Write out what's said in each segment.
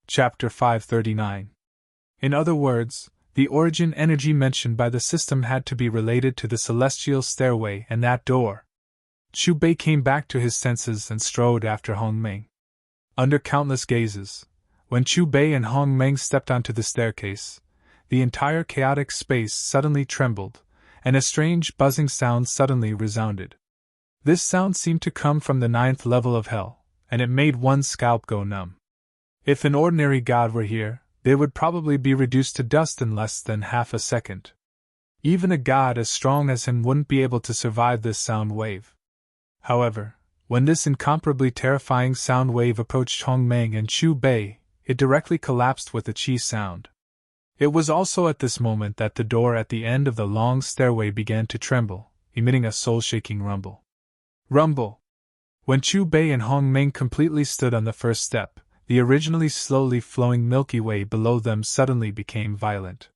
Chapter 539. In other words, the origin energy mentioned by the system had to be related to the celestial stairway and that door. Chu Bei came back to his senses and strode after Hong Meng. Under countless gazes, when Chu Bei and Hong Meng stepped onto the staircase, the entire chaotic space suddenly trembled, and a strange buzzing sound suddenly resounded. This sound seemed to come from the 9th level of hell, and it made one's scalp go numb. If an ordinary god were here, they would probably be reduced to dust in less than half a second. Even a god as strong as him wouldn't be able to survive this sound wave. However, when this incomparably terrifying sound wave approached Hong Meng and Chu Bei, it directly collapsed with a chi sound. It was also at this moment that the door at the end of the long stairway began to tremble, emitting a soul-shaking rumble. Rumble! When Chu Bei and Hong Meng completely stood on the first step, the originally slowly flowing Milky Way below them suddenly became violent.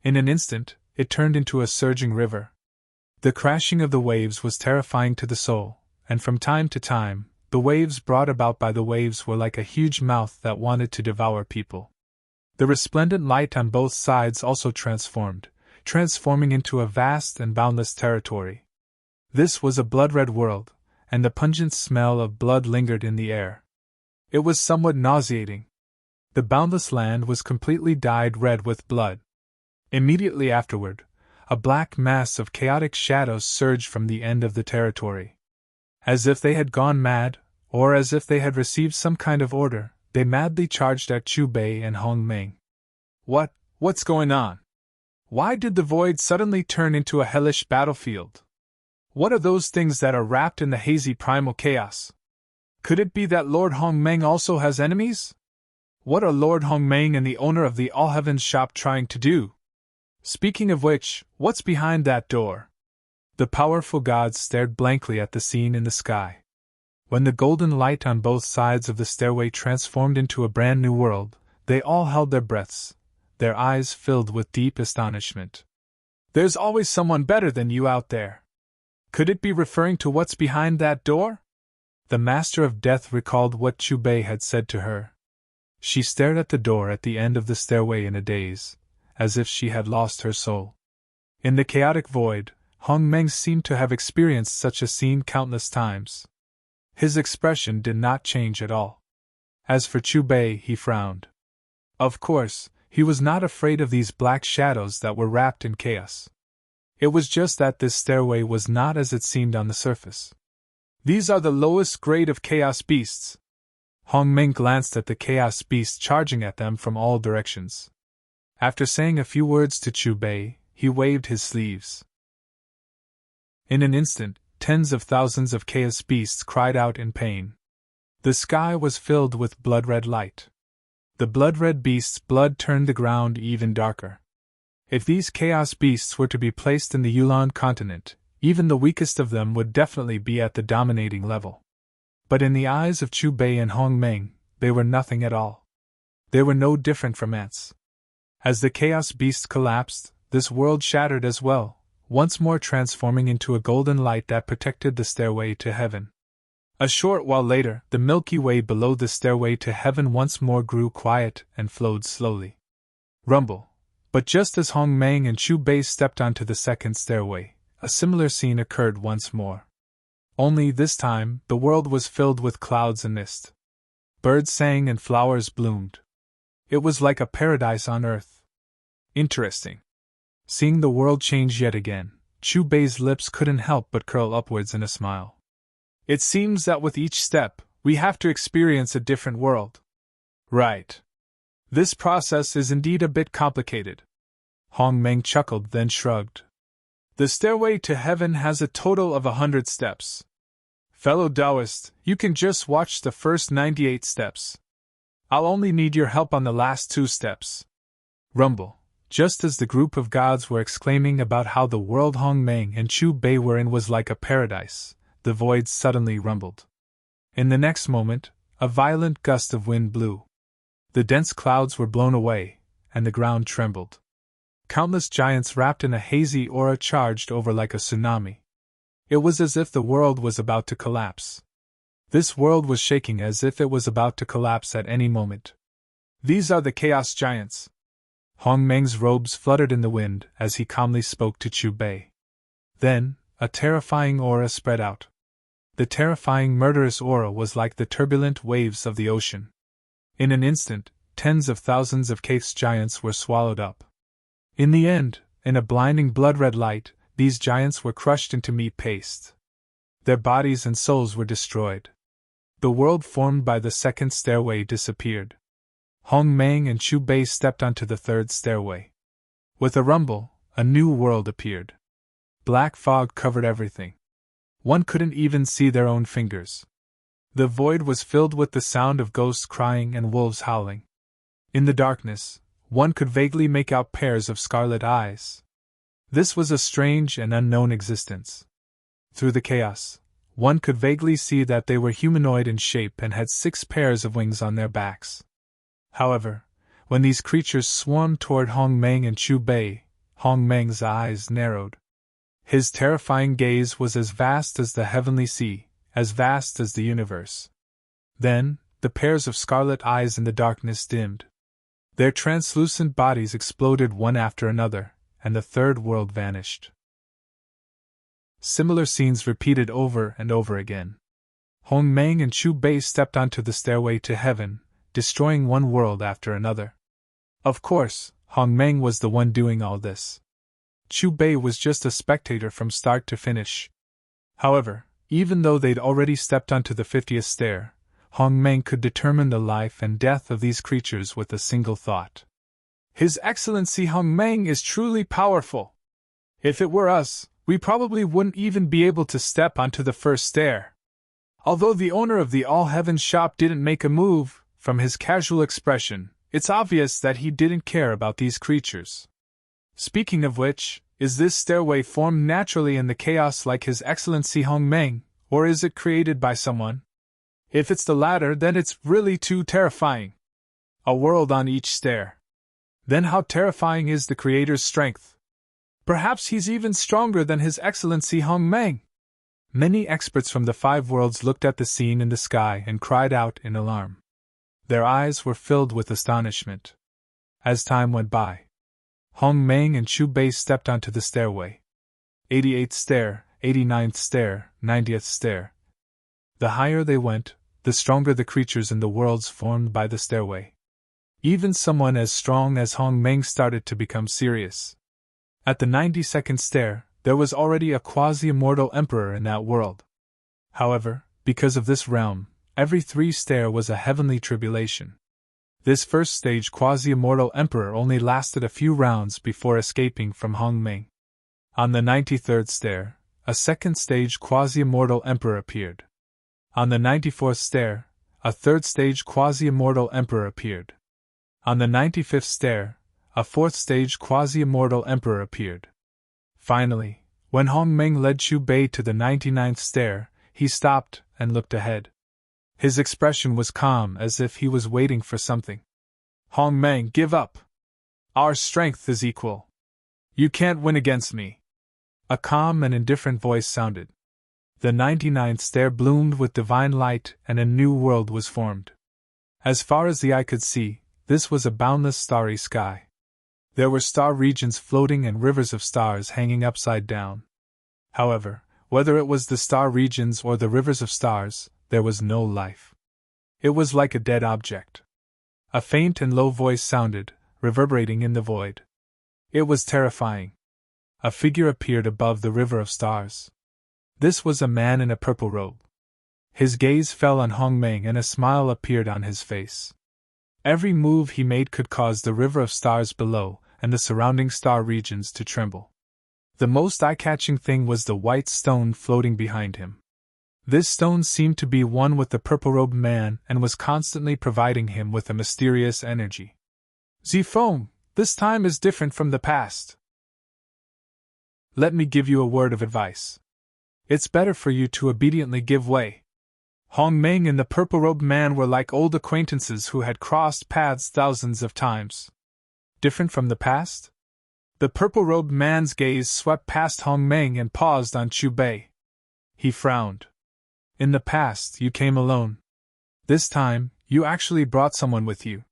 In an instant, it turned into a surging river. The crashing of the waves was terrifying to the soul, and from time to time, the waves brought about by the waves were like a huge mouth that wanted to devour people. The resplendent light on both sides also transforming into a vast and boundless territory. This was a blood-red world, and the pungent smell of blood lingered in the air. It was somewhat nauseating. The boundless land was completely dyed red with blood. Immediately afterward, a black mass of chaotic shadows surged from the end of the territory. As if they had gone mad, or as if they had received some kind of order, they madly charged at Chu Bei and Hong Meng. What's going on? Why did the void suddenly turn into a hellish battlefield? What are those things that are wrapped in the hazy primal chaos? Could it be that Lord Hong Meng also has enemies? What are Lord Hong Meng and the owner of the All Heavens shop trying to do? Speaking of which, what's behind that door? The powerful gods stared blankly at the scene in the sky. When the golden light on both sides of the stairway transformed into a brand new world, they all held their breaths, their eyes filled with deep astonishment. There's always someone better than you out there. Could it be referring to what's behind that door? The Master of Death recalled what Chu Bei had said to her. She stared at the door at the end of the stairway in a daze, as if she had lost her soul. In the chaotic void, Hong Meng seemed to have experienced such a scene countless times. His expression did not change at all. As for Chu Bei, he frowned. Of course, he was not afraid of these black shadows that were wrapped in chaos. It was just that this stairway was not as it seemed on the surface. These are the lowest grade of chaos beasts. Hong Meng glanced at the chaos beasts charging at them from all directions. After saying a few words to Chu Bei, he waved his sleeves. In an instant, tens of thousands of chaos beasts cried out in pain. The sky was filled with blood-red light. The blood-red beasts' blood turned the ground even darker. If these chaos beasts were to be placed in the Yulon continent, even the weakest of them would definitely be at the dominating level. But in the eyes of Chu Bei and Hong Meng, they were nothing at all. They were no different from ants. As the chaos beasts collapsed, this world shattered as well, once more transforming into a golden light that protected the stairway to heaven. A short while later, the Milky Way below the stairway to heaven once more grew quiet and flowed slowly. Rumble. But just as Hong Meng and Chu Bei stepped onto the second stairway, a similar scene occurred once more. Only this time, the world was filled with clouds and mist. Birds sang and flowers bloomed. It was like a paradise on earth. Interesting. Seeing the world change yet again, Chu Bei's lips couldn't help but curl upwards in a smile. It seems that with each step, we have to experience a different world. Right. This process is indeed a bit complicated. Hong Meng chuckled, then shrugged. The stairway to heaven has a total of 100 steps. Fellow Taoist, you can just watch the first 98 steps. I'll only need your help on the last 2 steps. Rumble. Just as the group of gods were exclaiming about how the world Hong Meng and Chu Bei were in was like a paradise, the void suddenly rumbled. In the next moment, a violent gust of wind blew. The dense clouds were blown away, and the ground trembled. Countless giants wrapped in a hazy aura charged over like a tsunami. It was as if the world was about to collapse. This world was shaking as if it was about to collapse at any moment. These are the Chaos Giants. Hong Meng's robes fluttered in the wind as he calmly spoke to Chu Bei. Then, a terrifying aura spread out. The terrifying murderous aura was like the turbulent waves of the ocean. In an instant, tens of thousands of Chaos Giants were swallowed up. In the end, in a blinding blood-red light, these giants were crushed into meat paste. Their bodies and souls were destroyed. The world formed by the second stairway disappeared. Hong Meng and Chu Bei stepped onto the third stairway. With a rumble, a new world appeared. Black fog covered everything. One couldn't even see their own fingers. The void was filled with the sound of ghosts crying and wolves howling. In the darkness, one could vaguely make out pairs of scarlet eyes. This was a strange and unknown existence. Through the chaos, one could vaguely see that they were humanoid in shape and had 6 pairs of wings on their backs. However, when these creatures swarmed toward Hong Meng and Chu Bei, Hong Meng's eyes narrowed. His terrifying gaze was as vast as the heavenly sea, as vast as the universe. Then, the pairs of scarlet eyes in the darkness dimmed. Their translucent bodies exploded one after another, and the third world vanished. Similar scenes repeated over and over again. Hong Meng and Chu Bei stepped onto the stairway to heaven, destroying one world after another. Of course, Hong Meng was the one doing all this. Chu Bei was just a spectator from start to finish. However, even though they'd already stepped onto the 50th stair, Hong Meng could determine the life and death of these creatures with a single thought. His Excellency Hong Meng is truly powerful. If it were us, we probably wouldn't even be able to step onto the first stair. Although the owner of the All Heavens shop didn't make a move, from his casual expression, it's obvious that he didn't care about these creatures. Speaking of which, is this stairway formed naturally in the chaos like His Excellency Hong Meng, or is it created by someone? If it's the latter, then it's really too terrifying. A world on each stair. Then how terrifying is the Creator's strength? Perhaps he's even stronger than His Excellency Hong Meng. Many experts from the 5 worlds looked at the scene in the sky and cried out in alarm. Their eyes were filled with astonishment. As time went by, Hong Meng and Chu Bei stepped onto the stairway. 88th stair, 89th stair, 90th stair. The higher they went, the stronger the creatures in the worlds formed by the stairway. Even someone as strong as Hong Meng started to become serious. At the 92nd stair, there was already a quasi-immortal emperor in that world. However, because of this realm, every 3 stair was a heavenly tribulation. This first stage quasi-immortal emperor only lasted a few rounds before escaping from Hong Meng. On the 93rd stair, a second stage quasi-immortal emperor appeared. On the 94th stair, a third stage quasi-immortal emperor appeared. On the 95th stair, a fourth stage quasi-immortal emperor appeared. Finally, when Hong Meng led Chu Bei to the 99th stair, he stopped and looked ahead. His expression was calm, as if he was waiting for something. Hong Meng, give up. Our strength is equal. You can't win against me. A calm and indifferent voice sounded. The 99th stair bloomed with divine light and a new world was formed. As far as the eye could see, this was a boundless starry sky. There were star regions floating and rivers of stars hanging upside down. However, whether it was the star regions or the rivers of stars, there was no life. It was like a dead object. A faint and low voice sounded, reverberating in the void. It was terrifying. A figure appeared above the river of stars. This was a man in a purple robe. His gaze fell on Hong Meng and a smile appeared on his face. Every move he made could cause the river of stars below and the surrounding star regions to tremble. The most eye-catching thing was the white stone floating behind him. This stone seemed to be one with the purple-robed man and was constantly providing him with a mysterious energy. Zifeng, this time is different from the past. Let me give you a word of advice. It's better for you to obediently give way. Hong Meng and the purple-robed man were like old acquaintances who had crossed paths thousands of times. Different from the past? The purple-robed man's gaze swept past Hong Meng and paused on Chu Bei. He frowned. In the past, you came alone. This time, you actually brought someone with you.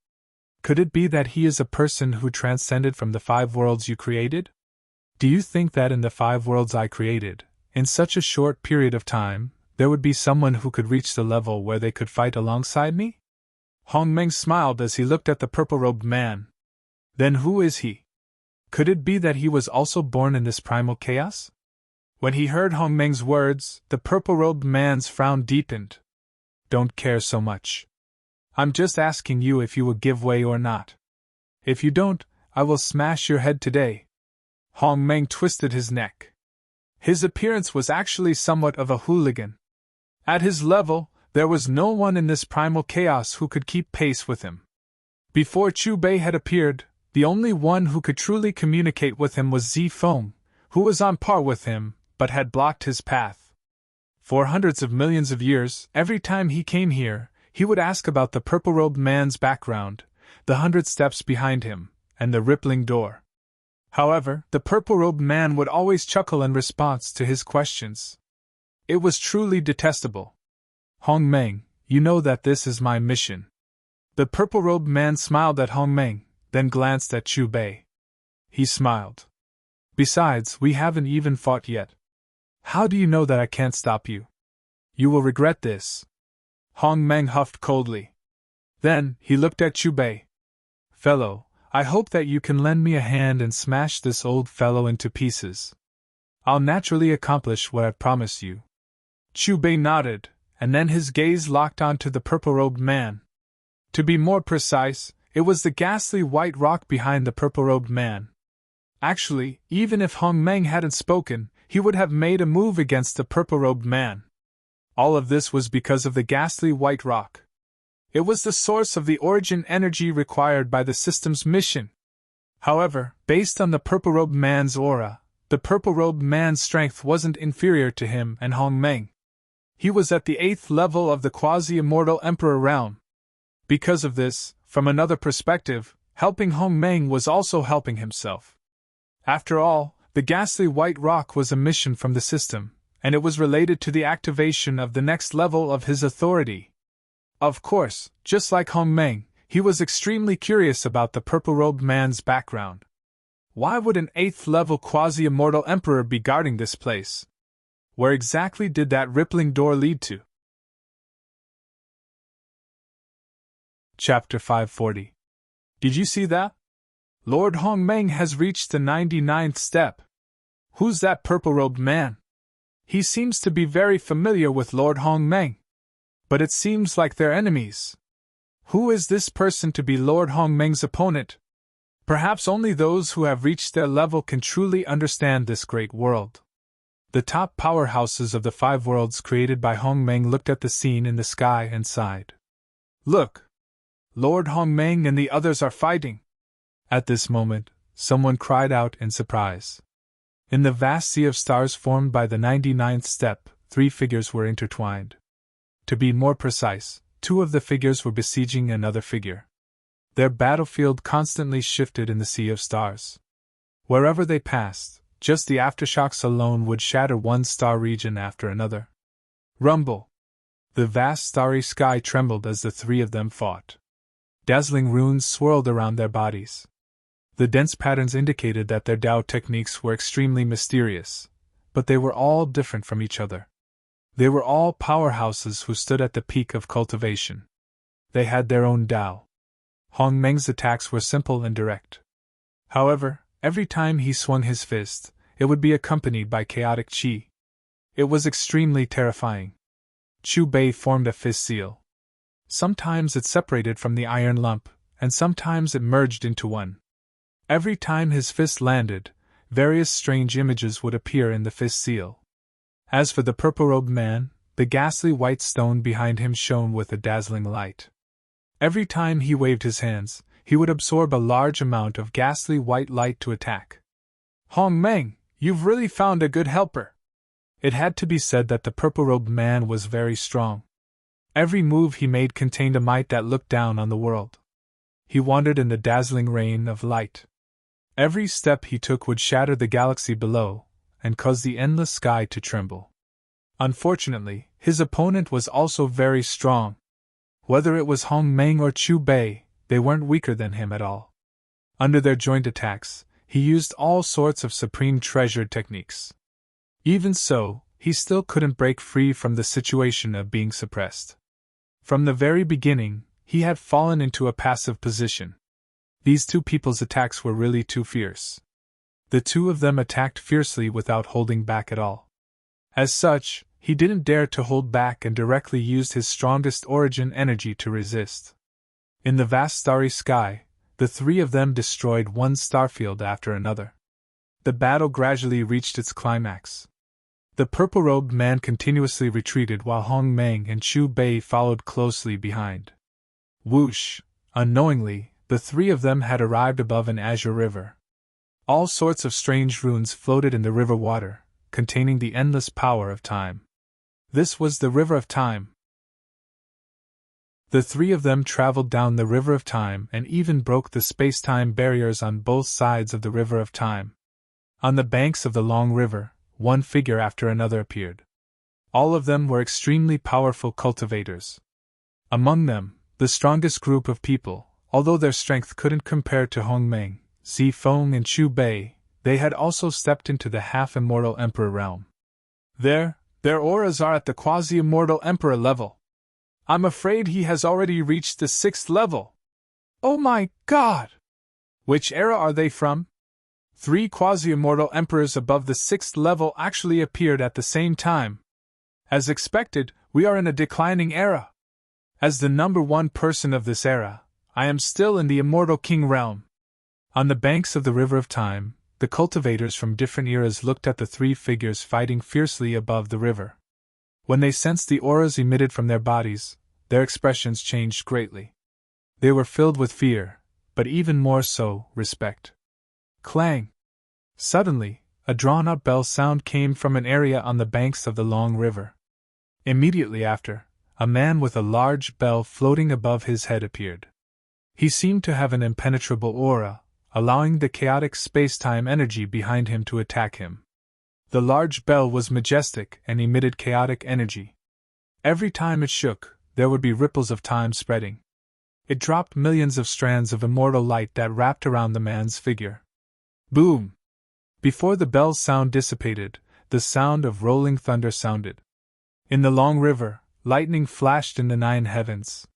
Could it be that he is a person who transcended from the 5 worlds you created? Do you think that in the 5 worlds I created, in such a short period of time, there would be someone who could reach the level where they could fight alongside me? Hong Meng smiled as he looked at the purple-robed man. Then who is he? Could it be that he was also born in this primal chaos? When he heard Hong Meng's words, the purple-robed man's frown deepened. Don't care so much. I'm just asking you if you will give way or not. If you don't, I will smash your head today. Hong Meng twisted his neck. His appearance was actually somewhat of a hooligan. At his level, there was no one in this primal chaos who could keep pace with him. Before Chu Bei had appeared, the only one who could truly communicate with him was Zi Feng, who was on par with him, but had blocked his path. For hundreds of millions of years, every time he came here, he would ask about the purple-robed man's background, the 100 steps behind him, and the rippling door. However, the purple-robed man would always chuckle in response to his questions. It was truly detestable. Hong Meng, you know that this is my mission. The purple-robed man smiled at Hong Meng, then glanced at Chu Bei. He smiled. Besides, we haven't even fought yet. How do you know that I can't stop you? You will regret this. Hong Meng huffed coldly. Then, he looked at Chu Bei. Fellow, I hope that you can lend me a hand and smash this old fellow into pieces. I'll naturally accomplish what I've promised you. Chu Bei nodded, and then his gaze locked onto the purple-robed man. To be more precise, it was the ghastly white rock behind the purple-robed man. Actually, even if Hong Meng hadn't spoken, he would have made a move against the purple-robed man. All of this was because of the ghastly white rock. It was the source of the origin energy required by the system's mission. However, based on the purple-robed man's aura, the purple-robed man's strength wasn't inferior to him and Hong Meng. He was at the 8th level of the quasi-immortal Emperor realm. Because of this, from another perspective, helping Hong Meng was also helping himself. After all, the ghastly white rock was a mission from the system, and it was related to the activation of the next level of his authority. Of course, just like Hong Meng, he was extremely curious about the purple-robed man's background. Why would an 8th-level quasi-immortal emperor be guarding this place? Where exactly did that rippling door lead to? Chapter 540. Did you see that? Lord Hong Meng has reached the 99th step. Who's that purple-robed man? He seems to be very familiar with Lord Hong Meng. But it seems like they're enemies. Who is this person to be Lord Hong Meng's opponent? Perhaps only those who have reached their level can truly understand this great world. The top powerhouses of the 5 worlds created by Hong Meng looked at the scene in the sky and sighed. Look! Lord Hong Meng and the others are fighting. At this moment, someone cried out in surprise. In the vast sea of stars formed by the 99th step, 3 figures were intertwined. To be more precise, 2 of the figures were besieging another figure. Their battlefield constantly shifted in the sea of stars. Wherever they passed, just the aftershocks alone would shatter one star region after another. Rumble! The vast starry sky trembled as the 3 of them fought. Dazzling runes swirled around their bodies. The dense patterns indicated that their Dao techniques were extremely mysterious, but they were all different from each other. They were all powerhouses who stood at the peak of cultivation. They had their own Dao. Hong Meng's attacks were simple and direct. However, every time he swung his fist, it would be accompanied by chaotic qi. It was extremely terrifying. Chu Bei formed a fist seal. Sometimes it separated from the iron lump, and sometimes it merged into one. Every time his fist landed, various strange images would appear in the fist seal. As for the purple-robed man, the ghastly white stone behind him shone with a dazzling light. Every time he waved his hands, he would absorb a large amount of ghastly white light to attack. Hong Meng, you've really found a good helper. It had to be said that the purple-robed man was very strong. Every move he made contained a might that looked down on the world. He wandered in the dazzling rain of light. Every step he took would shatter the galaxy below, and cause the endless sky to tremble. Unfortunately, his opponent was also very strong. Whether it was Hong Meng or Chu Bei, they weren't weaker than him at all. Under their joint attacks, he used all sorts of supreme treasured techniques. Even so, he still couldn't break free from the situation of being suppressed. From the very beginning, he had fallen into a passive position. These two people's attacks were really too fierce. The two of them attacked fiercely without holding back at all. As such, he didn't dare to hold back and directly used his strongest origin energy to resist. In the vast starry sky, the three of them destroyed one starfield after another. The battle gradually reached its climax. The purple-robed man continuously retreated while Hong Meng and Chu Bei followed closely behind. Whoosh! Unknowingly, the three of them had arrived above an azure river. All sorts of strange runes floated in the river water, containing the endless power of time. This was the River of Time. The three of them traveled down the River of Time and even broke the space-time barriers on both sides of the River of Time. On the banks of the long river, one figure after another appeared. All of them were extremely powerful cultivators. Among them, the strongest group of people, although their strength couldn't compare to Hong Meng, Zifeng and Chu Bei, they had also stepped into the half-immortal emperor realm. Their auras are at the quasi-immortal emperor level. I'm afraid he has already reached the 6th level. Oh my God! Which era are they from? 3 quasi-immortal emperors above the 6th level actually appeared at the same time. As expected, we are in a declining era. As the number 1 person of this era, I am still in the immortal king realm. On the banks of the River of Time, the cultivators from different eras looked at the 3 figures fighting fiercely above the river. When they sensed the auras emitted from their bodies, their expressions changed greatly. They were filled with fear, but even more so, respect. Clang! Suddenly, a drawn-out bell sound came from an area on the banks of the long river. Immediately after, a man with a large bell floating above his head appeared. He seemed to have an impenetrable aura, allowing the chaotic space-time energy behind him to attack him. The large bell was majestic and emitted chaotic energy. Every time it shook, there would be ripples of time spreading. It dropped millions of strands of immortal light that wrapped around the man's figure. Boom! Before the bell's sound dissipated, the sound of rolling thunder sounded. In the long river, lightning flashed in the 9 heavens.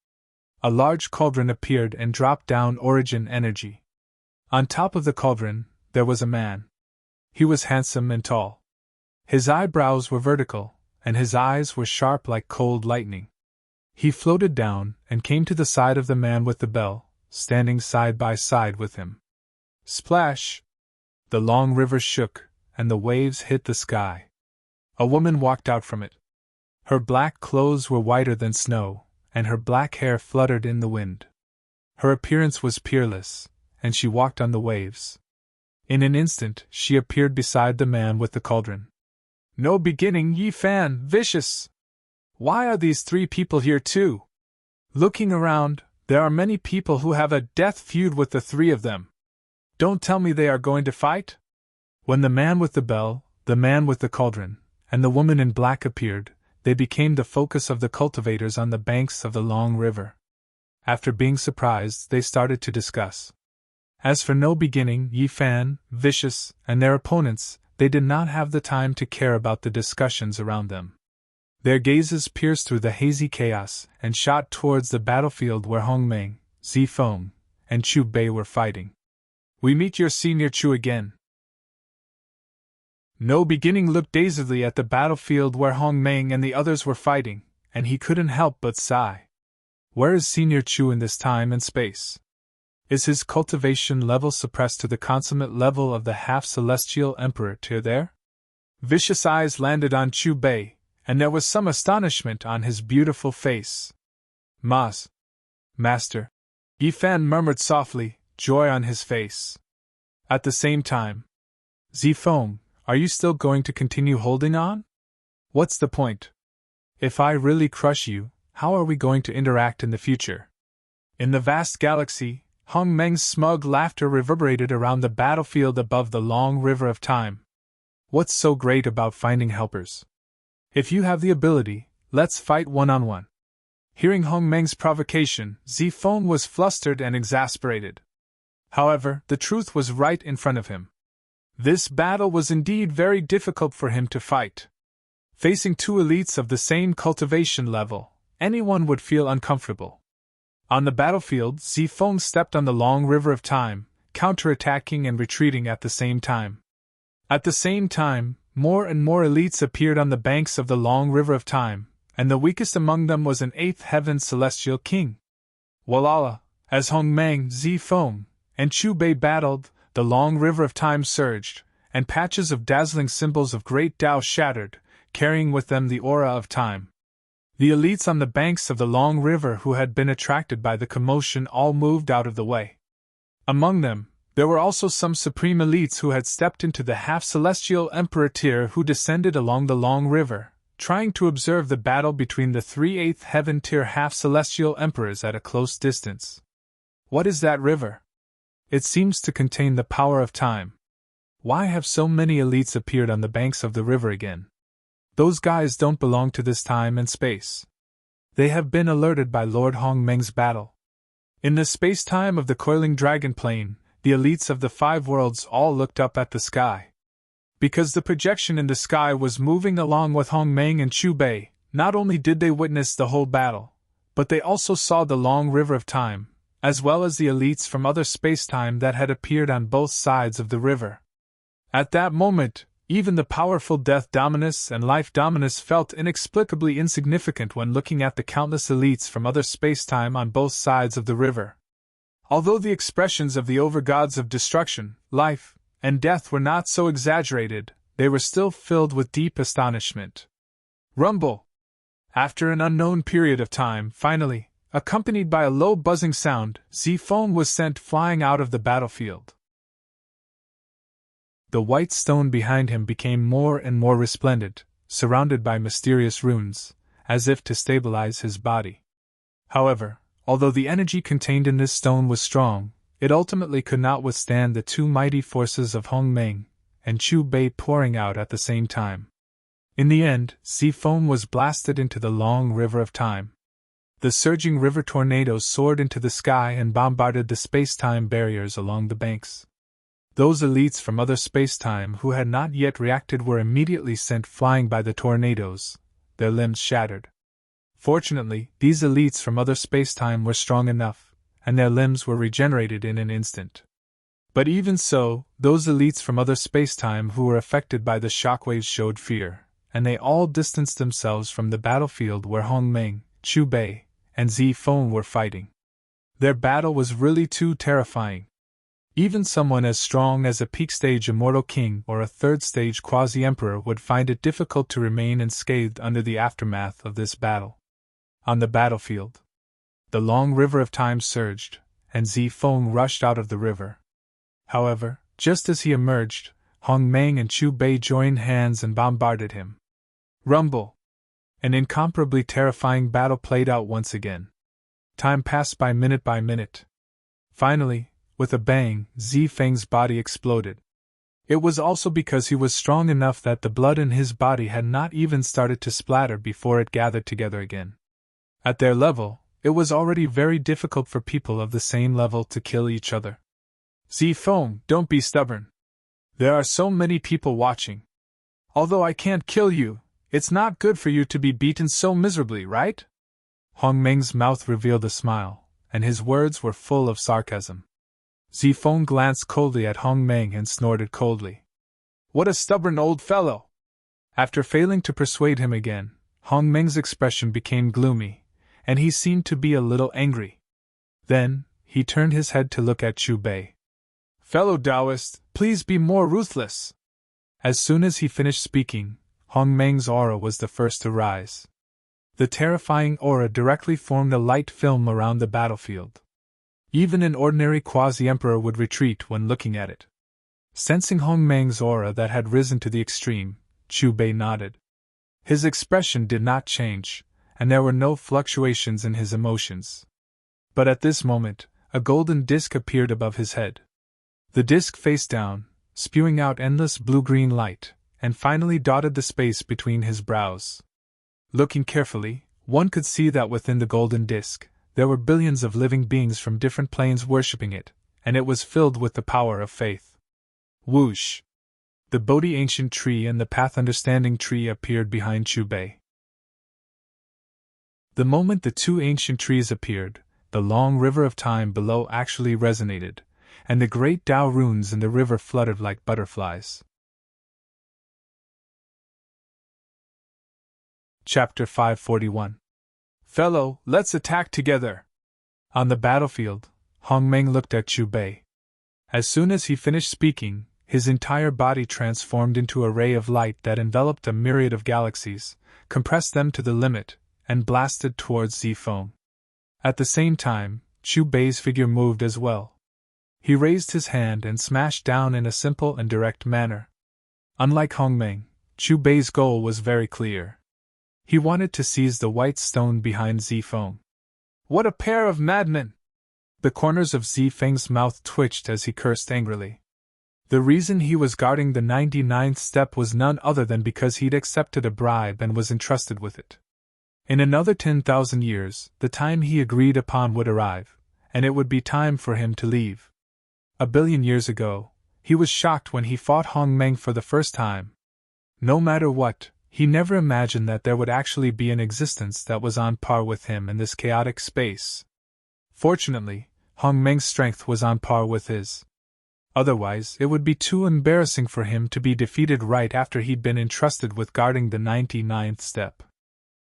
A large cauldron appeared and dropped down origin energy. On top of the cauldron, there was a man. He was handsome and tall. His eyebrows were vertical, and his eyes were sharp like cold lightning. He floated down and came to the side of the man with the bell, standing side by side with him. Splash! The long river shook, and the waves hit the sky. A woman walked out from it. Her black clothes were whiter than snow, and her black hair fluttered in the wind. Her appearance was peerless, and she walked on the waves. In an instant, she appeared beside the man with the cauldron. No beginning, Yi Fan, vicious! Why are these 3 people here too? Looking around, there are many people who have a death feud with the 3 of them. Don't tell me they are going to fight? When the man with the bell, the man with the cauldron, and the woman in black appeared, they became the focus of the cultivators on the banks of the long river. After being surprised, they started to discuss. As for No Beginning, Yi Fan, Vicious, and their opponents, they did not have the time to care about the discussions around them. Their gazes pierced through the hazy chaos and shot towards the battlefield where Hong Meng, Zifeng, and Chu Bei were fighting. We meet your senior Chu again. No Beginning looked dazedly at the battlefield where Hong Meng and the others were fighting, and he couldn't help but sigh. Where is Senior Chu in this time and space? Is his cultivation level suppressed to the consummate level of the half-celestial emperor tier there? Vicious eyes landed on Chu Bei, and there was some astonishment on his beautiful face. Master. Yi Fan murmured softly, joy on his face. At the same time, Zifeng, are you still going to continue holding on? What's the point? If I really crush you, how are we going to interact in the future? In the vast galaxy, Hong Meng's smug laughter reverberated around the battlefield above the long river of time. What's so great about finding helpers? If you have the ability, let's fight one-on-one. Hearing Hong Meng's provocation, Zifeng was flustered and exasperated. However, the truth was right in front of him. This battle was indeed very difficult for him to fight. Facing two elites of the same cultivation level, anyone would feel uncomfortable. On the battlefield, Zifeng stepped on the long river of time, counterattacking and retreating at the same time. At the same time, more and more elites appeared on the banks of the long river of time, and the weakest among them was an eighth heaven celestial king. Walala, as Hong Meng, Zifeng, and Chu Bei battled, the long river of time surged, and patches of dazzling symbols of great Tao shattered, carrying with them the aura of time. The elites on the banks of the long river who had been attracted by the commotion all moved out of the way. Among them, there were also some supreme elites who had stepped into the half-celestial emperor tier who descended along the long river, trying to observe the battle between the three eighth heaven tier half-celestial emperors at a close distance. What is that river? It seems to contain the power of time. Why have so many elites appeared on the banks of the river again? Those guys don't belong to this time and space. They have been alerted by Lord Hong Meng's battle. In the space-time of the coiling dragon plane, the elites of the five worlds all looked up at the sky. Because the projection in the sky was moving along with Hong Meng and Chu Bei, not only did they witness the whole battle, but they also saw the long river of time, as well as the elites from other space-time that had appeared on both sides of the river. At that moment, even the powerful Death Dominus and Life Dominus felt inexplicably insignificant when looking at the countless elites from other space-time on both sides of the river. Although the expressions of the overgods of destruction, life, and death were not so exaggerated, they were still filled with deep astonishment. Rumble! After an unknown period of time, finally, accompanied by a low buzzing sound, Zifeng was sent flying out of the battlefield. The white stone behind him became more and more resplendent, surrounded by mysterious runes, as if to stabilize his body. However, although the energy contained in this stone was strong, it ultimately could not withstand the two mighty forces of Hong Meng and Chu Bei pouring out at the same time. In the end, Zifeng was blasted into the long river of time. The surging river tornadoes soared into the sky and bombarded the space-time barriers along the banks. Those elites from other space-time who had not yet reacted were immediately sent flying by the tornadoes, their limbs shattered. Fortunately, these elites from other space-time were strong enough, and their limbs were regenerated in an instant. But even so, those elites from other space-time who were affected by the shockwaves showed fear, and they all distanced themselves from the battlefield where Hong Meng, Chu Bei, and Zifeng were fighting. Their battle was really too terrifying. Even someone as strong as a peak-stage immortal king or a third-stage quasi-emperor would find it difficult to remain unscathed under the aftermath of this battle. On the battlefield, the long river of time surged, and Zifeng rushed out of the river. However, just as he emerged, Hong Meng and Chu Bei joined hands and bombarded him. Rumble! An incomparably terrifying battle played out once again. Time passed by minute. Finally, with a bang, Zifeng's body exploded. It was also because he was strong enough that the blood in his body had not even started to splatter before it gathered together again. At their level, it was already very difficult for people of the same level to kill each other. Zifeng, don't be stubborn. There are so many people watching. Although I can't kill you, it's not good for you to be beaten so miserably, right? Hong Meng's mouth revealed a smile, and his words were full of sarcasm. Zifeng glanced coldly at Hong Meng and snorted coldly. What a stubborn old fellow! After failing to persuade him again, Hong Meng's expression became gloomy, and he seemed to be a little angry. Then, he turned his head to look at Chu Bei. Fellow Taoist, please be more ruthless! As soon as he finished speaking, Hong Meng's aura was the first to rise. The terrifying aura directly formed a light film around the battlefield. Even an ordinary quasi-emperor would retreat when looking at it. Sensing Hong Meng's aura that had risen to the extreme, Chu Bei nodded. His expression did not change, and there were no fluctuations in his emotions. But at this moment, a golden disk appeared above his head. The disk faced down, spewing out endless blue-green light, and finally dotted the space between his brows. Looking carefully, one could see that within the golden disk, there were billions of living beings from different planes worshipping it, and it was filled with the power of faith. Whoosh! The Bodhi ancient tree and the path understanding tree appeared behind Chubei. The moment the two ancient trees appeared, the long river of time below actually resonated, and the great Tao runes in the river fluttered like butterflies. Chapter 541. Fellow, let's attack together! On the battlefield, Hongmeng looked at Chubei. As soon as he finished speaking, his entire body transformed into a ray of light that enveloped a myriad of galaxies, compressed them to the limit, and blasted towards Zifeng. At the same time, Chubei's figure moved as well. He raised his hand and smashed down in a simple and direct manner. Unlike Hongmeng, Chubei's goal was very clear. He wanted to seize the white stone behind Zifeng. What a pair of madmen! The corners of Zifeng's mouth twitched as he cursed angrily. The reason he was guarding the 99th step was none other than because he'd accepted a bribe and was entrusted with it. In another 10,000 years, the time he agreed upon would arrive, and it would be time for him to leave. A billion years ago, he was shocked when he fought Hongmeng for the first time. No matter what, he never imagined that there would actually be an existence that was on par with him in this chaotic space. Fortunately, Hongmeng's strength was on par with his. Otherwise, it would be too embarrassing for him to be defeated right after he'd been entrusted with guarding the 99th step.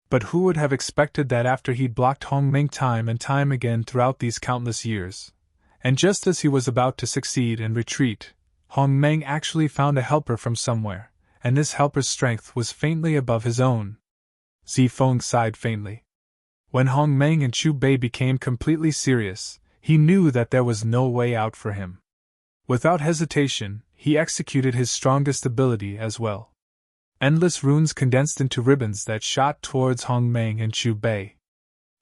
But who would have expected that after he'd blocked Hongmeng time and time again throughout these countless years, and just as he was about to succeed and retreat, Hongmeng actually found a helper from somewhere, and this helper's strength was faintly above his own. Zifeng sighed faintly. When Hongmeng and Chubei became completely serious, he knew that there was no way out for him. Without hesitation, he executed his strongest ability as well. Endless runes condensed into ribbons that shot towards Hongmeng and Chubei.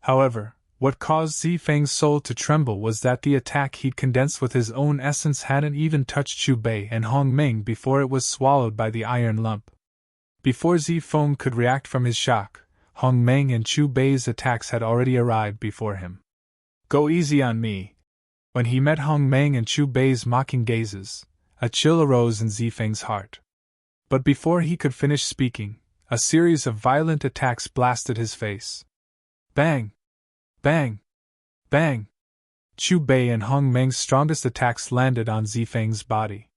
However, what caused Zifeng's soul to tremble was that the attack he'd condensed with his own essence hadn't even touched Chubei and Hongmeng before it was swallowed by the iron lump. Before Zifeng could react from his shock, Hongmeng and Chubei's attacks had already arrived before him. Go easy on me. When he met Hongmeng and Chubei's mocking gazes, a chill arose in Zifeng's heart. But before he could finish speaking, a series of violent attacks blasted his face. Bang! Bang! Bang! Chubei and Hongmeng's strongest attacks landed on Zifeng's body.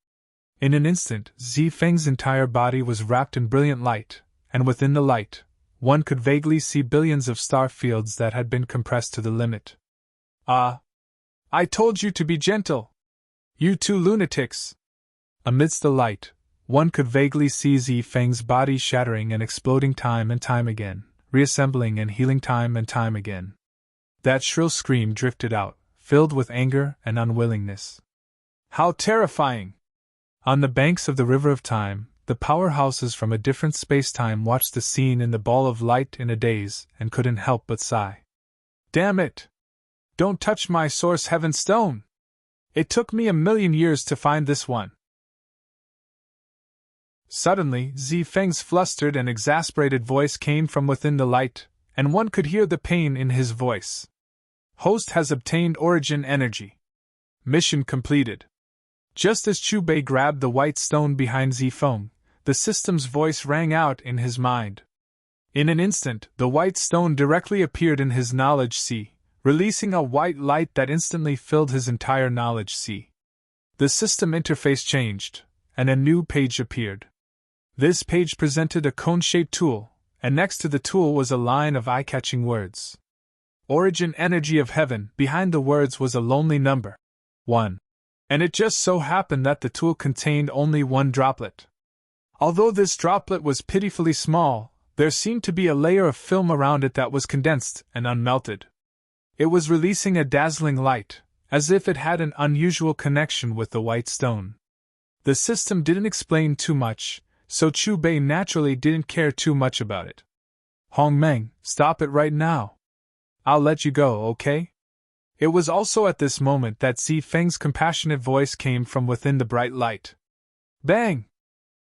In an instant, Zifeng's entire body was wrapped in brilliant light, and within the light, one could vaguely see billions of star fields that had been compressed to the limit. Ah! I told you to be gentle! You two lunatics! Amidst the light, one could vaguely see Zifeng's body shattering and exploding time and time again, reassembling and healing time and time again. That shrill scream drifted out, filled with anger and unwillingness. How terrifying! On the banks of the river of time, the powerhouses from a different space-time watched the scene in the ball of light in a daze and couldn't help but sigh. Damn it! Don't touch my source heaven stone! It took me 1,000,000 years to find this one. Suddenly, Zifeng's flustered and exasperated voice came from within the light, and one could hear the pain in his voice. Host has obtained origin energy. Mission completed. Just as Chubei grabbed the white stone behind Zifeng, the system's voice rang out in his mind. In an instant, the white stone directly appeared in his knowledge sea, releasing a white light that instantly filled his entire knowledge sea. The system interface changed, and a new page appeared. This page presented a cone-shaped tool, and next to the tool was a line of eye-catching words. Origin energy of heaven. Behind the words was a lonely number. 1. And it just so happened that the tool contained only one droplet. Although this droplet was pitifully small, there seemed to be a layer of film around it that was condensed and unmelted. It was releasing a dazzling light, as if it had an unusual connection with the white stone. The system didn't explain too much, so Chubei naturally didn't care too much about it. Hongmeng, stop it right now. I'll let you go, okay? It was also at this moment that Zifeng's compassionate voice came from within the bright light. Bang!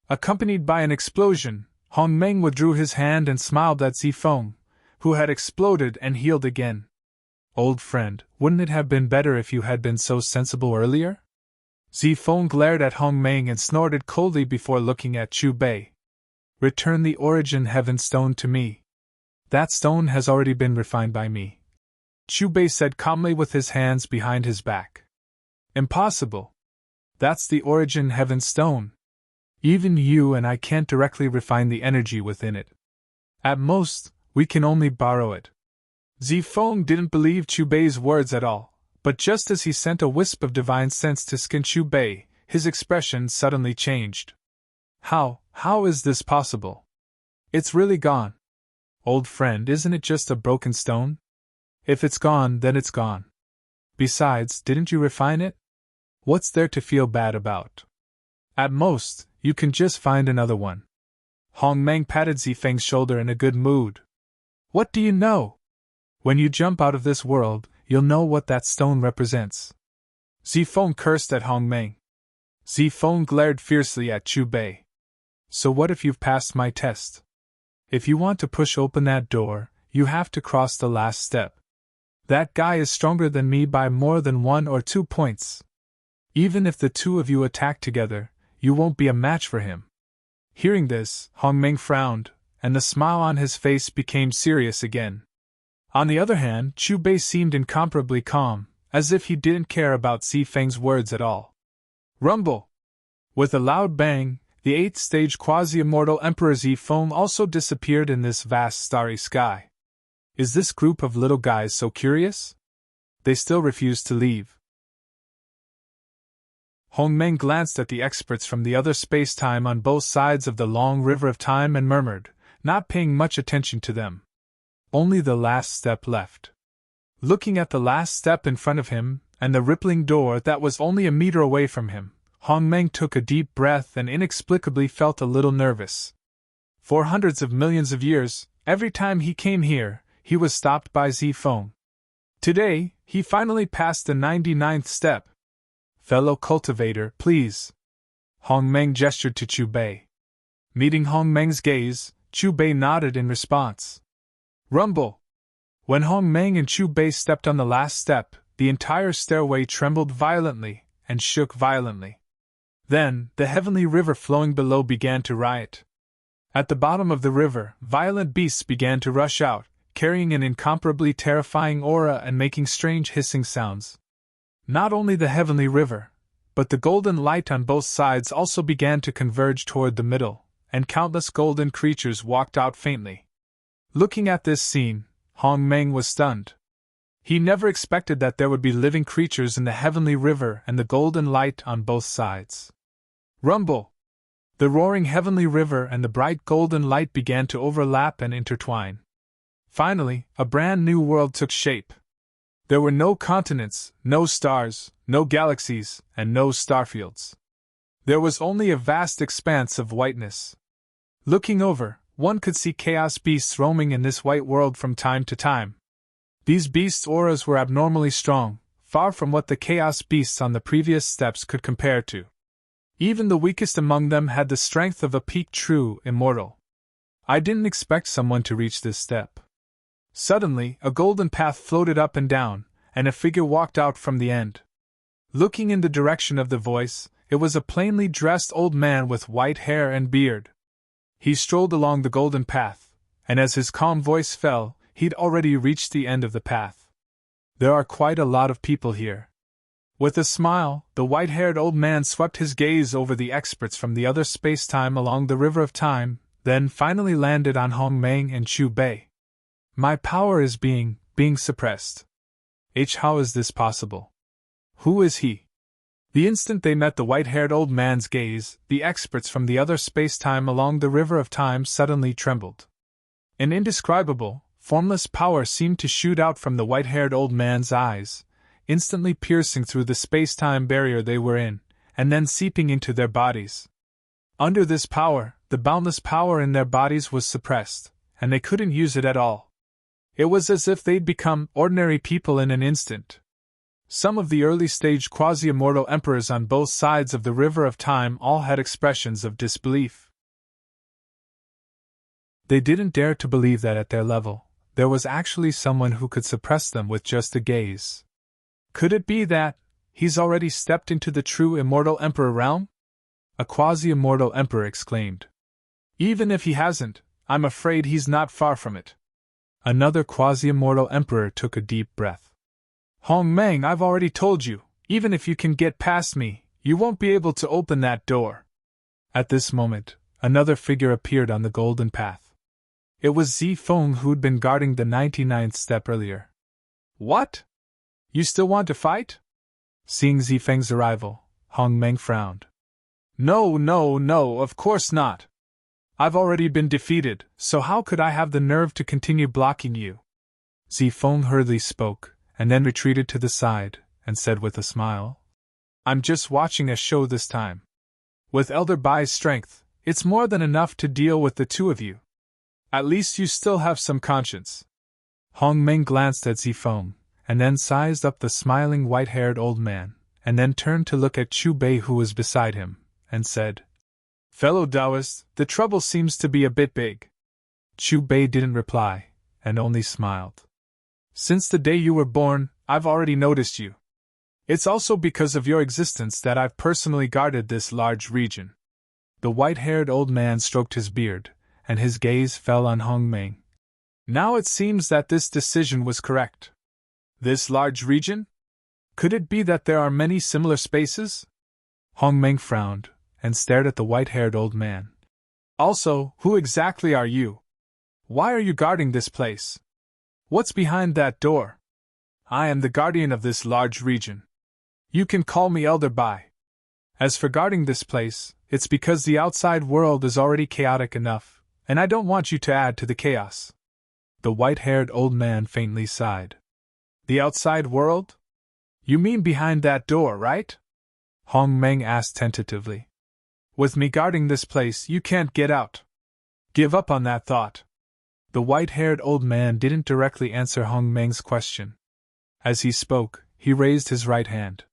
Accompanied by an explosion, Hongmeng withdrew his hand and smiled at Zifeng, who had exploded and healed again. Old friend, wouldn't it have been better if you had been so sensible earlier? Zifeng glared at Hong Meng and snorted coldly before looking at Chu Bei. Return the origin heaven stone to me. That stone has already been refined by me, Chu Bei said calmly with his hands behind his back. Impossible. That's the origin heaven stone. Even you and I can't directly refine the energy within it. At most, we can only borrow it. Zifeng didn't believe Chu Bei's words at all, but just as he sent a wisp of divine sense to skin Chu Bei, his expression suddenly changed. How is this possible? It's really gone. Old friend, isn't it just a broken stone? If it's gone, then it's gone. Besides, didn't you refine it? What's there to feel bad about? At most, you can just find another one. Hong Meng patted Zifeng's shoulder in a good mood. What do you know? When you jump out of this world, you'll know what that stone represents. Zifeng cursed at Hong Meng. Zifeng glared fiercely at Chu Bei. So what if you've passed my test? If you want to push open that door, you have to cross the last step. That guy is stronger than me by more than 1 or 2 points. Even if the two of you attack together, you won't be a match for him. Hearing this, Hong Meng frowned, and the smile on his face became serious again. On the other hand, Chu Bei seemed incomparably calm, as if he didn't care about Zifeng's words at all. Rumble! With a loud bang, the 8th-stage quasi-immortal Emperor Zifeng also disappeared in this vast starry sky. Is this group of little guys so curious? They still refuse to leave. Hong Meng glanced at the experts from the other space-time on both sides of the long river of time and murmured, not paying much attention to them. Only the last step left. Looking at the last step in front of him, and the rippling door that was only a meter away from him, Hong Meng took a deep breath and inexplicably felt a little nervous. For hundreds of millions of years, every time he came here, he was stopped by Zifeng. Today, he finally passed the 99th step. Fellow cultivator, please. Hong Meng gestured to Chu Bei. Meeting Hong Meng's gaze, Chu Bei nodded in response. Rumble! When Hong Meng and Chu Bei stepped on the last step, the entire stairway trembled violently and shook violently. Then, the heavenly river flowing below began to riot. At the bottom of the river, violent beasts began to rush out, carrying an incomparably terrifying aura and making strange hissing sounds. Not only the heavenly river, but the golden light on both sides also began to converge toward the middle, and countless golden creatures walked out faintly. Looking at this scene, Hong Meng was stunned. He never expected that there would be living creatures in the heavenly river and the golden light on both sides. Rumble! The roaring heavenly river and the bright golden light began to overlap and intertwine. Finally, a brand new world took shape. There were no continents, no stars, no galaxies, and no starfields. There was only a vast expanse of whiteness. Looking over, one could see chaos beasts roaming in this white world from time to time. These beasts' auras were abnormally strong, far from what the chaos beasts on the previous steps could compare to. Even the weakest among them had the strength of a peak true immortal. I didn't expect someone to reach this step. Suddenly, a golden path floated up and down, and a figure walked out from the end. Looking in the direction of the voice, it was a plainly dressed old man with white hair and beard. He strolled along the golden path, and as his calm voice fell, he'd already reached the end of the path. There are quite a lot of people here. With a smile, the white-haired old man swept his gaze over the experts from the other space-time along the river of time, then finally landed on Hong Meng and Chu Bei. My power is being suppressed. How is this possible? Who is he? The instant they met the white-haired old man's gaze, the experts from the other space-time along the river of time suddenly trembled. An indescribable, formless power seemed to shoot out from the white-haired old man's eyes, instantly piercing through the space-time barrier they were in, and then seeping into their bodies. Under this power, the boundless power in their bodies was suppressed, and they couldn't use it at all. It was as if they'd become ordinary people in an instant. Some of the early-stage quasi-immortal emperors on both sides of the river of time all had expressions of disbelief. They didn't dare to believe that at their level, there was actually someone who could suppress them with just a gaze. Could it be that he's already stepped into the true immortal emperor realm? A quasi-immortal emperor exclaimed. Even if he hasn't, I'm afraid he's not far from it. Another quasi-immortal emperor took a deep breath. Hong Meng, I've already told you, even if you can get past me, you won't be able to open that door. At this moment, another figure appeared on the golden path. It was Zifeng, who'd been guarding the 99th step earlier. What? You still want to fight? Seeing Zifeng's arrival, Hong Meng frowned. No, of course not. I've already been defeated, so how could I have the nerve to continue blocking you? Zifeng hurriedly spoke, and then retreated to the side, and said with a smile, I'm just watching a show this time. With Elder Bai's strength, it's more than enough to deal with the two of you. At least you still have some conscience. Hong Meng glanced at Zifeng, and then sized up the smiling white-haired old man, and then turned to look at Chu Bei, who was beside him, and said, Fellow Taoist, the trouble seems to be a bit big. Chu Bei didn't reply, and only smiled. Since the day you were born, I've already noticed you. It's also because of your existence that I've personally guarded this large region. The white-haired old man stroked his beard, and his gaze fell on Hong Meng. Now it seems that this decision was correct. This large region? Could it be that there are many similar spaces? Hong Meng frowned, and stared at the white-haired old man. Also, who exactly are you? Why are you guarding this place? What's behind that door? I am the guardian of this large region. You can call me Elder Bai. As for guarding this place, it's because the outside world is already chaotic enough, and I don't want you to add to the chaos. The white-haired old man faintly sighed. The outside world? You mean behind that door, right? Hong Meng asked tentatively. With me guarding this place, you can't get out. Give up on that thought. The white-haired old man didn't directly answer Hong Meng's question. As he spoke, he raised his right hand.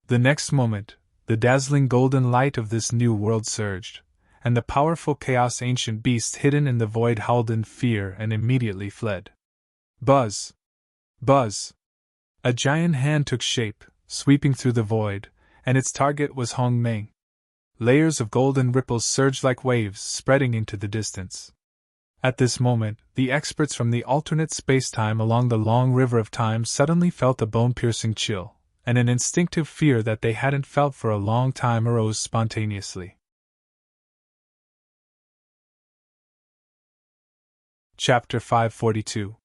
The next moment, the dazzling golden light of this new world surged, and the powerful chaos ancient beast hidden in the void howled in fear and immediately fled. Buzz! Buzz! A giant hand took shape, sweeping through the void, and its target was Hong Meng. Layers of golden ripples surged like waves, spreading into the distance. At this moment, the experts from the alternate space-time along the long river of time suddenly felt a bone-piercing chill, and an instinctive fear that they hadn't felt for a long time arose spontaneously. Chapter 542.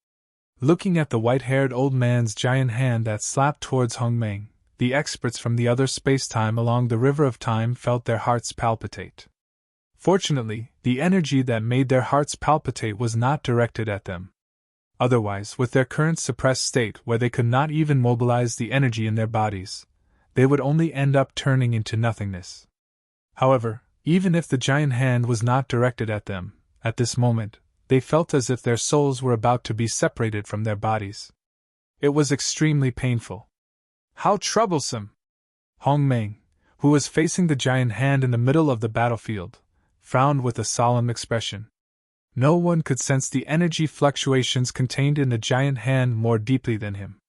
Looking at the white-haired old man's giant hand that slapped towards Hong Meng, the experts from the other space-time along the river of time felt their hearts palpitate. Fortunately, the energy that made their hearts palpitate was not directed at them. Otherwise, with their current suppressed state where they could not even mobilize the energy in their bodies, they would only end up turning into nothingness. However, even if the giant hand was not directed at them, at this moment, they felt as if their souls were about to be separated from their bodies. It was extremely painful. How troublesome! Hong Meng, who was facing the giant hand in the middle of the battlefield, frowned with a solemn expression. No one could sense the energy fluctuations contained in the giant hand more deeply than him.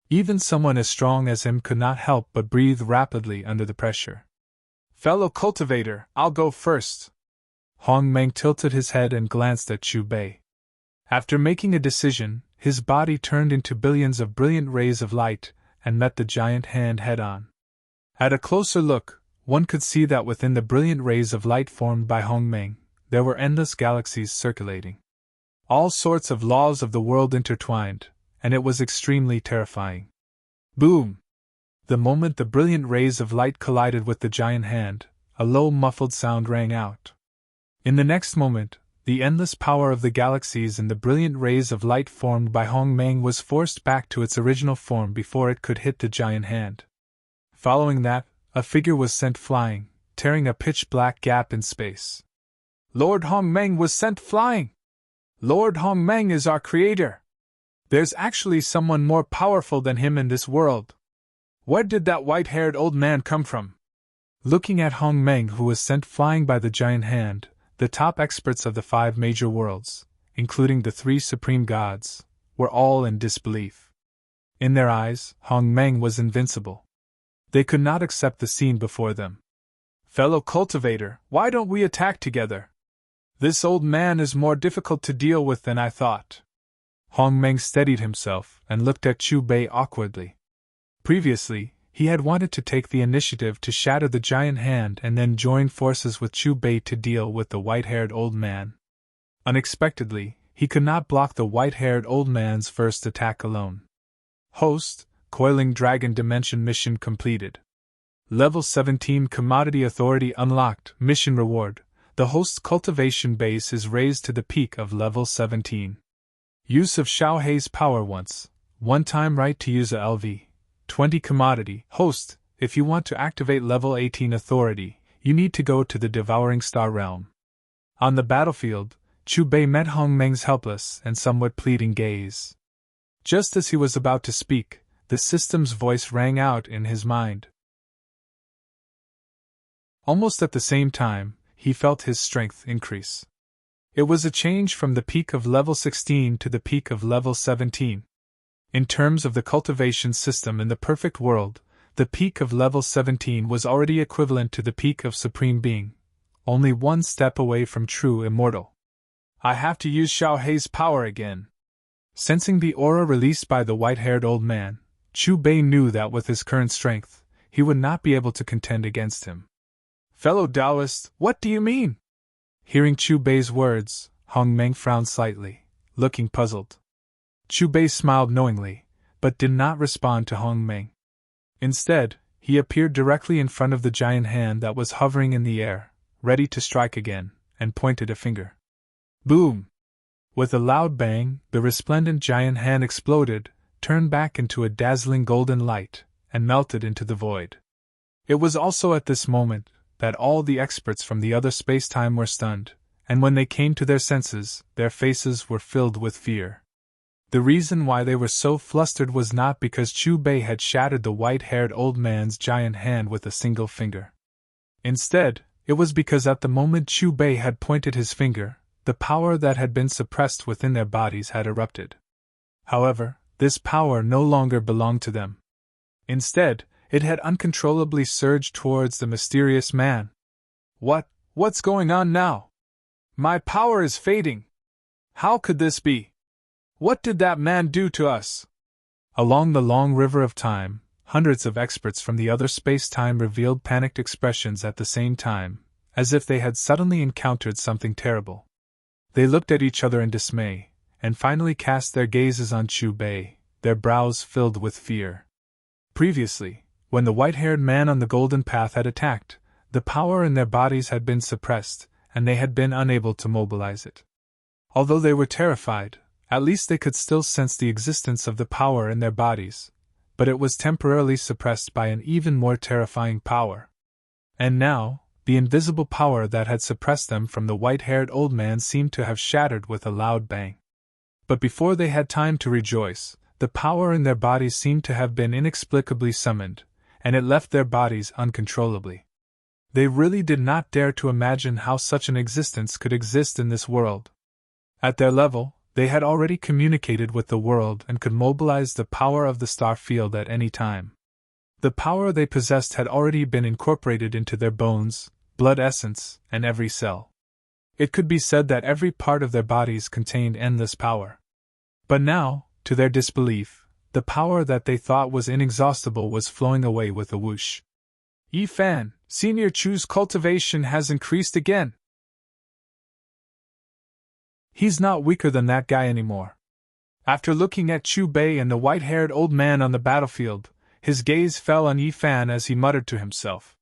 Even someone as strong as him could not help but breathe rapidly under the pressure. Fellow cultivator, I'll go first. Hong Meng tilted his head and glanced at Chu Bei. After making a decision, his body turned into billions of brilliant rays of light, and met the giant hand head-on. At a closer look, one could see that within the brilliant rays of light formed by Hong Meng, there were endless galaxies circulating. All sorts of laws of the world intertwined, and it was extremely terrifying. Boom! The moment the brilliant rays of light collided with the giant hand, a low muffled sound rang out. In the next moment, the endless power of the galaxies and the brilliant rays of light formed by Hong Meng was forced back to its original form before it could hit the giant hand. Following that, a figure was sent flying, tearing a pitch-black gap in space. Lord Hong Meng was sent flying! Lord Hong Meng is our creator! There's actually someone more powerful than him in this world. Where did that white-haired old man come from? Looking at Hong Meng, who was sent flying by the giant hand, the top experts of the 5 major worlds, including the three supreme gods, were all in disbelief. In their eyes, Hong Meng was invincible. They could not accept the scene before them. "Fellow cultivator, why don't we attack together? This old man is more difficult to deal with than I thought." Hong Meng steadied himself and looked at Chu Bei awkwardly. Previously, he had wanted to take the initiative to shatter the giant hand and then join forces with Chu Bei to deal with the white-haired old man. Unexpectedly, he could not block the white-haired old man's first attack alone. Host, Coiling Dragon Dimension mission completed. Level 17 Commodity Authority unlocked. Mission reward: the host's cultivation base is raised to the peak of level 17. Use of Xiaohei's power once. One-time right to use a LV. 20 commodity. Host, if you want to activate level 18 authority, you need to go to the Devouring Star Realm. On the battlefield, Chu Bei met Hong Meng's helpless and somewhat pleading gaze. Just as he was about to speak, the system's voice rang out in his mind. Almost at the same time, he felt his strength increase. It was a change from the peak of level 16 to the peak of level 17. In terms of the cultivation system in the perfect world, the peak of level 17 was already equivalent to the peak of Supreme Being, only one step away from true immortal. "I have to use Xiaohei's power again." Sensing the aura released by the white-haired old man, Chu Bei knew that with his current strength, he would not be able to contend against him. "Fellow Taoist, what do you mean?" Hearing Chu Bei's words, Hong Meng frowned slightly, looking puzzled. Chu Bei smiled knowingly, but did not respond to Hong Meng. Instead, he appeared directly in front of the giant hand that was hovering in the air, ready to strike again, and pointed a finger. Boom! With a loud bang, the resplendent giant hand exploded, turned back into a dazzling golden light, and melted into the void. It was also at this moment that all the experts from the other space-time were stunned, and when they came to their senses, their faces were filled with fear. The reason why they were so flustered was not because Chu Bei had shattered the white-haired old man's giant hand with a single finger. Instead, it was because at the moment Chu Bei had pointed his finger, the power that had been suppressed within their bodies had erupted. However, this power no longer belonged to them. Instead, it had uncontrollably surged towards the mysterious man. What's going on now? My power is fading. How could this be? What did that man do to us? Along the long river of time, hundreds of experts from the other space-time revealed panicked expressions at the same time, as if they had suddenly encountered something terrible. They looked at each other in dismay, and finally cast their gazes on Chu Bei, their brows filled with fear. Previously, when the white-haired man on the golden path had attacked, the power in their bodies had been suppressed, and they had been unable to mobilize it. Although they were terrified, at least they could still sense the existence of the power in their bodies, but it was temporarily suppressed by an even more terrifying power. And now, the invisible power that had suppressed them from the white-haired old man seemed to have shattered with a loud bang. But before they had time to rejoice, the power in their bodies seemed to have been inexplicably summoned, and it left their bodies uncontrollably. They really did not dare to imagine how such an existence could exist in this world. At their level, they had already communicated with the world and could mobilize the power of the star field at any time. The power they possessed had already been incorporated into their bones, blood essence, and every cell. It could be said that every part of their bodies contained endless power. But now, to their disbelief, the power that they thought was inexhaustible was flowing away with a whoosh. Yi Fan, Senior Chu's cultivation has increased again. He's not weaker than that guy anymore. After looking at Chu Bei and the white-haired old man on the battlefield, his gaze fell on Yi Fan as he muttered to himself.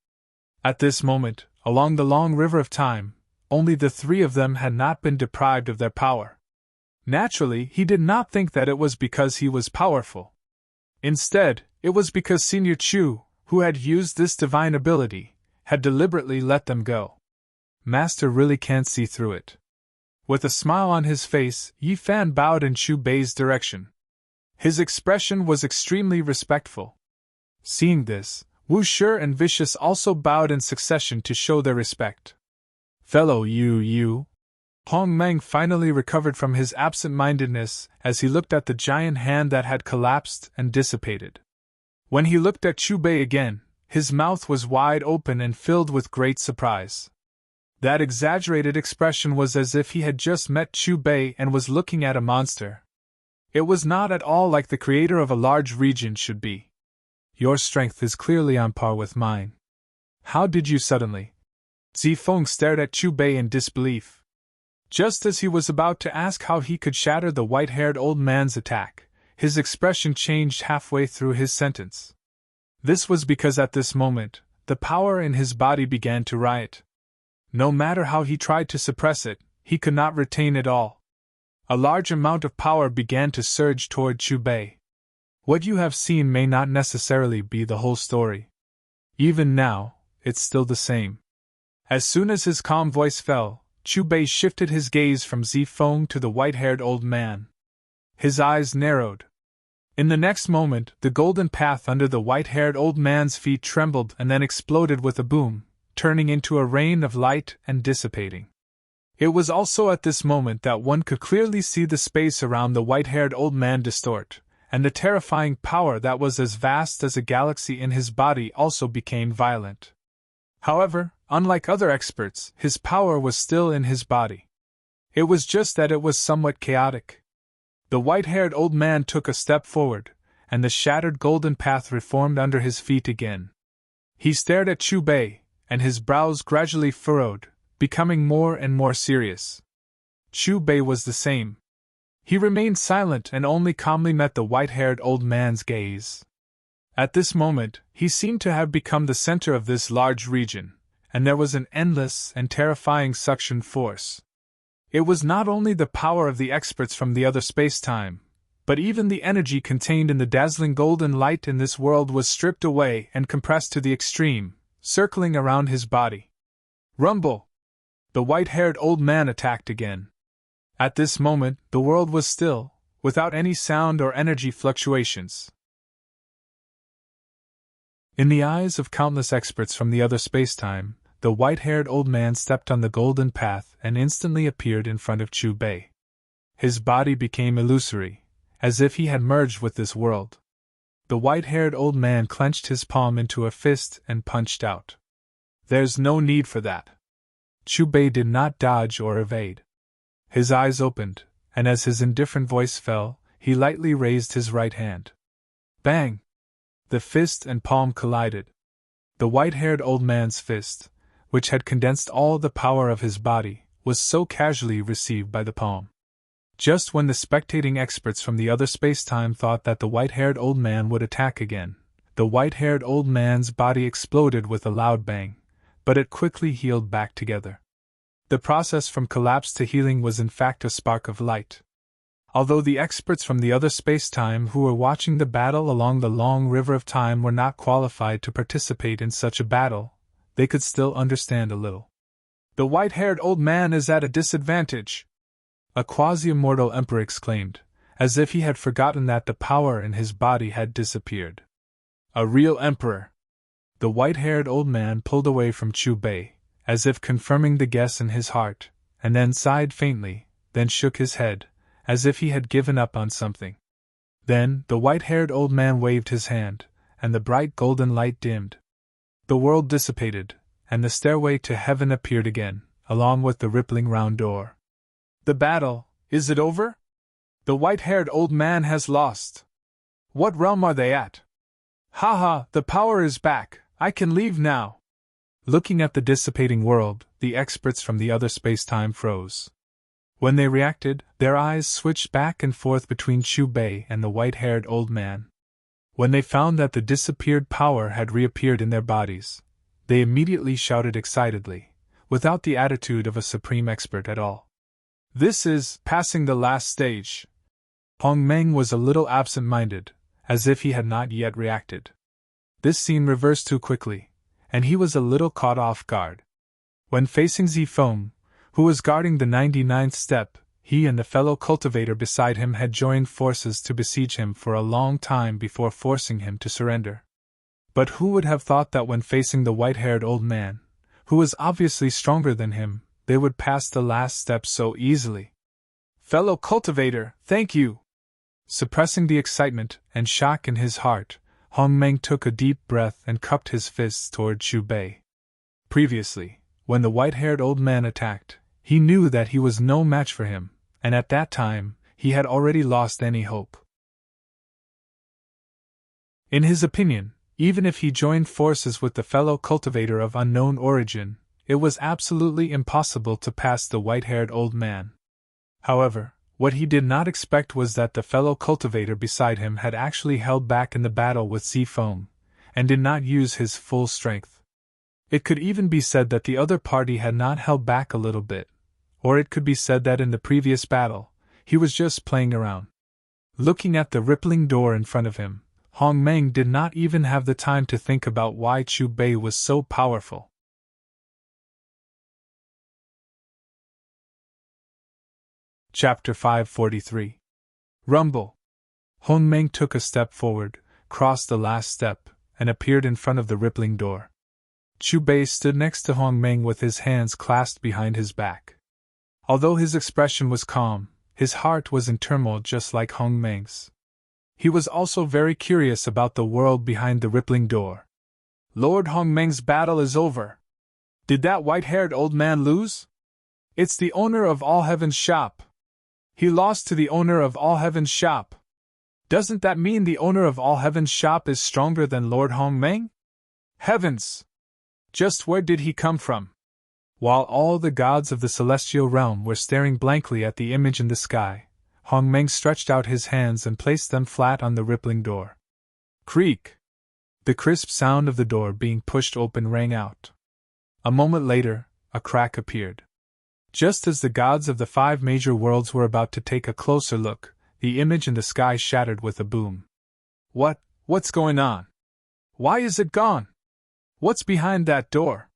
At this moment, along the long river of time, only the three of them had not been deprived of their power. Naturally, he did not think that it was because he was powerful. Instead, it was because Senior Chu, who had used this divine ability, had deliberately let them go. Master really can't see through it. With a smile on his face, Yi Fan bowed in Chu Bei's direction. His expression was extremely respectful. Seeing this, Wu Shi and Vicious also bowed in succession to show their respect. Fellow Yu, Hong Meng finally recovered from his absent-mindedness as he looked at the giant hand that had collapsed and dissipated. When he looked at Chu Bei again, his mouth was wide open and filled with great surprise. That exaggerated expression was as if he had just met Chu Bei and was looking at a monster. It was not at all like the creator of a large region should be. Your strength is clearly on par with mine. How did you suddenly? Zifeng stared at Chu Bei in disbelief. Just as he was about to ask how he could shatter the white-haired old man's attack, his expression changed halfway through his sentence. This was because at this moment, the power in his body began to riot. No matter how he tried to suppress it, he could not retain it all. A large amount of power began to surge toward Chu Bei. What you have seen may not necessarily be the whole story. Even now, it's still the same. As soon as his calm voice fell, Chu Bei shifted his gaze from Zifeng to the white-haired old man. His eyes narrowed. In the next moment, the golden path under the white-haired old man's feet trembled and then exploded with a boom, turning into a rain of light and dissipating. It was also at this moment that one could clearly see the space around the white-haired old man distort, and the terrifying power that was as vast as a galaxy in his body also became violent. However, unlike other experts, his power was still in his body. It was just that it was somewhat chaotic. The white-haired old man took a step forward, and the shattered golden path reformed under his feet again. He stared at Chu Bei, and his brows gradually furrowed, becoming more and more serious. Chu Bei was the same. He remained silent and only calmly met the white-haired old man's gaze. At this moment, he seemed to have become the center of this large region, and there was an endless and terrifying suction force. It was not only the power of the experts from the other space-time, but even the energy contained in the dazzling golden light in this world was stripped away and compressed to the extreme, circling around his body. Rumble! The white-haired old man attacked again. At this moment, the world was still, without any sound or energy fluctuations. In the eyes of countless experts from the other space-time, the white-haired old man stepped on the golden path and instantly appeared in front of Chu Bei. His body became illusory, as if he had merged with this world. The white-haired old man clenched his palm into a fist and punched out. There's no need for that. Chu Bei did not dodge or evade. His eyes opened, and as his indifferent voice fell, he lightly raised his right hand. Bang! The fist and palm collided. The white-haired old man's fist, which had condensed all the power of his body, was so casually received by the palm. Just when the spectating experts from the other space-time thought that the white-haired old man would attack again, the white-haired old man's body exploded with a loud bang, but it quickly healed back together. The process from collapse to healing was in fact a spark of light. Although the experts from the other space-time who were watching the battle along the long river of time were not qualified to participate in such a battle, they could still understand a little. The white-haired old man is at a disadvantage, a quasi-immortal emperor exclaimed, as if he had forgotten that the power in his body had disappeared. A real emperor! The white-haired old man pulled away from Chu Bei, as if confirming the guess in his heart, and then sighed faintly, then shook his head, as if he had given up on something. Then, the white-haired old man waved his hand, and the bright golden light dimmed. The world dissipated, and the stairway to heaven appeared again, along with the rippling round door. The battle, is it over? The white-haired old man has lost. What realm are they at? Ha ha, the power is back, I can leave now. Looking at the dissipating world, the experts from the other space-time froze. When they reacted, their eyes switched back and forth between Chu Bei and the white-haired old man. When they found that the disappeared power had reappeared in their bodies, they immediately shouted excitedly, without the attitude of a supreme expert at all. This is passing the last stage. Hong Meng was a little absent-minded, as if he had not yet reacted. This scene reversed too quickly, and he was a little caught off guard. When facing Zifeng, who was guarding the 99th step, he and the fellow cultivator beside him had joined forces to besiege him for a long time before forcing him to surrender. But who would have thought that when facing the white-haired old man, who was obviously stronger than him, they would pass the last step so easily. Fellow cultivator, thank you! Suppressing the excitement and shock in his heart, Hong Meng took a deep breath and cupped his fists toward Chu Bei. Previously, when the white-haired old man attacked, he knew that he was no match for him, and at that time, he had already lost any hope. In his opinion, even if he joined forces with the fellow cultivator of unknown origin, it was absolutely impossible to pass the white-haired old man. However, what he did not expect was that the fellow cultivator beside him had actually held back in the battle with Sea Foam, and did not use his full strength. It could even be said that the other party had not held back a little bit, or it could be said that in the previous battle, he was just playing around. Looking at the rippling door in front of him, Hong Meng did not even have the time to think about why Chu Bei was so powerful. Chapter 543. Rumble. Hong Meng took a step forward, crossed the last step, and appeared in front of the rippling door. Chu Bei stood next to Hong Meng with his hands clasped behind his back. Although his expression was calm, his heart was in turmoil just like Hong Meng's. He was also very curious about the world behind the rippling door. Lord Hong Meng's battle is over. Did that white-haired old man lose? It's the owner of All Heaven's shop. He lost to the owner of All Heaven's shop. Doesn't that mean the owner of All Heaven's shop is stronger than Lord Hong Meng? Heavens! Just where did he come from? While all the gods of the celestial realm were staring blankly at the image in the sky, Hong Meng stretched out his hands and placed them flat on the rippling door. Creak! The crisp sound of the door being pushed open rang out. A moment later, a crack appeared. Just as the gods of the 5 major worlds were about to take a closer look, the image in the sky shattered with a boom. What's going on? Why is it gone? What's behind that door?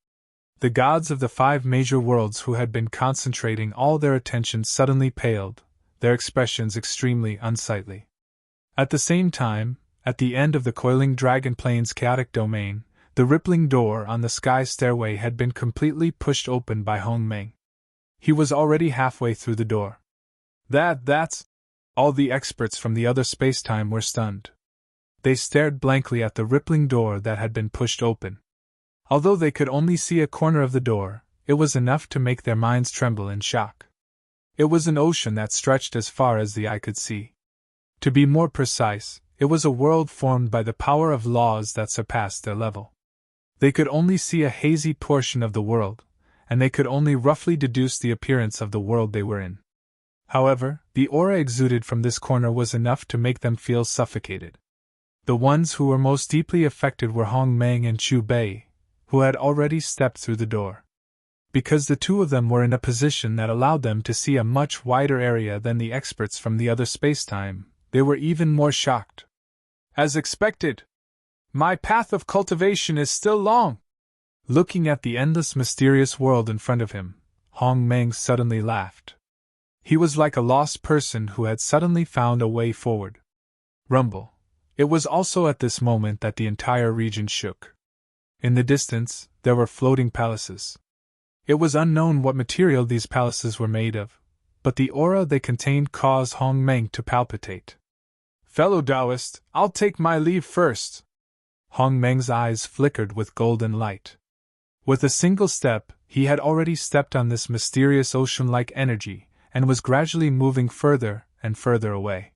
The gods of the 5 major worlds who had been concentrating all their attention suddenly paled, their expressions extremely unsightly. At the same time, at the end of the coiling dragon plane's chaotic domain, the rippling door on the sky stairway had been completely pushed open by Hong Meng. He was already halfway through the door. That's... All the experts from the other spacetime were stunned. They stared blankly at the rippling door that had been pushed open. Although they could only see a corner of the door, it was enough to make their minds tremble in shock. It was an ocean that stretched as far as the eye could see. To be more precise, it was a world formed by the power of laws that surpassed their level. They could only see a hazy portion of the world, and they could only roughly deduce the appearance of the world they were in. However, the aura exuded from this corner was enough to make them feel suffocated. The ones who were most deeply affected were Hong Meng and Chu Bei, who had already stepped through the door. Because the two of them were in a position that allowed them to see a much wider area than the experts from the other spacetime, they were even more shocked. As expected, my path of cultivation is still long. Looking at the endless mysterious world in front of him, Hong Meng suddenly laughed. He was like a lost person who had suddenly found a way forward. Rumble. It was also at this moment that the entire region shook. In the distance, there were floating palaces. It was unknown what material these palaces were made of, but the aura they contained caused Hong Meng to palpitate. Fellow Taoist, I'll take my leave first. Hong Meng's eyes flickered with golden light. With a single step, he had already stepped on this mysterious ocean-like energy, and was gradually moving further and further away.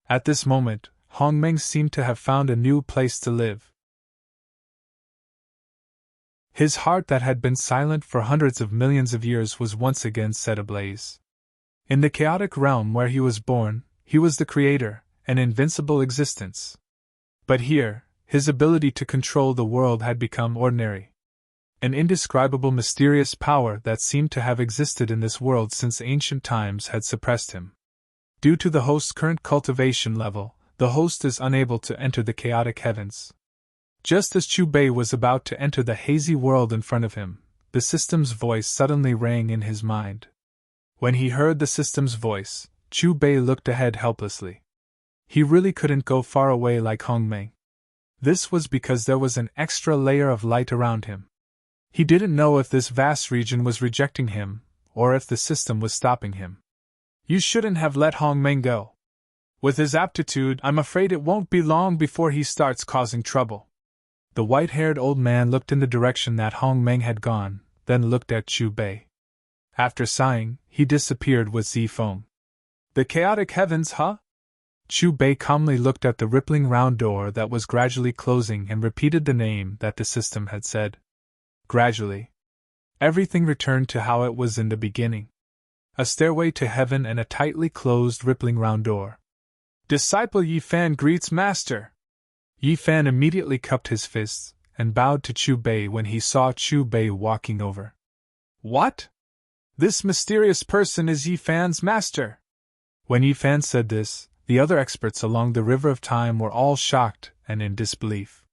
At this moment, Hong Meng seemed to have found a new place to live. His heart that had been silent for hundreds of millions of years was once again set ablaze. In the chaotic realm where he was born, he was the creator, an invincible existence. But here, his ability to control the world had become ordinary. An indescribable mysterious power that seemed to have existed in this world since ancient times had suppressed him. Due to the host's current cultivation level, the host is unable to enter the chaotic heavens. Just as Chu Bei was about to enter the hazy world in front of him, the system's voice suddenly rang in his mind. When he heard the system's voice, Chu Bei looked ahead helplessly. He really couldn't go far away like Hong Meng. This was because there was an extra layer of light around him. He didn't know if this vast region was rejecting him, or if the system was stopping him. You shouldn't have let Hong Meng go. With his aptitude, I'm afraid it won't be long before he starts causing trouble. The white-haired old man looked in the direction that Hong Meng had gone, then looked at Chu Bei. After sighing, he disappeared with Zifeng. The chaotic heavens, huh? Chu Bei calmly looked at the rippling round door that was gradually closing and repeated the name that the system had said. Gradually, everything returned to how it was in the beginning. A stairway to heaven and a tightly closed rippling round door. Disciple Yi Fan greets Master! Yi Fan immediately cupped his fists and bowed to Chu Bei when he saw Chu Bei walking over. What? This mysterious person is Yi Fan's master! When Yi Fan said this, the other experts along the river of time were all shocked and in disbelief.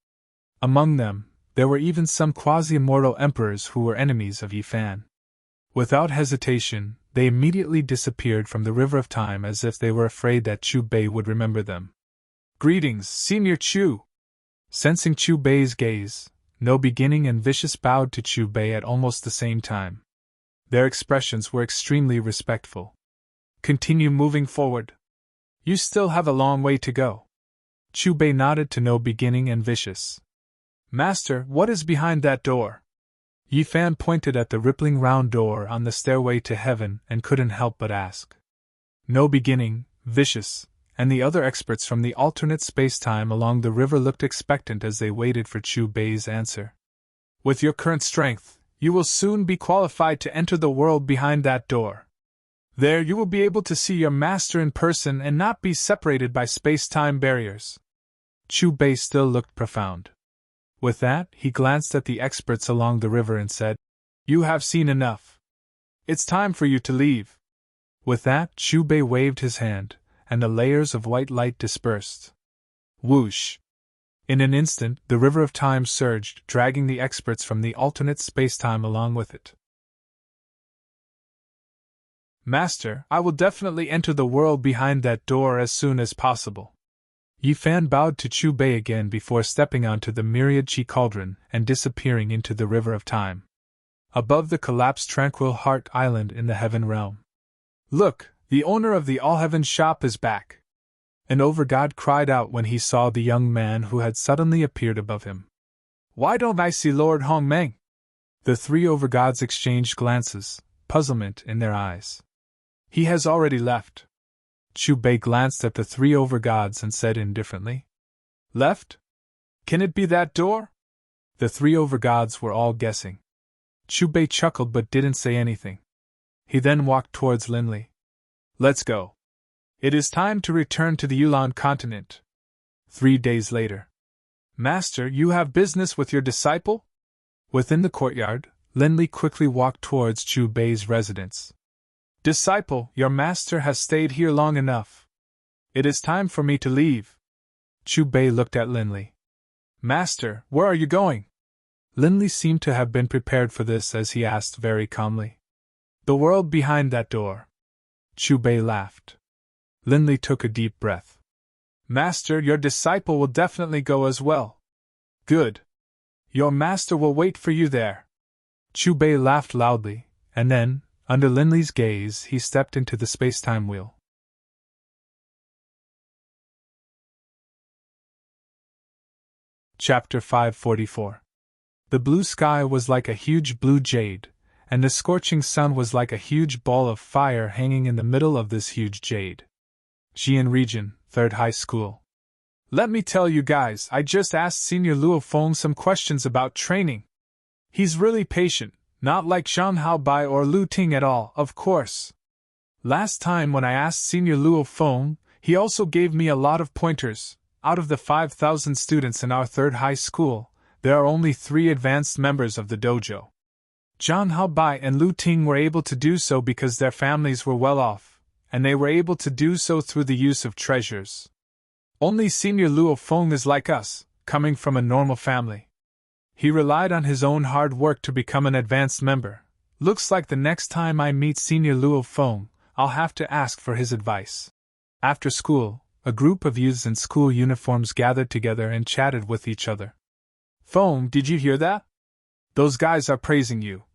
Among them, there were even some quasi-immortal emperors who were enemies of Yi Fan. Without hesitation, they immediately disappeared from the river of time as if they were afraid that Chu Bei would remember them. Greetings, Senior Chu! Sensing Chu Bei's gaze, No Beginning and Vicious bowed to Chu Bei at almost the same time. Their expressions were extremely respectful. Continue moving forward. You still have a long way to go. Chu Bei nodded to No Beginning and Vicious. Master, what is behind that door? Yi Fan pointed at the rippling round door on the stairway to heaven and couldn't help but ask. No Beginning, Vicious, and the other experts from the alternate space-time along the river looked expectant as they waited for Chu Bei's answer. With your current strength, you will soon be qualified to enter the world behind that door. There you will be able to see your master in person and not be separated by space-time barriers. Chu Bei still looked profound. With that, he glanced at the experts along the river and said, You have seen enough. It's time for you to leave. With that, Chu Bei waved his hand, and the layers of white light dispersed. Whoosh! In an instant, the river of time surged, dragging the experts from the alternate space-time along with it. Master, I will definitely enter the world behind that door as soon as possible. Yi Fan bowed to Chu Bei again before stepping onto the myriad chi cauldron and disappearing into the river of time. Above the collapsed Tranquil Heart Island in the Heaven Realm. Look, the owner of the All-Heaven shop is back! An overgod cried out when he saw the young man who had suddenly appeared above him. Why don't I see Lord Hong Meng? The three overgods exchanged glances, puzzlement in their eyes. He has already left. Chu Bei glanced at the three overgods and said indifferently. Left? Can it be that door? The three overgods were all guessing. Chu Bei chuckled but didn't say anything. He then walked towards Linley. Let's go. It is time to return to the Yulan continent. 3 days later. Master, you have business with your disciple? Within the courtyard, Linley quickly walked towards Chu Bei's residence. Disciple, your master has stayed here long enough. It is time for me to leave. Chu Bei looked at Linley. Master, where are you going? Linley seemed to have been prepared for this as he asked very calmly. The world behind that door. Chu Bei laughed. Linley took a deep breath. Master, your disciple will definitely go as well. Good. Your master will wait for you there. Chu Bei laughed loudly, and then, under Linley's gaze, he stepped into the space-time wheel. Chapter 544. The blue sky was like a huge blue jade, and the scorching sun was like a huge ball of fire hanging in the middle of this huge jade. Xian Region, 3rd High School. Let me tell you guys, I just asked Senior Luo Feng some questions about training. He's really patient, not like Zhang Haobai or Lu Ting at all, of course. Last time when I asked Senior Luo Feng, he also gave me a lot of pointers. Out of the 5,000 students in our 3rd high school, there are only 3 advanced members of the dojo. Zhang Haobai and Lu Ting were able to do so because their families were well off, and they were able to do so through the use of treasures. Only Senior Luo Feng is like us, coming from a normal family. He relied on his own hard work to become an advanced member. Looks like the next time I meet Senior Luo Feng, I'll have to ask for his advice. After school, a group of youths in school uniforms gathered together and chatted with each other. Feng, did you hear that? Those guys are praising you.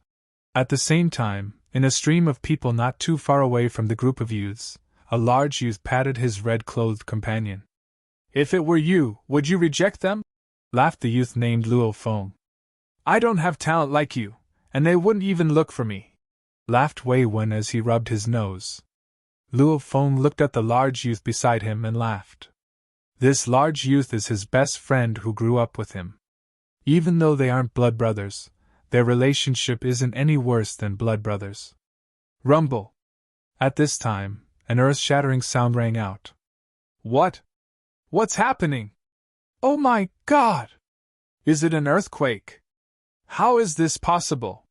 At the same time, In a stream of people not too far away from the group of youths, a large youth patted his red-clothed companion. "If it were you, would you reject them?" laughed the youth named Luo Feng. "I don't have talent like you, and they wouldn't even look for me," laughed Wei Wen as he rubbed his nose. Luo Feng looked at the large youth beside him and laughed. This large youth is his best friend who grew up with him. Even though they aren't blood brothers, their relationship isn't any worse than blood brothers. Rumble! At this time, an earth-shattering sound rang out. "What? What's happening? Oh my God! Is it an earthquake? How is this possible?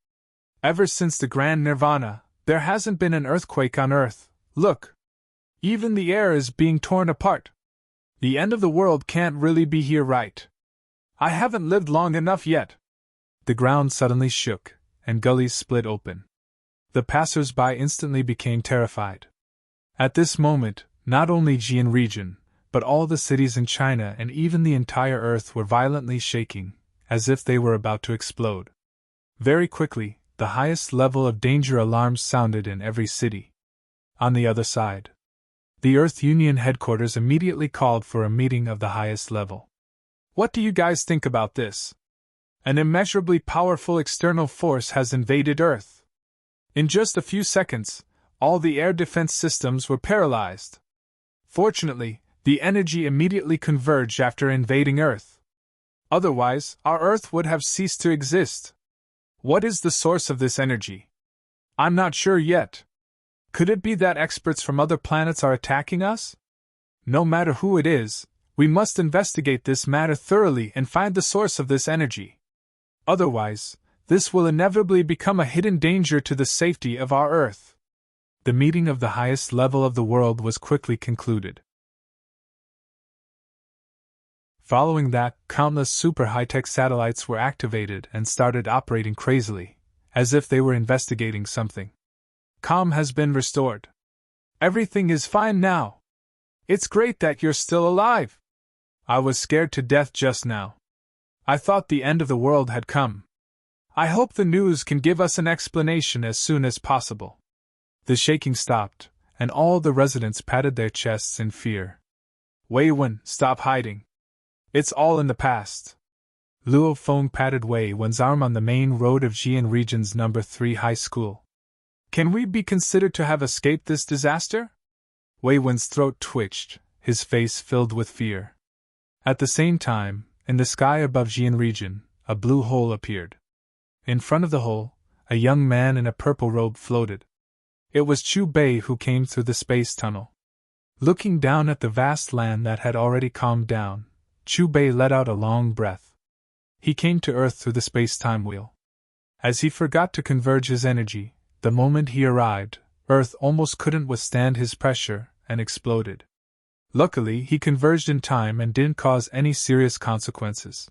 Ever since the Grand Nirvana, there hasn't been an earthquake on Earth. Look! Even the air is being torn apart. The end of the world can't really be here, right? I haven't lived long enough yet." The ground suddenly shook, and gullies split open. The passers-by instantly became terrified. At this moment, not only Jian region, but all the cities in China and even the entire Earth were violently shaking, as if they were about to explode. Very quickly, the highest level of danger alarms sounded in every city. On the other side, the Earth Union headquarters immediately called for a meeting of the highest level. "What do you guys think about this? An immeasurably powerful external force has invaded Earth. In just a few seconds, all the air defense systems were paralyzed. Fortunately, the energy immediately converged after invading Earth. Otherwise, our Earth would have ceased to exist. What is the source of this energy? I'm not sure yet. Could it be that experts from other planets are attacking us? No matter who it is, we must investigate this matter thoroughly and find the source of this energy. Otherwise, this will inevitably become a hidden danger to the safety of our Earth." The meeting of the highest level of the world was quickly concluded. Following that, countless super high-tech satellites were activated and started operating crazily, as if they were investigating something. Calm has been restored. Everything is fine now. It's great that you're still alive. I was scared to death just now. I thought the end of the world had come. I hope the news can give us an explanation as soon as possible. The shaking stopped, and all the residents patted their chests in fear. "Wei Wen, stop hiding. It's all in the past." Luo Feng patted Wei Wen's arm on the main road of Jian Region's No. 3 high school. "Can we be considered to have escaped this disaster?" Wei Wen's throat twitched, his face filled with fear. At the same time, in the sky above Jian region, a blue hole appeared. In front of the hole, a young man in a purple robe floated. It was Chu Bei who came through the space tunnel. Looking down at the vast land that had already calmed down, Chu Bei let out a long breath. He came to Earth through the space-time wheel. As he forgot to converge his energy, the moment he arrived, Earth almost couldn't withstand his pressure and exploded. Luckily, he converged in time and didn't cause any serious consequences.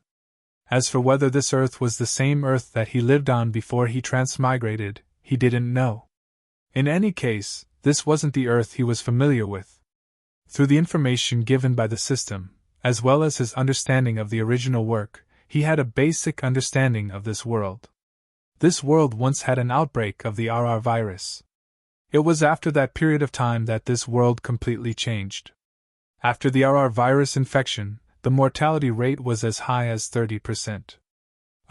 As for whether this Earth was the same Earth that he lived on before he transmigrated, he didn't know. In any case, this wasn't the Earth he was familiar with. Through the information given by the system, as well as his understanding of the original work, he had a basic understanding of this world. This world once had an outbreak of the RR virus. It was after that period of time that this world completely changed. After the RR virus infection, the mortality rate was as high as 30%.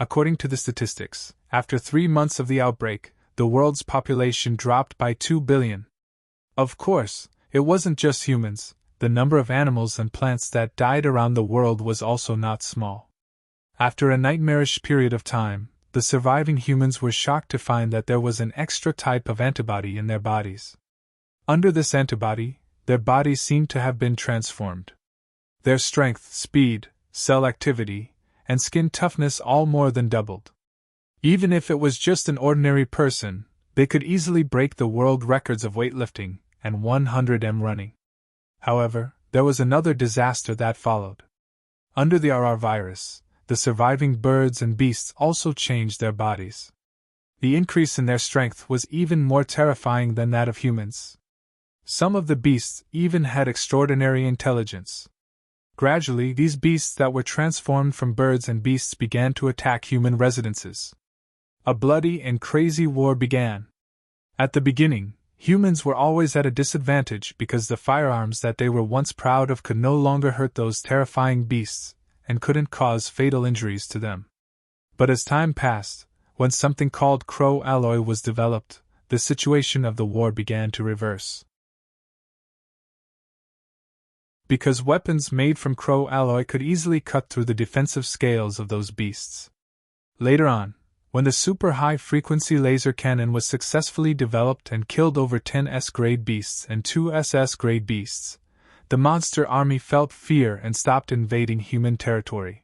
According to the statistics, after 3 months of the outbreak, the world's population dropped by 2 billion. Of course, it wasn't just humans, the number of animals and plants that died around the world was also not small. After a nightmarish period of time, the surviving humans were shocked to find that there was an extra type of antibody in their bodies. Under this antibody, their bodies seemed to have been transformed. Their strength, speed, cell activity, and skin toughness all more than doubled. Even if it was just an ordinary person, they could easily break the world records of weightlifting and 100m running. However, there was another disaster that followed. Under the RR virus, the surviving birds and beasts also changed their bodies. The increase in their strength was even more terrifying than that of humans. Some of the beasts even had extraordinary intelligence. Gradually, these beasts that were transformed from birds and beasts began to attack human residences. A bloody and crazy war began. At the beginning, humans were always at a disadvantage because the firearms that they were once proud of could no longer hurt those terrifying beasts and couldn't cause fatal injuries to them. But as time passed, when something called crow alloy was developed, the situation of the war began to reverse. Because weapons made from crow alloy could easily cut through the defensive scales of those beasts. Later on, when the super high-frequency laser cannon was successfully developed and killed over 10 S-grade beasts and 2 SS-grade beasts, the monster army felt fear and stopped invading human territory.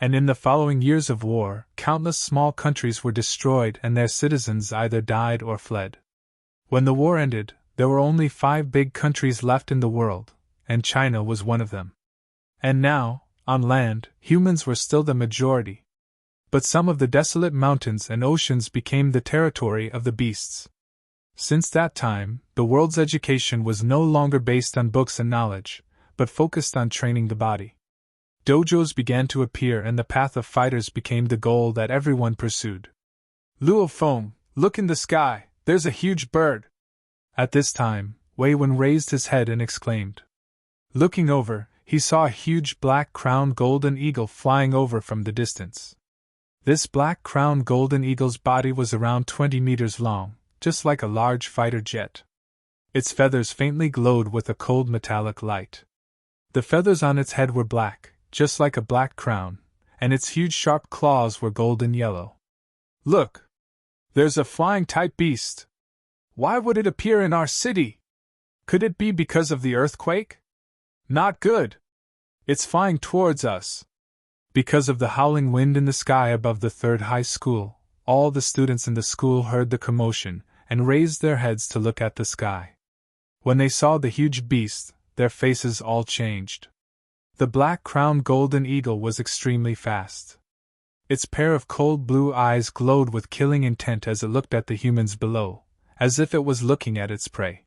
And in the following years of war, countless small countries were destroyed and their citizens either died or fled. When the war ended, there were only 5 big countries left in the world, and China was one of them. And now, on land, humans were still the majority. But some of the desolate mountains and oceans became the territory of the beasts. Since that time, the world's education was no longer based on books and knowledge, but focused on training the body. Dojos began to appear and the path of fighters became the goal that everyone pursued. Luo Feng, look in the sky, there's a huge bird. At this time, Wei Wen raised his head and exclaimed. Looking over, he saw a huge black-crowned golden eagle flying over from the distance. This black-crowned golden eagle's body was around 20 meters long, just like a large fighter jet. Its feathers faintly glowed with a cold metallic light. The feathers on its head were black, just like a black crown, and its huge sharp claws were golden yellow. Look! There's a flying-type beast! Why would it appear in our city? Could it be because of the earthquake? Not good! It's flying towards us. Because of the howling wind in the sky above the third high school, all the students in the school heard the commotion and raised their heads to look at the sky. When they saw the huge beast, their faces all changed. The black-crowned golden eagle was extremely fast. Its pair of cold blue eyes glowed with killing intent as it looked at the humans below, as if it was looking at its prey.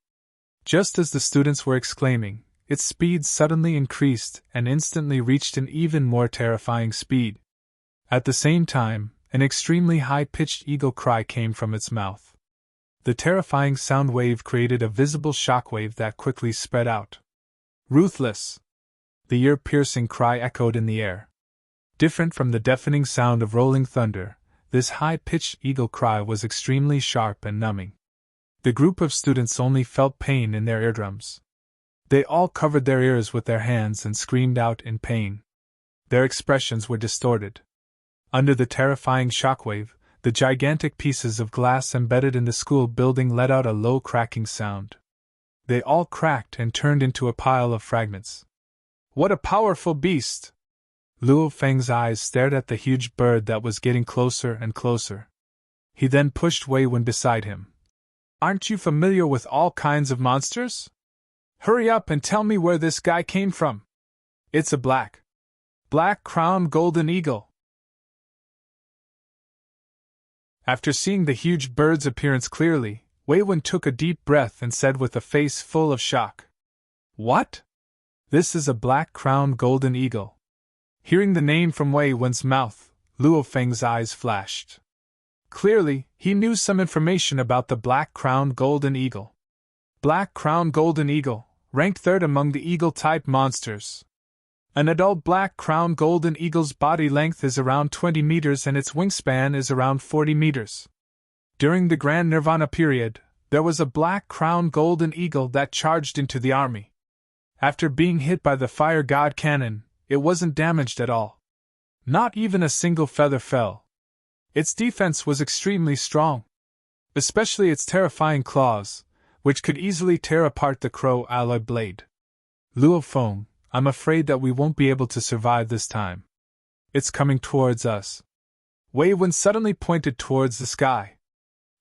Just as the students were exclaiming, its speed suddenly increased and instantly reached an even more terrifying speed. At the same time, an extremely high-pitched eagle cry came from its mouth. The terrifying sound wave created a visible shockwave that quickly spread out. Ruthless! The ear-piercing cry echoed in the air. Different from the deafening sound of rolling thunder, this high-pitched eagle cry was extremely sharp and numbing. The group of students only felt pain in their eardrums. They all covered their ears with their hands and screamed out in pain. Their expressions were distorted. Under the terrifying shockwave, the gigantic pieces of glass embedded in the school building let out a low cracking sound. They all cracked and turned into a pile of fragments. What a powerful beast! Luo Feng's eyes stared at the huge bird that was getting closer and closer. He then pushed Wei Wen beside him. Aren't you familiar with all kinds of monsters? Hurry up and tell me where this guy came from. It's a black-crowned golden eagle. After seeing the huge bird's appearance clearly, Wei Wen took a deep breath and said with a face full of shock. What? This is a black-crowned golden eagle. Hearing the name from Wei Wen's mouth, Luo Feng's eyes flashed. Clearly, he knew some information about the black-crowned golden eagle. Black-crowned golden eagle, ranked third among the eagle-type monsters. An adult black-crowned golden eagle's body length is around 20 meters and its wingspan is around 40 meters. During the Grand Nirvana period, there was a black-crowned golden eagle that charged into the army. After being hit by the fire god cannon, it wasn't damaged at all. Not even a single feather fell. Its defense was extremely strong, especially its terrifying claws, which could easily tear apart the crow alloy blade. Luo Feng, I'm afraid that we won't be able to survive this time. It's coming towards us. Wei Wen suddenly pointed towards the sky.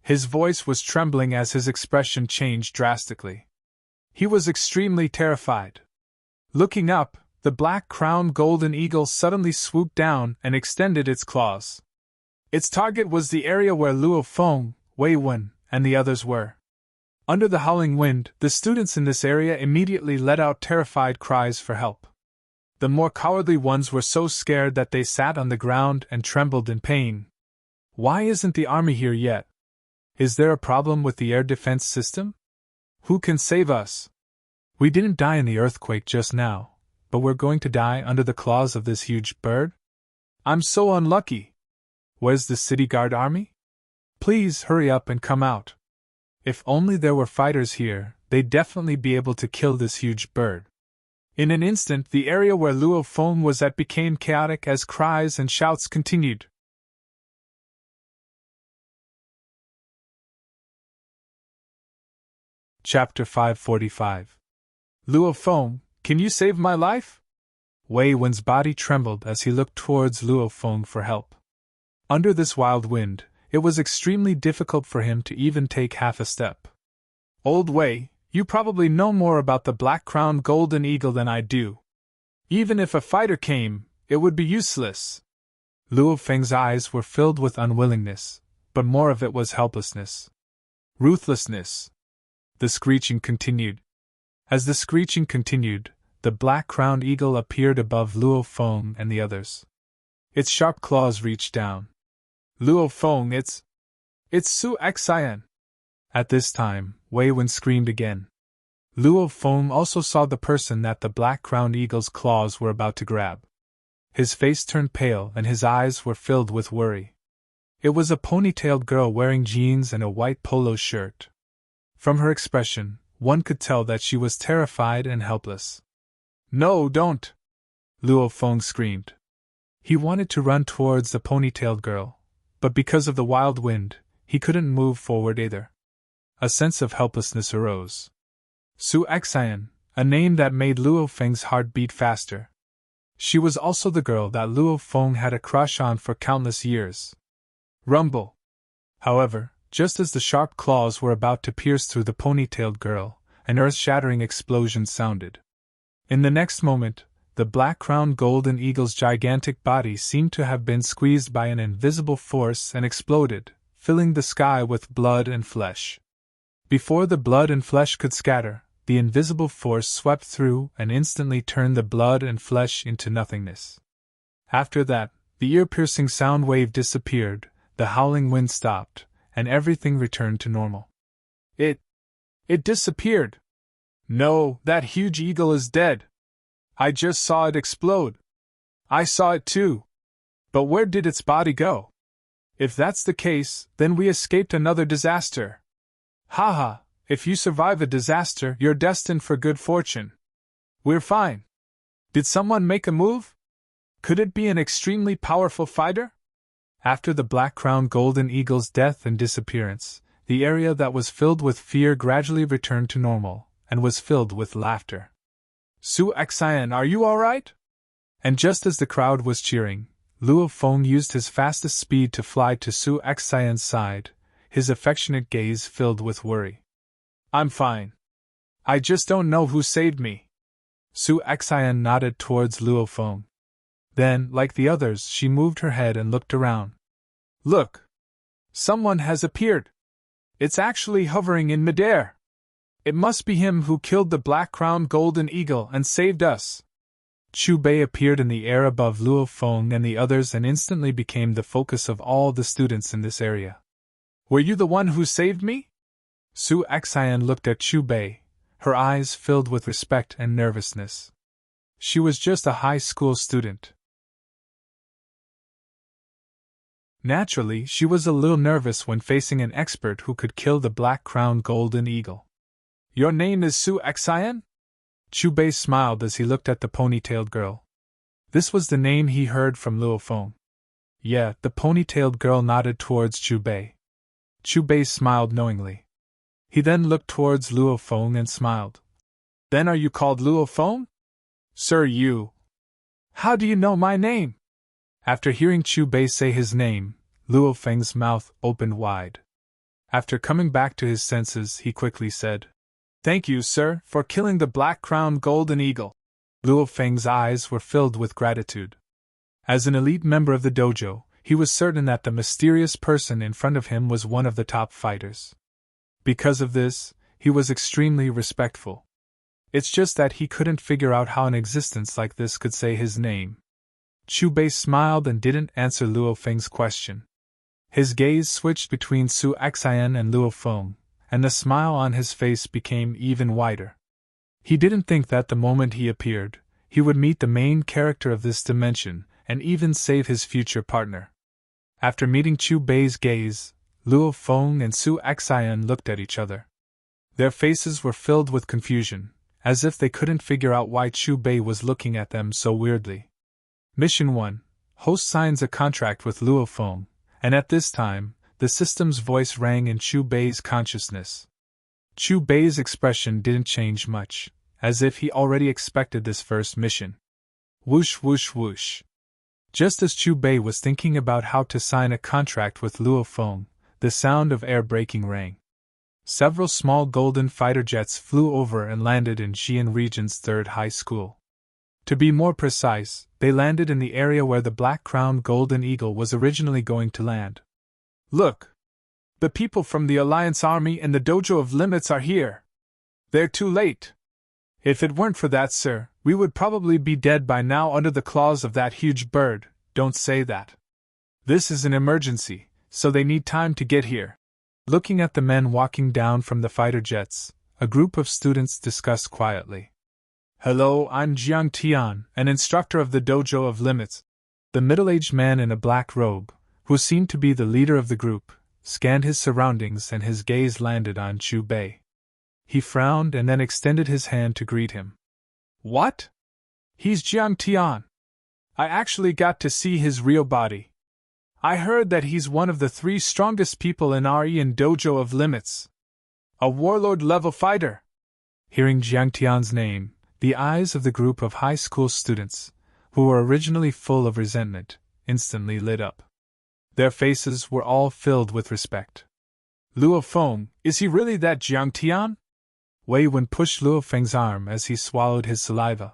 His voice was trembling as his expression changed drastically. He was extremely terrified. Looking up, the black-crowned golden eagle suddenly swooped down and extended its claws. Its target was the area where Luo Feng, Wei Wen, and the others were. Under the howling wind, the students in this area immediately let out terrified cries for help. The more cowardly ones were so scared that they sat on the ground and trembled in pain. Why isn't the army here yet? Is there a problem with the air defense system? Who can save us? We didn't die in the earthquake just now, but we're going to die under the claws of this huge bird? I'm so unlucky. Where's the city guard army? Please hurry up and come out. If only there were fighters here, they'd definitely be able to kill this huge bird. In an instant, the area where Luo Feng was at became chaotic as cries and shouts continued. Chapter 545. Luo Feng, can you save my life? Wei Wen's body trembled as he looked towards Luo Feng for help. Under this wild wind, it was extremely difficult for him to even take half a step. Old Wei, you probably know more about the black-crowned golden eagle than I do. Even if a fighter came, it would be useless. Luo Feng's eyes were filled with unwillingness, but more of it was helplessness. Ruthlessness. The screeching continued. As the screeching continued, the black-crowned eagle appeared above Luo Feng and the others. Its sharp claws reached down. Luo Feng, it's Su Xian. At this time, Wei Wen screamed again. Luo Feng also saw the person that the black-crowned eagle's claws were about to grab. His face turned pale and his eyes were filled with worry. It was a ponytailed girl wearing jeans and a white polo shirt. From her expression, one could tell that she was terrified and helpless. No, don't! Luo Feng screamed. He wanted to run towards the ponytailed girl, but because of the wild wind, he couldn't move forward either. A sense of helplessness arose. Su Xian, a name that made Luo Feng's heart beat faster. She was also the girl that Luo Feng had a crush on for countless years. Rumble! However, just as the sharp claws were about to pierce through the ponytailed girl, an earth-shattering explosion sounded. In the next moment, the black-crowned golden eagle's gigantic body seemed to have been squeezed by an invisible force and exploded, filling the sky with blood and flesh. Before the blood and flesh could scatter, the invisible force swept through and instantly turned the blood and flesh into nothingness. After that, the ear-piercing sound wave disappeared, the howling wind stopped, and everything returned to normal. It disappeared. No, that huge eagle is dead. I just saw it explode. I saw it too. But where did its body go? If that's the case, then we escaped another disaster. Haha, if you survive a disaster, you're destined for good fortune. We're fine. Did someone make a move? Could it be an extremely powerful fighter? After the black-crowned golden eagle's death and disappearance, the area that was filled with fear gradually returned to normal, and was filled with laughter. Su Xian, are you alright? And just as the crowd was cheering, Luo Feng used his fastest speed to fly to Su Xian's side, his affectionate gaze filled with worry. I'm fine. I just don't know who saved me. Su Xian nodded towards Luo Feng. Then, like the others, she moved her head and looked around. Look! Someone has appeared! It's actually hovering in midair! It must be him who killed the black-crowned golden eagle and saved us! Chu Bei appeared in the air above Luo Feng and the others and instantly became the focus of all the students in this area. Were you the one who saved me? Su Xian looked at Chu Bei, her eyes filled with respect and nervousness. She was just a high school student. Naturally, she was a little nervous when facing an expert who could kill the black-crowned golden eagle. Your name is Su Xian? Chu Bei smiled as he looked at the ponytailed girl. This was the name he heard from Luo Feng. Yeah, the ponytailed girl nodded towards Chu Bei. Chu Bei smiled knowingly. He then looked towards Luo Feng and smiled. Then are you called Luo Feng? Sir, you. How do you know my name? After hearing Chu Bei say his name, Luo Feng's mouth opened wide. After coming back to his senses, he quickly said, Thank you, sir, for killing the black-crowned golden eagle. Luo Feng's eyes were filled with gratitude. As an elite member of the dojo, he was certain that the mysterious person in front of him was one of the top fighters. Because of this, he was extremely respectful. It's just that he couldn't figure out how an existence like this could say his name. Chu Bei smiled and didn't answer Luo Feng's question. His gaze switched between Su Xian and Luo Feng, and the smile on his face became even wider. He didn't think that the moment he appeared, he would meet the main character of this dimension, and even save his future partner. After meeting Chu Bei's gaze, Luo Feng and Su Xian looked at each other. Their faces were filled with confusion, as if they couldn't figure out why Chu Bei was looking at them so weirdly. Mission 1. Host signs a contract with Luo Feng, and at this time, the system's voice rang in Chu Bei's consciousness. Chu Bei's expression didn't change much, as if he already expected this first mission. Whoosh whoosh whoosh. Just as Chu Bei was thinking about how to sign a contract with Luo Feng, the sound of air braking rang. Several small golden fighter jets flew over and landed in Xi'an Region's 3rd high school. To be more precise, they landed in the area where the black-crowned golden eagle was originally going to land. Look! The people from the Alliance Army and the Dojo of Limits are here! They're too late! If it weren't for that, sir, we would probably be dead by now under the claws of that huge bird. Don't say that. This is an emergency, so they need time to get here. Looking at the men walking down from the fighter jets, a group of students discussed quietly. Hello, I'm Jiang Tian, an instructor of the Dojo of Limits. The middle-aged man in a black robe, who seemed to be the leader of the group, scanned his surroundings and his gaze landed on Chu Bei. He frowned and then extended his hand to greet him. What? He's Jiang Tian. I actually got to see his real body. I heard that he's one of the 3 strongest people in RE and Dojo of Limits. A warlord-level fighter. Hearing Jiang Tian's name, the eyes of the group of high school students, who were originally full of resentment, instantly lit up. Their faces were all filled with respect. Luo Feng, is he really that Jiang Tian? Wei Wen pushed Luo Feng's arm as he swallowed his saliva.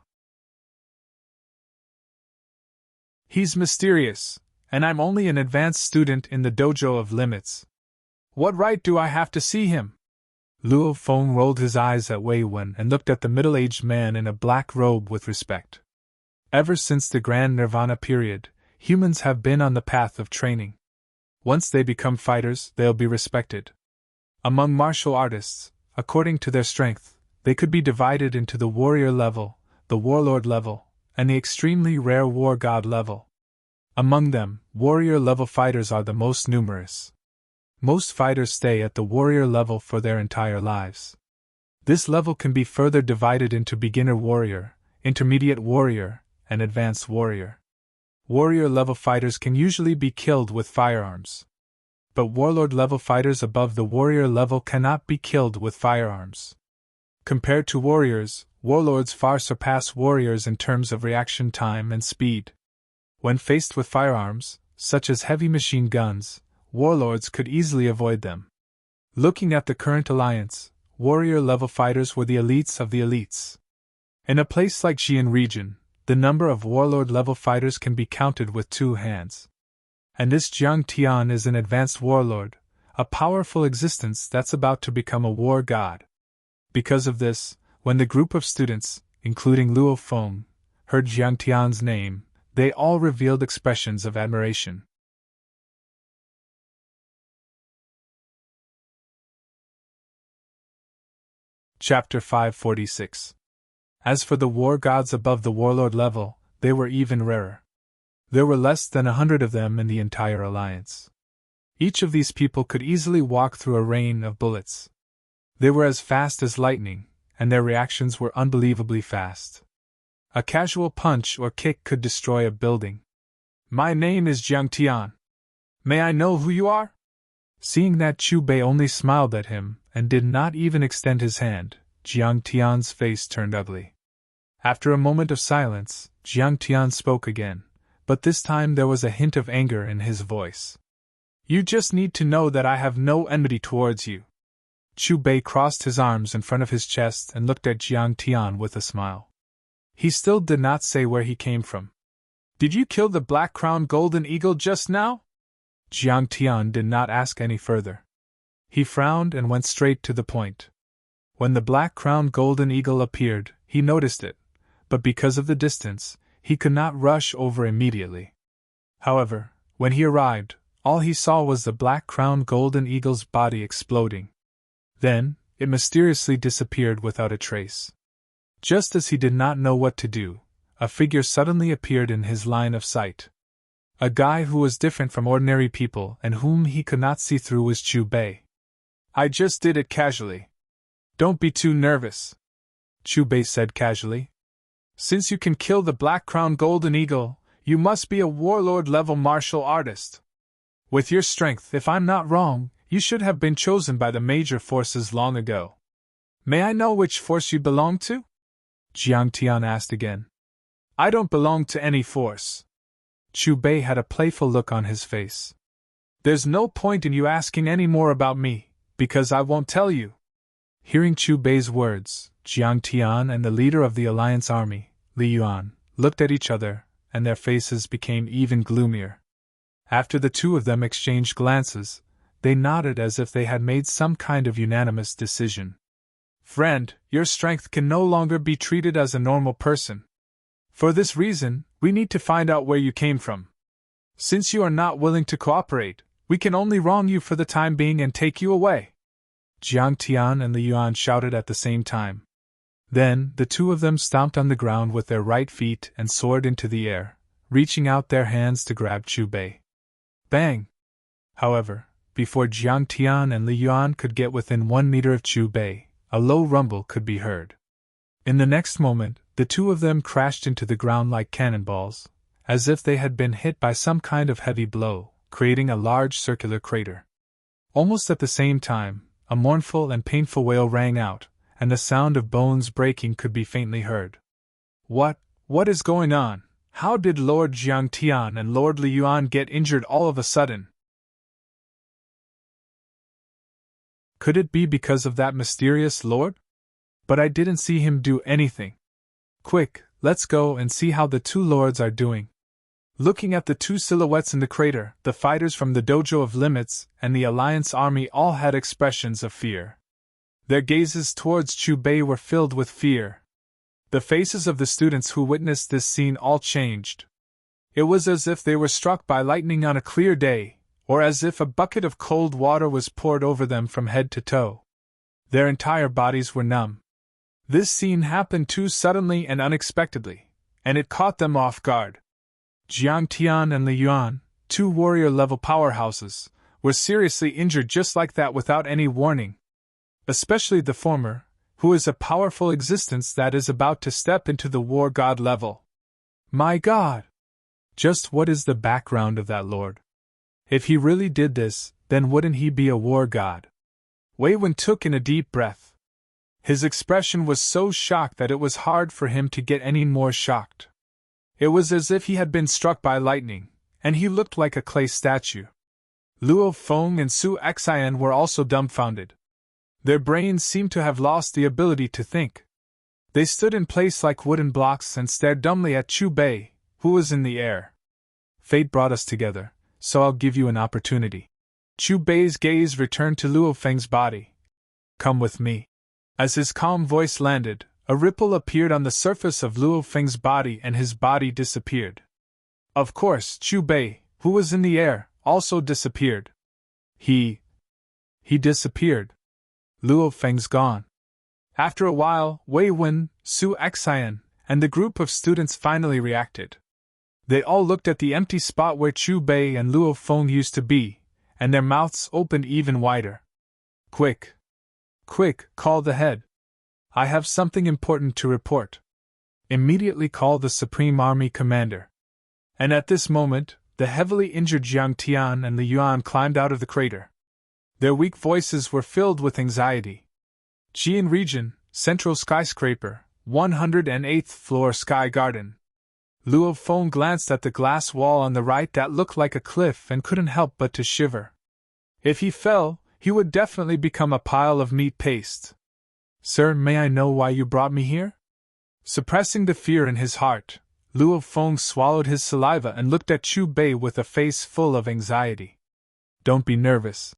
He's mysterious, and I'm only an advanced student in the Dojo of Limits. What right do I have to see him? Luo Feng rolled his eyes at Wei Wen and looked at the middle-aged man in a black robe with respect. Ever since the Grand Nirvana period, humans have been on the path of training. Once they become fighters, they'll be respected. Among martial artists, according to their strength, they could be divided into the warrior level, the warlord level, and the extremely rare war god level. Among them, warrior-level fighters are the most numerous. Most fighters stay at the warrior level for their entire lives. This level can be further divided into beginner warrior, intermediate warrior, and advanced warrior. Warrior-level fighters can usually be killed with firearms. But warlord-level fighters above the warrior level cannot be killed with firearms. Compared to warriors, warlords far surpass warriors in terms of reaction time and speed. When faced with firearms, such as heavy machine guns, warlords could easily avoid them. Looking at the current alliance, warrior-level fighters were the elites of the elites. In a place like Xi'an region, the number of warlord-level fighters can be counted with 2 hands. And this Jiang Tian is an advanced warlord, a powerful existence that's about to become a war god. Because of this, when the group of students, including Luo Feng, heard Jiang Tian's name, they all revealed expressions of admiration. Chapter 546. As for the war gods above the warlord level, they were even rarer. There were less than 100 of them in the entire alliance. Each of these people could easily walk through a rain of bullets. They were as fast as lightning, and their reactions were unbelievably fast. A casual punch or kick could destroy a building. My name is Jiang Tian. May I know who you are? Seeing that Chu Bei only smiled at him and did not even extend his hand, Jiang Tian's face turned ugly. After a moment of silence, Jiang Tian spoke again, but this time there was a hint of anger in his voice. You just need to know that I have no enmity towards you. Chu Bei crossed his arms in front of his chest and looked at Jiang Tian with a smile. He still did not say where he came from. Did you kill the black-crowned golden eagle just now? Jiang Tian did not ask any further. He frowned and went straight to the point. When the black-crowned golden eagle appeared, he noticed it, but because of the distance, he could not rush over immediately. However, when he arrived, all he saw was the black-crowned golden eagle's body exploding. Then, it mysteriously disappeared without a trace. Just as he did not know what to do, a figure suddenly appeared in his line of sight. A guy who was different from ordinary people and whom he could not see through was Chu Bei. "I just did it casually. Don't be too nervous," Chu Bei said casually. "Since you can kill the black-crowned golden eagle, you must be a warlord-level martial artist. With your strength, if I'm not wrong, you should have been chosen by the major forces long ago. May I know which force you belong to?" Jiang Tian asked again. "I don't belong to any force." Chu Bei had a playful look on his face. "There's no point in you asking any more about me, because I won't tell you." Hearing Chu Bei's words, Jiang Tian and the leader of the alliance army, Li Yuan, looked at each other, and their faces became even gloomier. After the two of them exchanged glances, they nodded as if they had made some kind of unanimous decision. "Friend, your strength can no longer be treated as a normal person. For this reason, we need to find out where you came from. Since you are not willing to cooperate, we can only wrong you for the time being and take you away." Jiang Tian and Li Yuan shouted at the same time. Then, the two of them stomped on the ground with their right feet and soared into the air, reaching out their hands to grab Chu Bei. Bang! However, before Jiang Tian and Li Yuan could get within 1 meter of Chu Bei, a low rumble could be heard. In the next moment, the two of them crashed into the ground like cannonballs, as if they had been hit by some kind of heavy blow, creating a large circular crater. Almost at the same time, a mournful and painful wail rang out, and the sound of bones breaking could be faintly heard. What is going on? How did Lord Jiang Tian and Lord Li Yuan get injured all of a sudden? Could it be because of that mysterious lord? But I didn't see him do anything. Quick, let's go and see how the two lords are doing. Looking at the two silhouettes in the crater, the fighters from the Dojo of Limits and the Alliance army all had expressions of fear. Their gazes towards Chu Bei were filled with fear. The faces of the students who witnessed this scene all changed. It was as if they were struck by lightning on a clear day, or as if a bucket of cold water was poured over them from head to toe. Their entire bodies were numb. This scene happened too suddenly and unexpectedly, and it caught them off guard. Jiang Tian and Li Yuan, two warrior-level powerhouses, were seriously injured just like that without any warning. Especially the former, who is a powerful existence that is about to step into the war god level. My god! Just what is the background of that lord? If he really did this, then wouldn't he be a war god? Wei Wen took in a deep breath. His expression was so shocked that it was hard for him to get any more shocked. It was as if he had been struck by lightning, and he looked like a clay statue. Luo Feng and Su Xian were also dumbfounded. Their brains seemed to have lost the ability to think. They stood in place like wooden blocks and stared dumbly at Chu Bei, who was in the air. Fate brought us together, so I'll give you an opportunity. Chu Bei's gaze returned to Luo Feng's body. Come with me. As his calm voice landed, a ripple appeared on the surface of Luo Feng's body and his body disappeared. Of course, Chu Bei, who was in the air, also disappeared. He disappeared. Luo Feng's gone. After a while, Wei Wen, Su Xian, and the group of students finally reacted. They all looked at the empty spot where Chu Bei and Luo Feng used to be, and their mouths opened even wider. Quick! Quick, call the head. I have something important to report. Immediately call the Supreme Army Commander. And at this moment, the heavily injured Jiang Tian and Li Yuan climbed out of the crater. Their weak voices were filled with anxiety. Qian Region, Central Skyscraper, 108th floor Sky Garden. Luo Feng glanced at the glass wall on the right that looked like a cliff and couldn't help but to shiver. If he fell, he would definitely become a pile of meat paste. Sir, may I know why you brought me here? Suppressing the fear in his heart, Luo Feng swallowed his saliva and looked at Chu Bei with a face full of anxiety. Don't be nervous.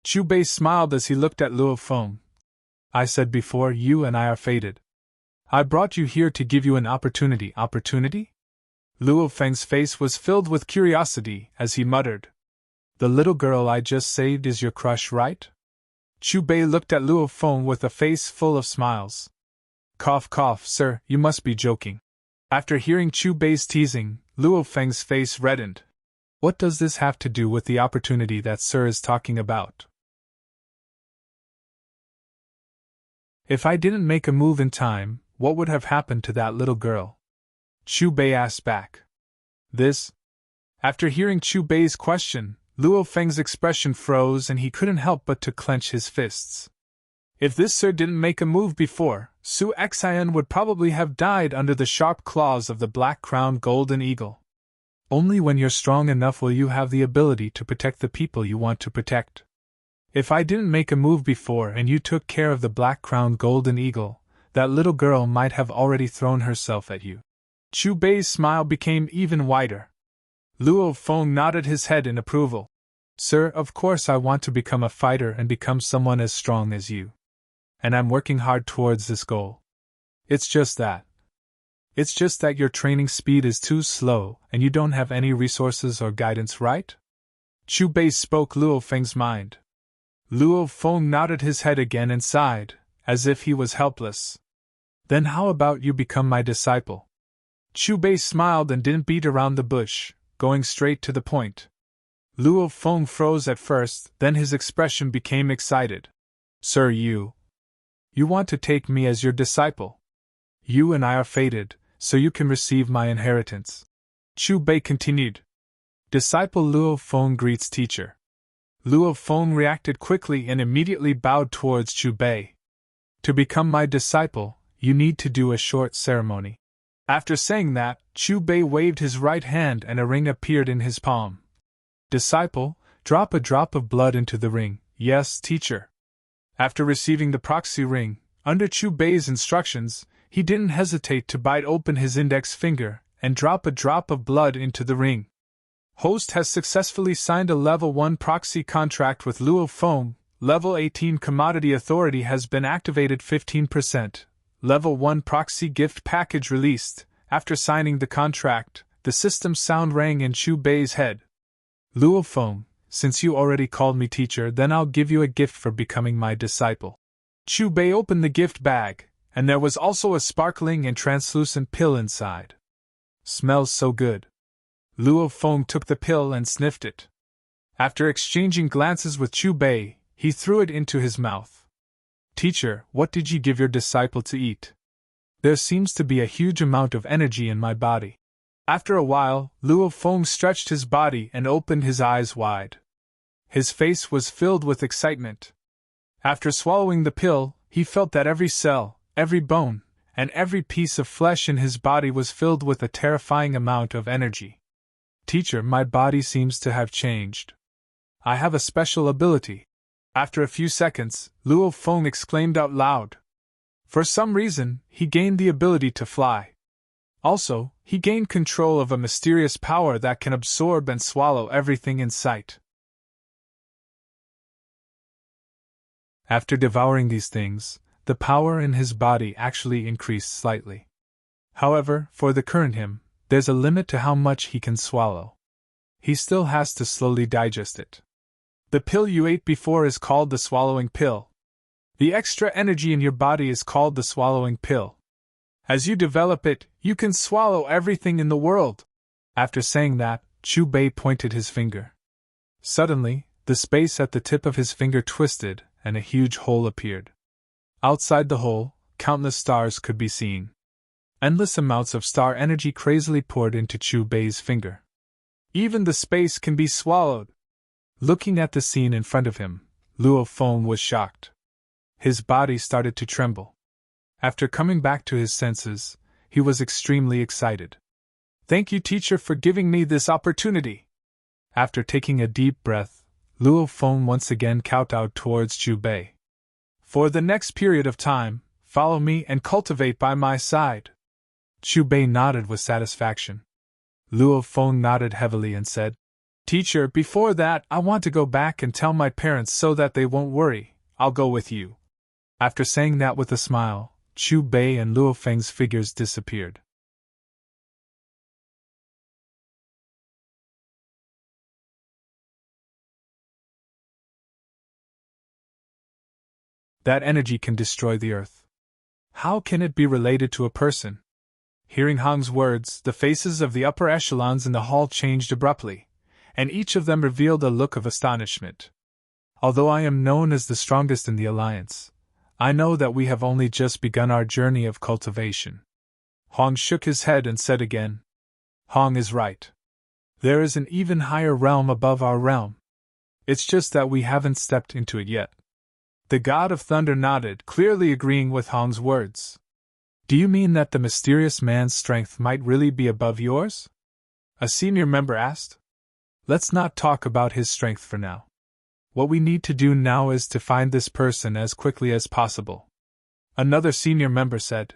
Chu Bei smiled as he looked at Luo Feng. I said before, you and I are fated. I brought you here to give you an opportunity. Opportunity? Luo Feng's face was filled with curiosity as he muttered. The little girl I just saved is your crush, right? Chu Bei looked at Luo Feng with a face full of smiles. Cough cough, sir, you must be joking. After hearing Chu Bei's teasing, Luo Feng's face reddened. What does this have to do with the opportunity that sir is talking about? If I didn't make a move in time, what would have happened to that little girl? Chu Bei asked back. This? After hearing Chu Bei's question, Luo Feng's expression froze and he couldn't help but to clench his fists. If this sir didn't make a move before, Su Xian would probably have died under the sharp claws of the black-crowned golden eagle. Only when you're strong enough will you have the ability to protect the people you want to protect. If I didn't make a move before and you took care of the black-crowned golden eagle, that little girl might have already thrown herself at you. Chu Bei's smile became even wider. Luo Feng nodded his head in approval. Sir, of course I want to become a fighter and become someone as strong as you. And I'm working hard towards this goal. It's just that your training speed is too slow and you don't have any resources or guidance, right? Chu Bei spoke Luo Feng's mind. Luo Feng nodded his head again and sighed, as if he was helpless. Then how about you become my disciple? Chu Bei smiled and didn't beat around the bush, going straight to the point. Luo Feng froze at first, then his expression became excited. Sir, you want to take me as your disciple? You and I are fated, so you can receive my inheritance. Chu Bei continued. Disciple Luo Feng greets teacher. Luo Feng reacted quickly and immediately bowed towards Chu Bei. To become my disciple, you need to do a short ceremony. After saying that, Chu Bei waved his right hand and a ring appeared in his palm. Disciple, drop a drop of blood into the ring. Yes, teacher. After receiving the proxy ring, under Chu Bei's instructions, he didn't hesitate to bite open his index finger and drop a drop of blood into the ring. Host has successfully signed a Level 1 proxy contract with Luo Feng. Level 18 Commodity Authority has been activated 15%. Level 1 Proxy Gift Package released. After signing the contract, the system sound rang in Chu Bei's head. Luo Feng, since you already called me teacher, then I'll give you a gift for becoming my disciple. Chu Bei opened the gift bag, and there was also a sparkling and translucent pill inside. Smells so good. Luo Feng took the pill and sniffed it. After exchanging glances with Chu Bei, he threw it into his mouth. Teacher, what did you give your disciple to eat? There seems to be a huge amount of energy in my body. After a while, Luo Feng stretched his body and opened his eyes wide. His face was filled with excitement. After swallowing the pill, he felt that every cell, every bone, and every piece of flesh in his body was filled with a terrifying amount of energy. Teacher, my body seems to have changed. I have a special ability. After a few seconds, Luo Feng exclaimed out loud. For some reason, he gained the ability to fly. Also, he gained control of a mysterious power that can absorb and swallow everything in sight. After devouring these things, the power in his body actually increased slightly. However, for the current him, there's a limit to how much he can swallow. He still has to slowly digest it. The pill you ate before is called the swallowing pill. The extra energy in your body is called the swallowing pill. As you develop it, you can swallow everything in the world. After saying that, Chu Bei pointed his finger. Suddenly, the space at the tip of his finger twisted, and a huge hole appeared. Outside the hole, countless stars could be seen. Endless amounts of star energy crazily poured into Chu Bei's finger. Even the space can be swallowed. Looking at the scene in front of him, Luo Feng was shocked. His body started to tremble. After coming back to his senses, he was extremely excited. Thank you, teacher, for giving me this opportunity. After taking a deep breath, Luo Feng once again kowtowed towards Chu Bei. For the next period of time, follow me and cultivate by my side. Chu Bei nodded with satisfaction. Luo Feng nodded heavily and said, Teacher, before that, I want to go back and tell my parents so that they won't worry. I'll go with you. After saying that with a smile, Chu Bei and Luo Feng's figures disappeared. That energy can destroy the earth. How can it be related to a person? Hearing Hong's words, the faces of the upper echelons in the hall changed abruptly, and each of them revealed a look of astonishment. Although I am known as the strongest in the alliance, I know that we have only just begun our journey of cultivation. Hong shook his head and said again, Hong is right. There is an even higher realm above our realm. It's just that we haven't stepped into it yet. The God of Thunder nodded, clearly agreeing with Hong's words. Do you mean that the mysterious man's strength might really be above yours? A senior member asked. Let's not talk about his strength for now. What we need to do now is to find this person as quickly as possible. Another senior member said.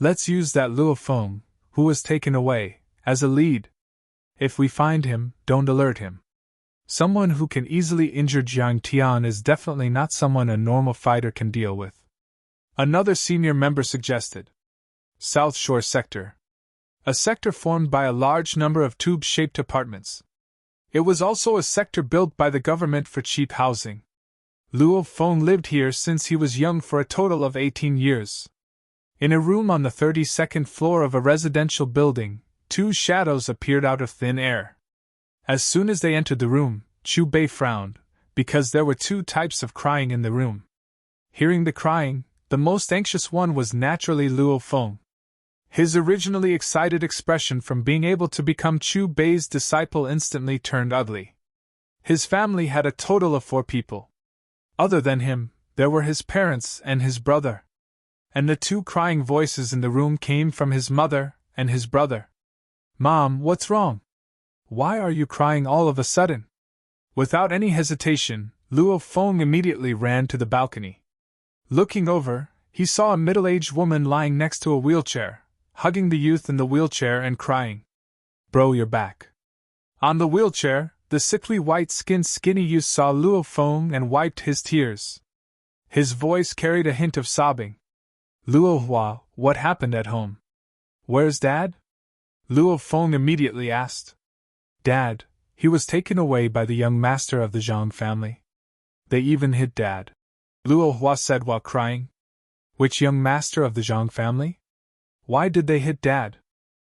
Let's use that Luo Feng, who was taken away, as a lead. If we find him, don't alert him. Someone who can easily injure Jiang Tian is definitely not someone a normal fighter can deal with. Another senior member suggested. South Shore Sector. A sector formed by a large number of tube-shaped apartments. It was also a sector built by the government for cheap housing. Luo Feng lived here since he was young for a total of 18 years. In a room on the 32nd floor of a residential building, two shadows appeared out of thin air. As soon as they entered the room, Chu Bei frowned, because there were two types of crying in the room. Hearing the crying, the most anxious one was naturally Luo Feng. His originally excited expression from being able to become Chu Bei's disciple instantly turned ugly. His family had a total of 4 people. Other than him, there were his parents and his brother. And the two crying voices in the room came from his mother and his brother. Mom, what's wrong? Why are you crying all of a sudden? Without any hesitation, Luo Feng immediately ran to the balcony. Looking over, he saw a middle-aged woman lying next to a wheelchair, hugging the youth in the wheelchair and crying, Bro, you're back. On the wheelchair, the sickly white-skinned skinny youth saw Luo Feng and wiped his tears. His voice carried a hint of sobbing. Luo Hua, what happened at home? Where's Dad? Luo Feng immediately asked. Dad, he was taken away by the young master of the Zhang family. They even hit Dad, Luo Hua said while crying. Which young master of the Zhang family? Why did they hit Dad?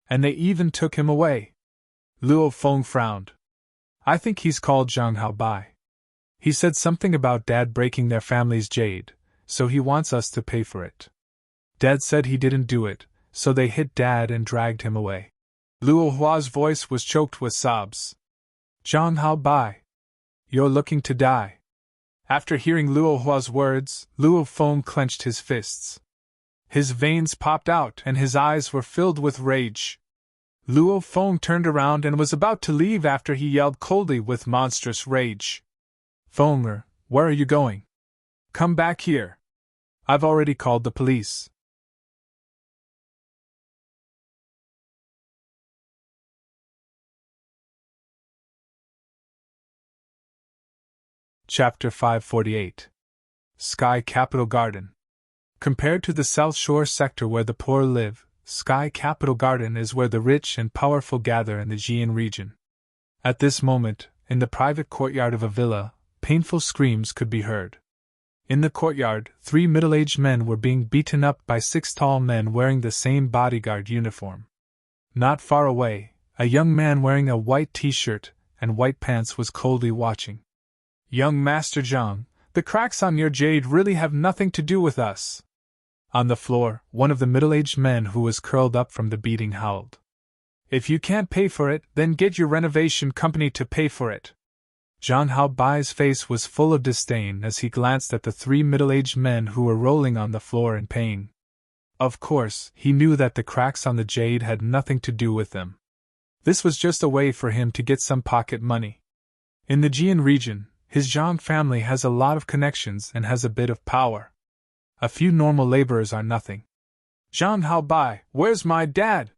And they even took him away. Luo Feng frowned. I think he's called Zhang Haobai. He said something about Dad breaking their family's jade, so he wants us to pay for it. Dad said he didn't do it, so they hit Dad and dragged him away. Luo Hua's voice was choked with sobs. Zhang Haobai, you're looking to die. After hearing Luo Hua's words, Luo Feng clenched his fists. His veins popped out and his eyes were filled with rage. Luo Feng turned around and was about to leave after he yelled coldly with monstrous rage. Fenger, where are you going? Come back here. I've already called the police. Chapter 548. Sky Capital Garden. Compared to the South Shore sector where the poor live, Sky Capital Garden is where the rich and powerful gather in the Jian region. At this moment, in the private courtyard of a villa, painful screams could be heard. In the courtyard, 3 middle-aged men were being beaten up by 6 tall men wearing the same bodyguard uniform. Not far away, a young man wearing a white t-shirt and white pants was coldly watching. Young Master Zhang, the cracks on your jade really have nothing to do with us. On the floor, one of the middle-aged men who was curled up from the beating howled. If you can't pay for it, then get your renovation company to pay for it. Zhang Haobai's face was full of disdain as he glanced at the 3 middle-aged men who were rolling on the floor in pain. Of course, he knew that the cracks on the jade had nothing to do with them. This was just a way for him to get some pocket money. In the Jian region, his Zhang family has a lot of connections and has a bit of power. A few normal laborers are nothing. Zhang Haobai, where's my dad?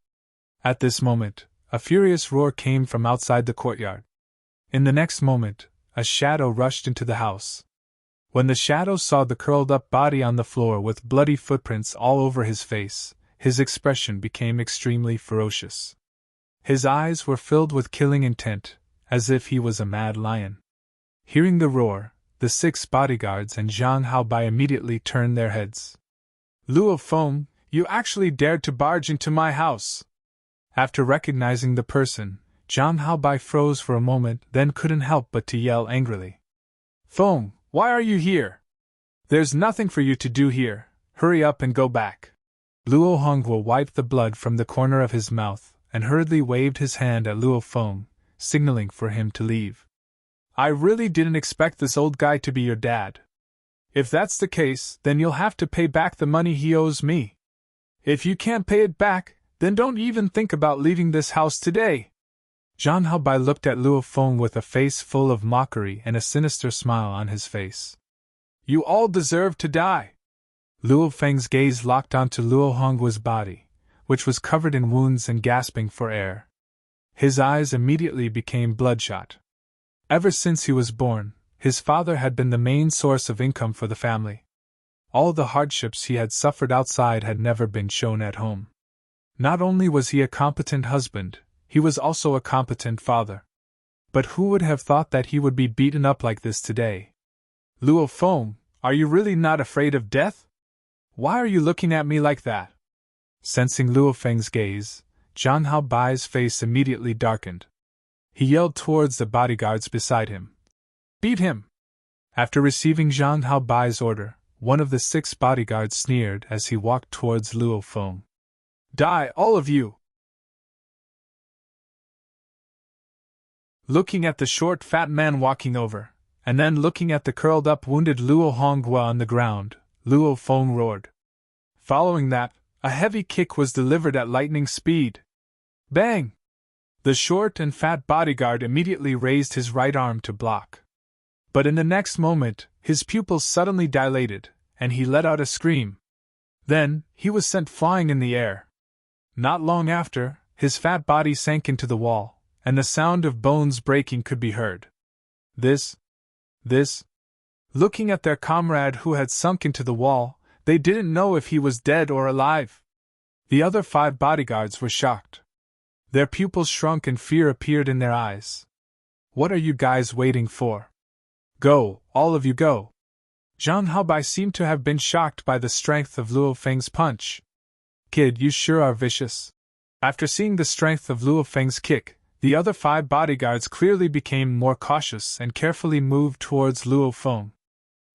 At this moment, a furious roar came from outside the courtyard. In the next moment, a shadow rushed into the house. When the shadow saw the curled-up body on the floor with bloody footprints all over his face, his expression became extremely ferocious. His eyes were filled with killing intent, as if he was a mad lion. Hearing the roar, the 6 bodyguards and Zhang Haobai immediately turned their heads. Luo Feng, you actually dared to barge into my house! After recognizing the person, Zhang Haobai froze for a moment, then couldn't help but to yell angrily. Feng, why are you here? There's nothing for you to do here, hurry up and go back. Luo Hongguo wiped the blood from the corner of his mouth and hurriedly waved his hand at Luo Feng, signaling for him to leave. I really didn't expect this old guy to be your dad. If that's the case, then you'll have to pay back the money he owes me. If you can't pay it back, then don't even think about leaving this house today. Zhang Haobai looked at Luo Feng with a face full of mockery and a sinister smile on his face. You all deserve to die. Luo Feng's gaze locked onto Luo Hongguo's body, which was covered in wounds and gasping for air. His eyes immediately became bloodshot. Ever since he was born, his father had been the main source of income for the family. All the hardships he had suffered outside had never been shown at home. Not only was he a competent husband, he was also a competent father. But who would have thought that he would be beaten up like this today? Luo Feng, are you really not afraid of death? Why are you looking at me like that? Sensing Luo Feng's gaze, Zhang Haobai's face immediately darkened. He yelled towards the bodyguards beside him. Beat him! After receiving Zhang Haobai's order, one of the 6 bodyguards sneered as he walked towards Luo Feng. Die, all of you! Looking at the short fat man walking over, and then looking at the curled-up wounded Luo Hongguo on the ground, Luo Feng roared. Following that, a heavy kick was delivered at lightning speed. Bang! The short and fat bodyguard immediately raised his right arm to block. But in the next moment, his pupils suddenly dilated, and he let out a scream. Then, he was sent flying in the air. Not long after, his fat body sank into the wall, and the sound of bones breaking could be heard. This. Looking at their comrade who had sunk into the wall, they didn't know if he was dead or alive. The other 5 bodyguards were shocked. Their pupils shrunk and fear appeared in their eyes. What are you guys waiting for? Go, all of you go. Zhang Haobai seemed to have been shocked by the strength of Luo Feng's punch. Kid, you sure are vicious. After seeing the strength of Luo Feng's kick, the other 5 bodyguards clearly became more cautious and carefully moved towards Luo Feng.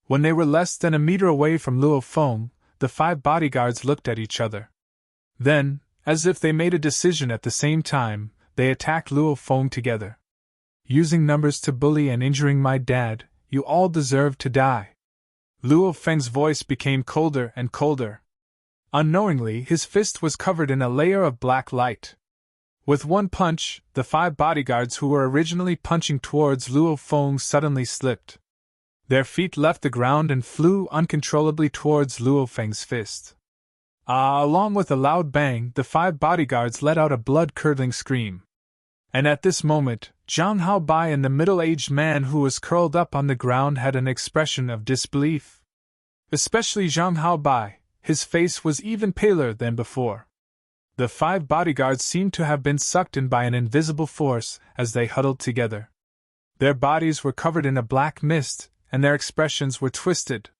When they were less than a meter away from Luo Feng, the 5 bodyguards looked at each other. Then, as if they made a decision at the same time, they attacked Luo Feng together. Using numbers to bully and injuring my dad, you all deserve to die. Luo Feng's voice became colder and colder. Unknowingly, his fist was covered in a layer of black light. With one punch, the 5 bodyguards who were originally punching towards Luo Feng suddenly slipped. Their feet left the ground and flew uncontrollably towards Luo Feng's fist. Along with a loud bang, the 5 bodyguards let out a blood-curdling scream. And at this moment, Zhang Haobai and the middle-aged man who was curled up on the ground had an expression of disbelief. Especially Zhang Haobai, his face was even paler than before. The 5 bodyguards seemed to have been sucked in by an invisible force as they huddled together. Their bodies were covered in a black mist, and their expressions were twisted.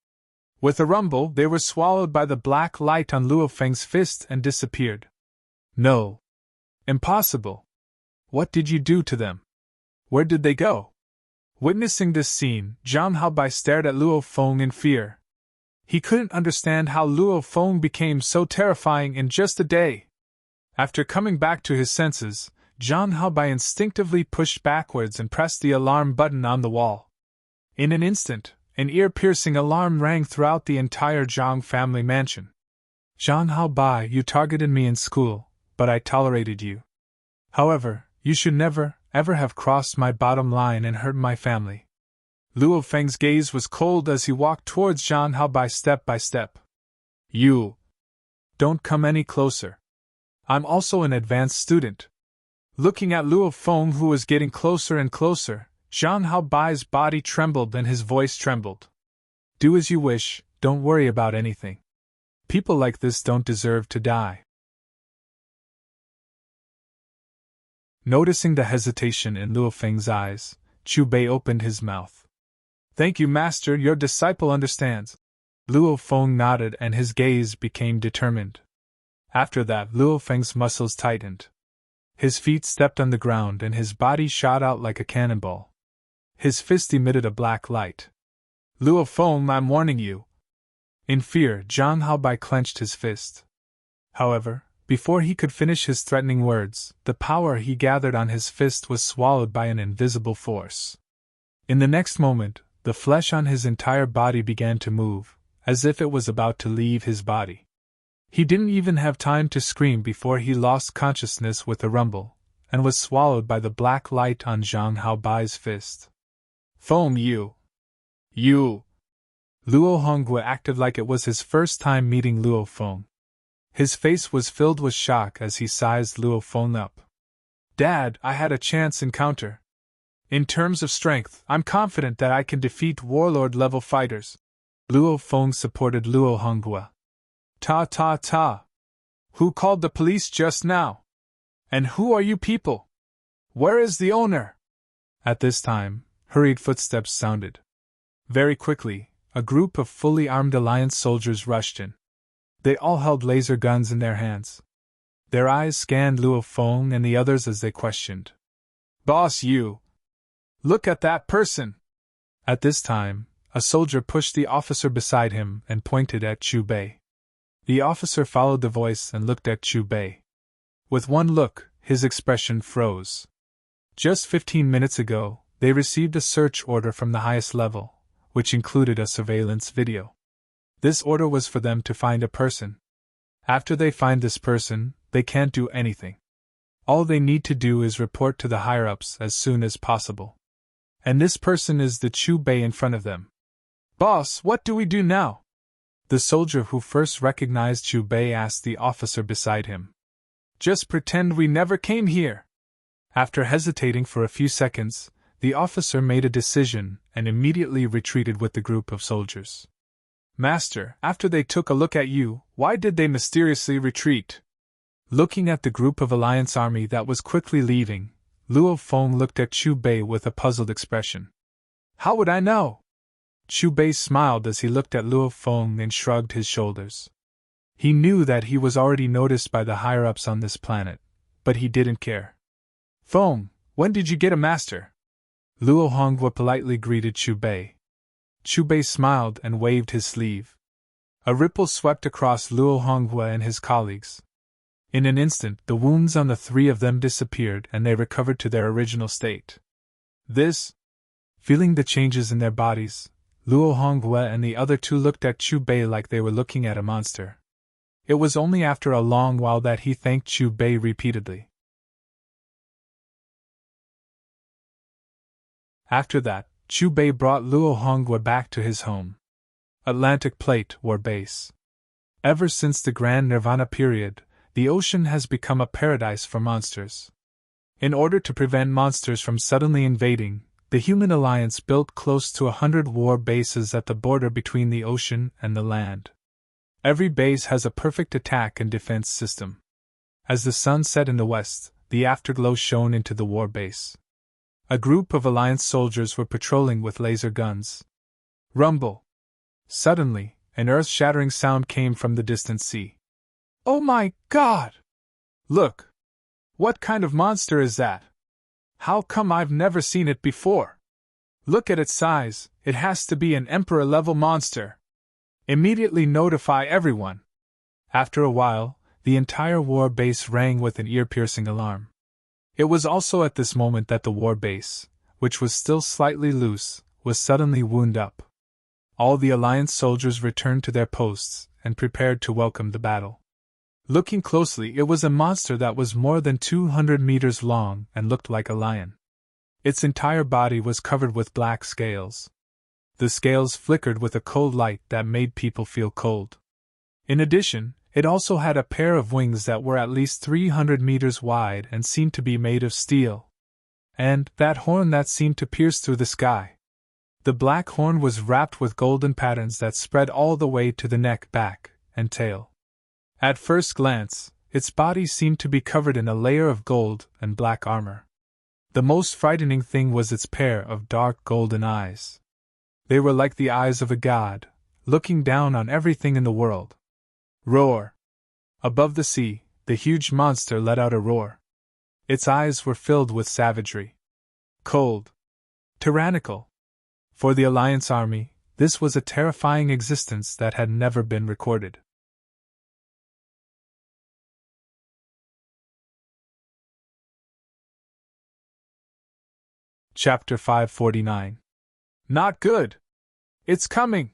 With a rumble, they were swallowed by the black light on Luo Feng's fist and disappeared. No. Impossible. What did you do to them? Where did they go? Witnessing this scene, Zhang Haobai stared at Luo Feng in fear. He couldn't understand how Luo Feng became so terrifying in just a day. After coming back to his senses, Zhang Haobai instinctively pushed backwards and pressed the alarm button on the wall. In an instant, an ear-piercing alarm rang throughout the entire Zhang family mansion. Zhang Haobai, you targeted me in school, but I tolerated you. However, you should never, ever have crossed my bottom line and hurt my family. Luo Feng's gaze was cold as he walked towards Zhang Haobai step by step. You. Don't come any closer. I'm also an advanced student. Looking at Luo Feng who was getting closer and closer, Zhang Haobai's body trembled and his voice trembled. Do as you wish, don't worry about anything. People like this don't deserve to die. Noticing the hesitation in Luo Feng's eyes, Chu Bei opened his mouth. Thank you, Master, your disciple understands. Luo Feng nodded and his gaze became determined. After that, Luo Feng's muscles tightened. His feet stepped on the ground and his body shot out like a cannonball. His fist emitted a black light. Luo Feng, I'm warning you. In fear, Zhang Haobai clenched his fist. However, before he could finish his threatening words, the power he gathered on his fist was swallowed by an invisible force. In the next moment, the flesh on his entire body began to move, as if it was about to leave his body. He didn't even have time to scream before he lost consciousness with a rumble, and was swallowed by the black light on Zhang Haobai's fist. Foam, you! Luo Hongwe acted like it was his first time meeting Luo Feng. His face was filled with shock as he sized Luo Feng up. Dad, I had a chance encounter. In terms of strength, I'm confident that I can defeat warlord-level fighters. Luo Feng supported Luo Hongwe. Ta. Who called the police just now? And who are you people? Where is the owner? At this time, hurried footsteps sounded. Very quickly, a group of fully armed Alliance soldiers rushed in. They all held laser guns in their hands. Their eyes scanned Luo Feng and the others as they questioned. Boss, you! Look at that person! At this time, a soldier pushed the officer beside him and pointed at Chu Bei. The officer followed the voice and looked at Chu Bei. With one look, his expression froze. Just 15 minutes ago, they received a search order from the highest level, which included a surveillance video. This order was for them to find a person. After they find this person, they can't do anything. All they need to do is report to the higher-ups as soon as possible. And this person is the Chu Bei in front of them. Boss, what do we do now? The soldier who first recognized Chu Bei asked the officer beside him. Just pretend we never came here. After hesitating for a few seconds, the officer made a decision and immediately retreated with the group of soldiers. Master, after they took a look at you, why did they mysteriously retreat? Looking at the group of Alliance army that was quickly leaving, Luo Feng looked at Chu Bei with a puzzled expression. How would I know? Chu Bei smiled as he looked at Luo Feng and shrugged his shoulders. He knew that he was already noticed by the higher-ups on this planet, but he didn't care. Feng, when did you get a master? Luo Hongwe politely greeted Chu Bei. Chu Bei smiled and waved his sleeve. A ripple swept across Luo Hongwe and his colleagues. In an instant, the wounds on the three of them disappeared and they recovered to their original state. Feeling the changes in their bodies, Luo Hongwe and the other two looked at Chu Bei like they were looking at a monster. It was only after a long while that he thanked Chu Bei repeatedly. After that, Chu Bei brought Luo Hongwe back to his home. Atlantic Plate War Base. Ever since the Grand Nirvana period, the ocean has become a paradise for monsters. In order to prevent monsters from suddenly invading, the Human Alliance built close to 100 war bases at the border between the ocean and the land. Every base has a perfect attack and defense system. As the sun set in the west, the afterglow shone into the war base. A group of Alliance soldiers were patrolling with laser guns. Rumble! Suddenly, an earth-shattering sound came from the distant sea. Oh my God! Look! What kind of monster is that? How come I've never seen it before? Look at its size, it has to be an Emperor-level monster. Immediately notify everyone. After a while, the entire war base rang with an ear-piercing alarm. It was also at this moment that the war base, which was still slightly loose, was suddenly wound up. All the Alliance soldiers returned to their posts and prepared to welcome the battle. Looking closely, it was a monster that was more than 200 meters long and looked like a lion. Its entire body was covered with black scales. The scales flickered with a cold light that made people feel cold. In addition, it also had a pair of wings that were at least 300 meters wide and seemed to be made of steel. And that horn that seemed to pierce through the sky. The black horn was wrapped with golden patterns that spread all the way to the neck, back, and tail. At first glance, its body seemed to be covered in a layer of gold and black armor. The most frightening thing was its pair of dark golden eyes. They were like the eyes of a god, looking down on everything in the world. Roar! Above the sea, the huge monster let out a roar. Its eyes were filled with savagery. Cold. Tyrannical. For the Alliance army, this was a terrifying existence that had never been recorded. Chapter 549. Not good! It's coming!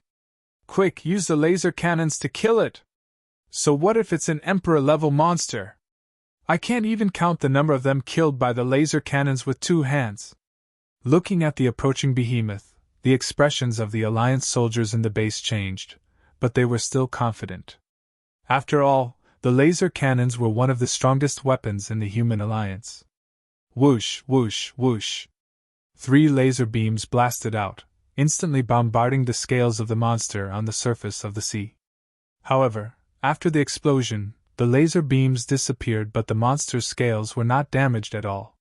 Quick, use the laser cannons to kill it! So what if it's an Emperor-level monster? I can't even count the number of them killed by the laser cannons with 2 hands. Looking at the approaching behemoth, the expressions of the Alliance soldiers in the base changed, but they were still confident. After all, the laser cannons were one of the strongest weapons in the human alliance. Whoosh, whoosh, whoosh. 3 laser beams blasted out, instantly bombarding the scales of the monster on the surface of the sea. However, after the explosion, the laser beams disappeared, but the monster's scales were not damaged at all.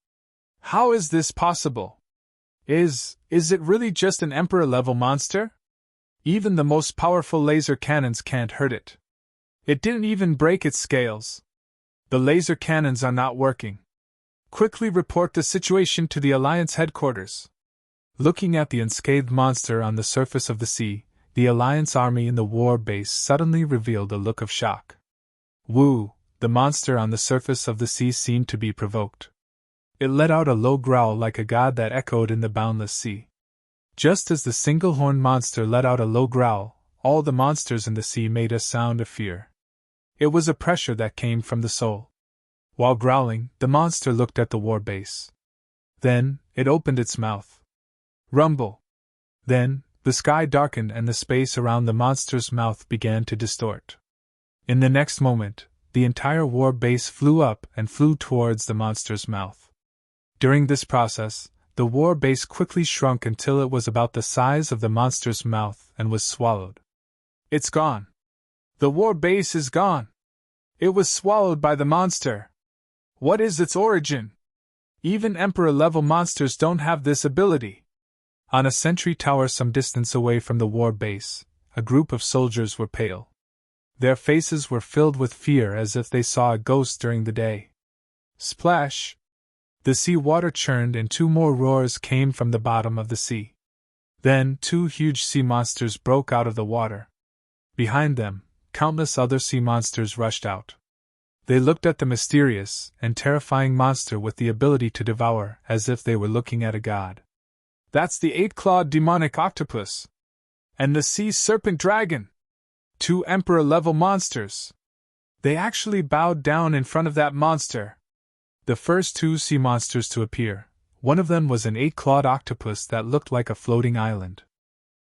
How is this possible? Is it really just an Emperor-level monster? Even the most powerful laser cannons can't hurt it. It didn't even break its scales. The laser cannons are not working. Quickly report the situation to the Alliance headquarters. Looking at the unscathed monster on the surface of the sea, the Alliance army in the war base suddenly revealed a look of shock. Woo! The monster on the surface of the sea seemed to be provoked. It let out a low growl like a god that echoed in the boundless sea. Just as the single-horned monster let out a low growl, all the monsters in the sea made a sound of fear. It was a pressure that came from the soul. While growling, the monster looked at the war base. Then, it opened its mouth. Rumble! Then, the sky darkened and the space around the monster's mouth began to distort. In the next moment, the entire war base flew up and flew towards the monster's mouth. During this process, the war base quickly shrunk until it was about the size of the monster's mouth and was swallowed. It's gone. The war base is gone. It was swallowed by the monster. What is its origin? Even Emperor-level monsters don't have this ability. On a sentry tower some distance away from the war base, a group of soldiers were pale. Their faces were filled with fear as if they saw a ghost during the day. Splash! The sea water churned and 2 more roars came from the bottom of the sea. Then 2 huge sea monsters broke out of the water. Behind them, countless other sea monsters rushed out. They looked at the mysterious and terrifying monster with the ability to devour as if they were looking at a god. That's the 8-clawed demonic octopus! And the sea serpent dragon! 2 Emperor-level monsters! They actually bowed down in front of that monster! The first 2 sea monsters to appear, one of them was an 8-clawed octopus that looked like a floating island.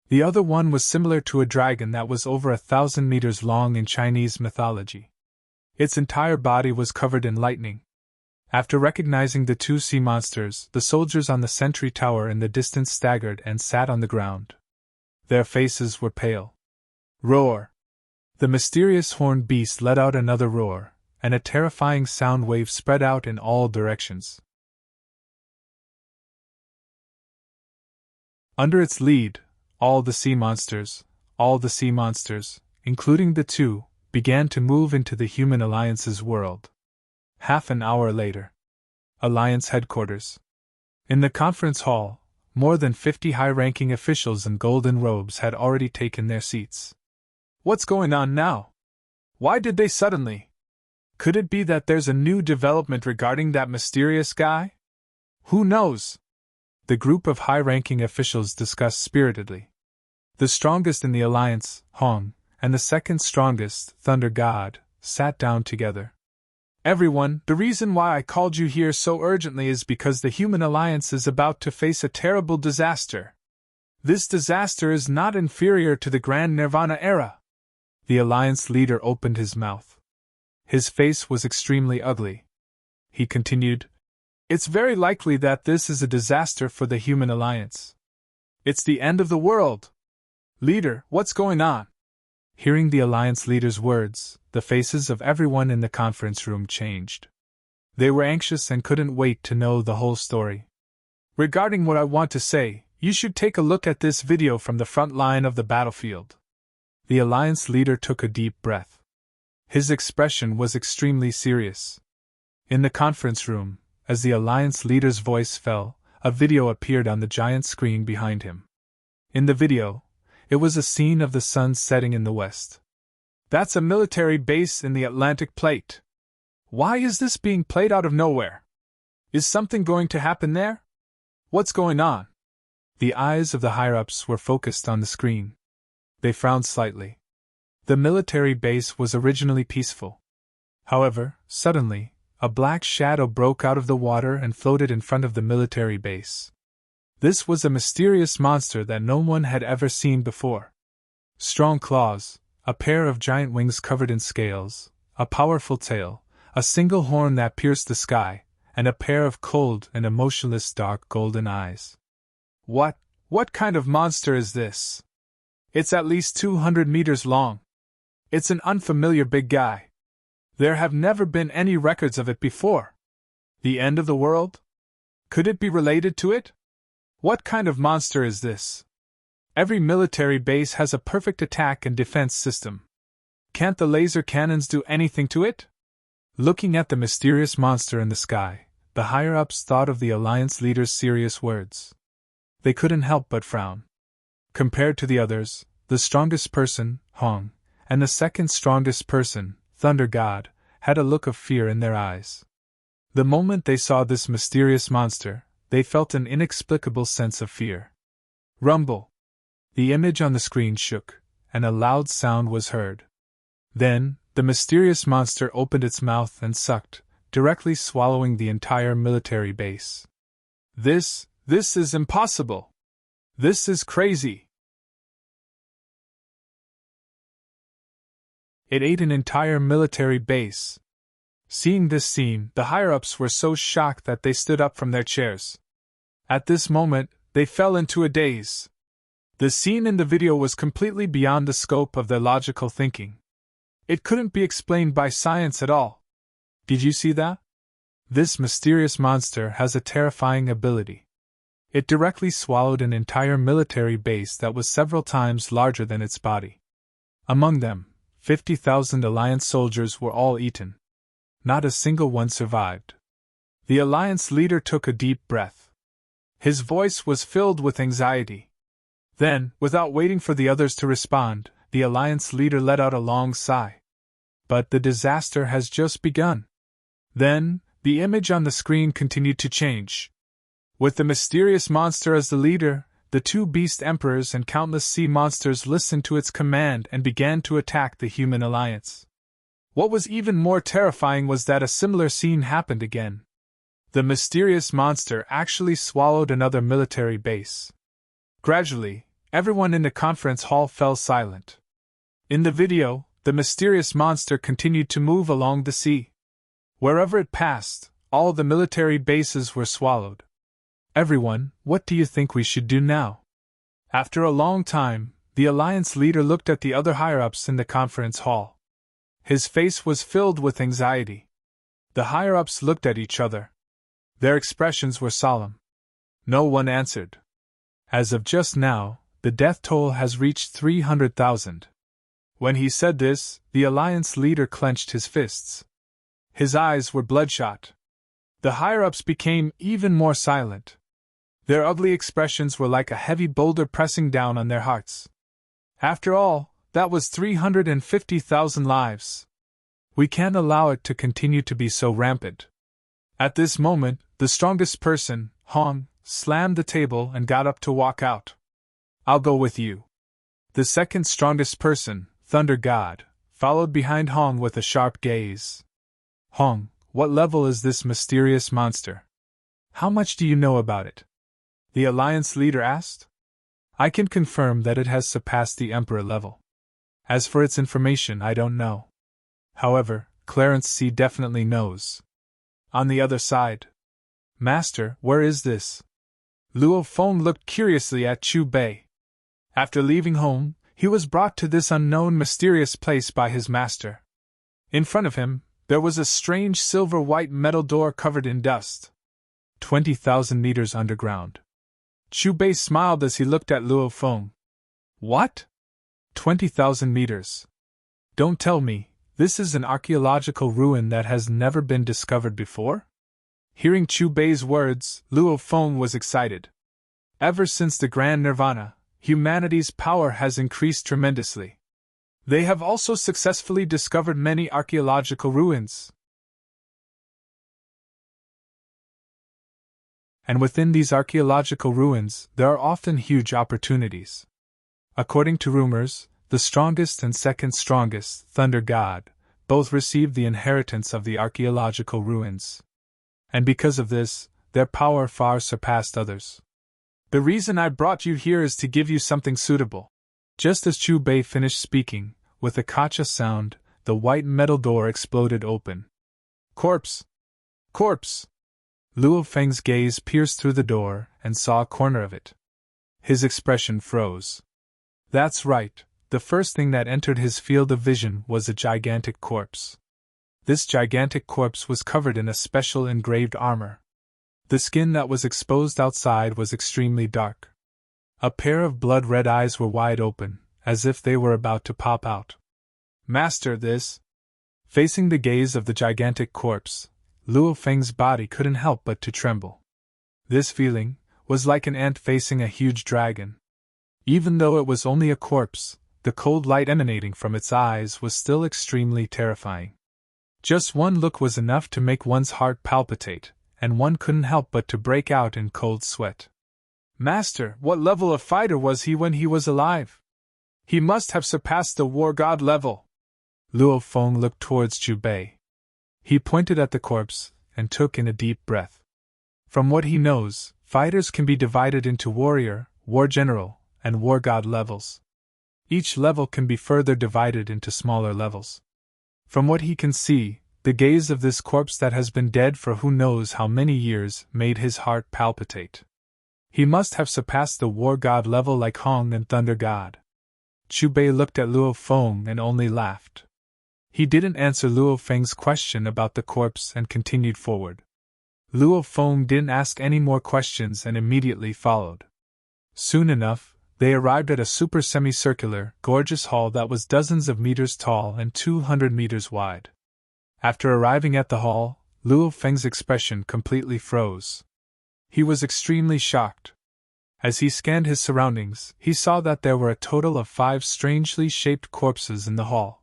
The other one was similar to a dragon that was over 1,000 meters long in Chinese mythology. Its entire body was covered in lightning. After recognizing the 2 sea monsters, the soldiers on the sentry tower in the distance staggered and sat on the ground. Their faces were pale. Roar! The mysterious horned beast let out another roar, and a terrifying sound wave spread out in all directions. Under its lead, all the sea monsters, including the 2, began to move into the Human Alliance's world. Half an hour later. Alliance headquarters. In the conference hall, more than 50 high-ranking officials in golden robes had already taken their seats. What's going on now? Why did they suddenly? Could it be that there's a new development regarding that mysterious guy? Who knows? The group of high-ranking officials discussed spiritedly. The strongest in the Alliance, Hong, and the second strongest, Thunder God, sat down together. Everyone, the reason why I called you here so urgently is because the Human Alliance is about to face a terrible disaster. This disaster is not inferior to the Grand Nirvana era. The Alliance leader opened his mouth. His face was extremely ugly. He continued, "It's very likely that this is a disaster for the Human Alliance. It's the end of the world. Leader, what's going on?" Hearing the Alliance leader's words, the faces of everyone in the conference room changed. They were anxious and couldn't wait to know the whole story. "Regarding what I want to say, you should take a look at this video from the front line of the battlefield. The Alliance leader took a deep breath. His expression was extremely serious. In the conference room, as the Alliance leader's voice fell, a video appeared on the giant screen behind him. In the video, it was a scene of the sun setting in the west. That's a military base in the Atlantic Plate. Why is this being played out of nowhere? Is something going to happen there? What's going on? The eyes of the higher-ups were focused on the screen. They frowned slightly. The military base was originally peaceful. However, suddenly, a black shadow broke out of the water and floated in front of the military base. This was a mysterious monster that no one had ever seen before. Strong claws, a pair of giant wings covered in scales, a powerful tail, a single horn that pierced the sky, and a pair of cold and emotionless dark golden eyes. What kind of monster is this? It's at least 200 meters long. It's an unfamiliar big guy. There have never been any records of it before. The end of the world? Could it be related to it? What kind of monster is this? Every military base has a perfect attack and defense system. Can't the laser cannons do anything to it? Looking at the mysterious monster in the sky, the higher-ups thought of the Alliance leader's serious words. They couldn't help but frown. Compared to the others, the strongest person, Hong, and the second strongest person, Thunder God, had a look of fear in their eyes. The moment they saw this mysterious monster, they felt an inexplicable sense of fear. Rumble! The image on the screen shook, and a loud sound was heard. Then, the mysterious monster opened its mouth and sucked, directly swallowing the entire military base. This is impossible! This is crazy! It ate an entire military base. Seeing this scene, the higher-ups were so shocked that they stood up from their chairs. At this moment, they fell into a daze. The scene in the video was completely beyond the scope of their logical thinking. It couldn't be explained by science at all. Did you see that? This mysterious monster has a terrifying ability. It directly swallowed an entire military base that was several times larger than its body. Among them, 50,000 Alliance soldiers were all eaten. Not a single one survived. The Alliance leader took a deep breath. His voice was filled with anxiety. Then, without waiting for the others to respond, the Alliance leader let out a long sigh. But the disaster has just begun. Then, the image on the screen continued to change. With the mysterious monster as the leader, the two beast emperors and countless sea monsters listened to its command and began to attack the human alliance. What was even more terrifying was that a similar scene happened again. The mysterious monster actually swallowed another military base. Gradually, everyone in the conference hall fell silent. In the video, the mysterious monster continued to move along the sea. Wherever it passed, all the military bases were swallowed. Everyone, what do you think we should do now? After a long time, the Alliance leader looked at the other higher-ups in the conference hall. His face was filled with anxiety. The higher-ups looked at each other. Their expressions were solemn. No one answered. As of just now, the death toll has reached 300,000. When he said this, the Alliance leader clenched his fists. His eyes were bloodshot. The higher-ups became even more silent. Their ugly expressions were like a heavy boulder pressing down on their hearts. After all, that was 350,000 lives. We can't allow it to continue to be so rampant. At this moment, the strongest person, Hong, slammed the table and got up to walk out. I'll go with you. The second strongest person, Thunder God, followed behind Hong with a sharp gaze. Hong, what level is this mysterious monster? How much do you know about it? The Alliance leader asked. I can confirm that it has surpassed the Emperor level. As for its information, I don't know. However, Clarence C. definitely knows. On the other side. Master, where is this? Luo Feng looked curiously at Chu Bei. After leaving home, he was brought to this unknown mysterious place by his master. In front of him, there was a strange silver-white metal door covered in dust. 20,000 meters underground. Chu Bei smiled as he looked at Luo Feng. What? 20,000 meters. Don't tell me, this is an archaeological ruin that has never been discovered before? Hearing Chu Bei's words, Luo Feng was excited. Ever since the Grand Nirvana, humanity's power has increased tremendously. They have also successfully discovered many archaeological ruins. And within these archaeological ruins, there are often huge opportunities. According to rumors, the strongest and second strongest Thunder God both received the inheritance of the archaeological ruins. And because of this, their power far surpassed others. The reason I brought you here is to give you something suitable. Just as Chu Bei finished speaking, with a kacha sound, the white metal door exploded open. Corpse! Corpse! Luo Feng's gaze pierced through the door and saw a corner of it. His expression froze. That's right, the first thing that entered his field of vision was a gigantic corpse. This gigantic corpse was covered in a special engraved armor. The skin that was exposed outside was extremely dark. A pair of blood-red eyes were wide open, as if they were about to pop out. Master, this! Facing the gaze of the gigantic corpse, Luo Feng's body couldn't help but to tremble. This feeling was like an ant facing a huge dragon. Even though it was only a corpse, the cold light emanating from its eyes was still extremely terrifying. Just one look was enough to make one's heart palpitate, and one couldn't help but to break out in cold sweat. Master, what level of fighter was he when he was alive? He must have surpassed the war god level. Luo Feng looked towards Chu Bei. He pointed at the corpse and took in a deep breath. From what he knows, fighters can be divided into warrior, war general, and war god levels. Each level can be further divided into smaller levels. From what he can see, the gaze of this corpse that has been dead for who knows how many years made his heart palpitate. He must have surpassed the war god level like Hong and Thunder God. Chu Bei looked at Luo Feng and only laughed. He didn't answer Luo Feng's question about the corpse and continued forward. Luo Feng didn't ask any more questions and immediately followed. Soon enough, they arrived at a super semicircular, gorgeous hall that was dozens of meters tall and 200 meters wide. After arriving at the hall, Luo Feng's expression completely froze. He was extremely shocked. As he scanned his surroundings, he saw that there were a total of 5 strangely shaped corpses in the hall.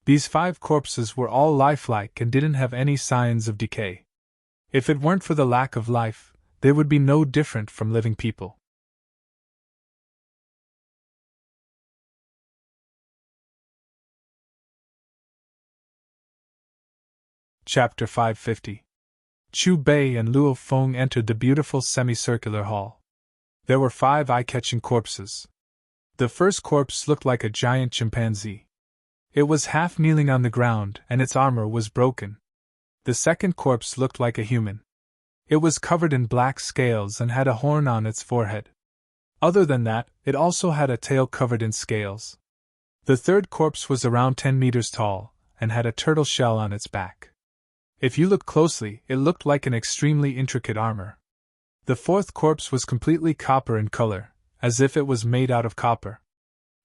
These 5 corpses were all lifelike and didn't have any signs of decay. If it weren't for the lack of life, they would be no different from living people. Chapter 550. Chu Bei and Luo Feng entered the beautiful semicircular hall. There were 5 eye-catching corpses. The first corpse looked like a giant chimpanzee. It was half kneeling on the ground and its armor was broken. The second corpse looked like a human. It was covered in black scales and had a horn on its forehead. Other than that, it also had a tail covered in scales. The third corpse was around 10 meters tall and had a turtle shell on its back. If you looked closely, it looked like an extremely intricate armor. The fourth corpse was completely copper in color, as if it was made out of copper.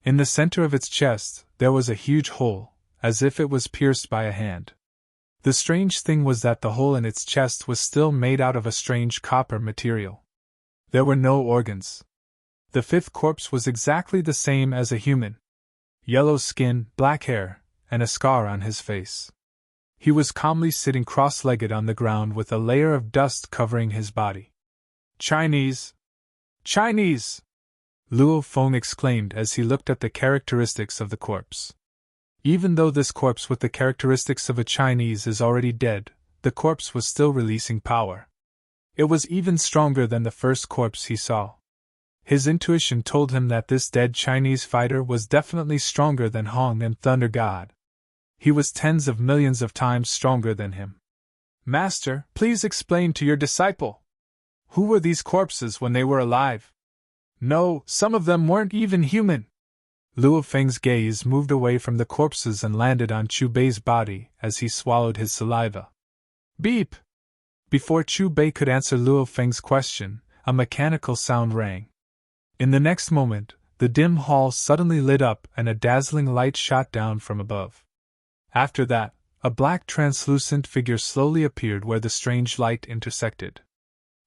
In the center of its chest, there was a huge hole, as if it was pierced by a hand. The strange thing was that the hole in its chest was still made out of a strange copper material. There were no organs. The fifth corpse was exactly the same as a human. Yellow skin, black hair, and a scar on his face. He was calmly sitting cross-legged on the ground with a layer of dust covering his body. Chinese! Chinese! Luo Feng exclaimed as he looked at the characteristics of the corpse. Even though this corpse with the characteristics of a Chinese is already dead, the corpse was still releasing power. It was even stronger than the first corpse he saw. His intuition told him that this dead Chinese fighter was definitely stronger than Hong and Thunder God. He was tens of millions of times stronger than him. Master, please explain to your disciple. Who were these corpses when they were alive? No, some of them weren't even human. Luo Feng's gaze moved away from the corpses and landed on Chu Bei's body as he swallowed his saliva. Beep! Before Chu Bei could answer Luo Feng's question, a mechanical sound rang. In the next moment, the dim hall suddenly lit up and a dazzling light shot down from above. After that, a black translucent figure slowly appeared where the strange light intersected.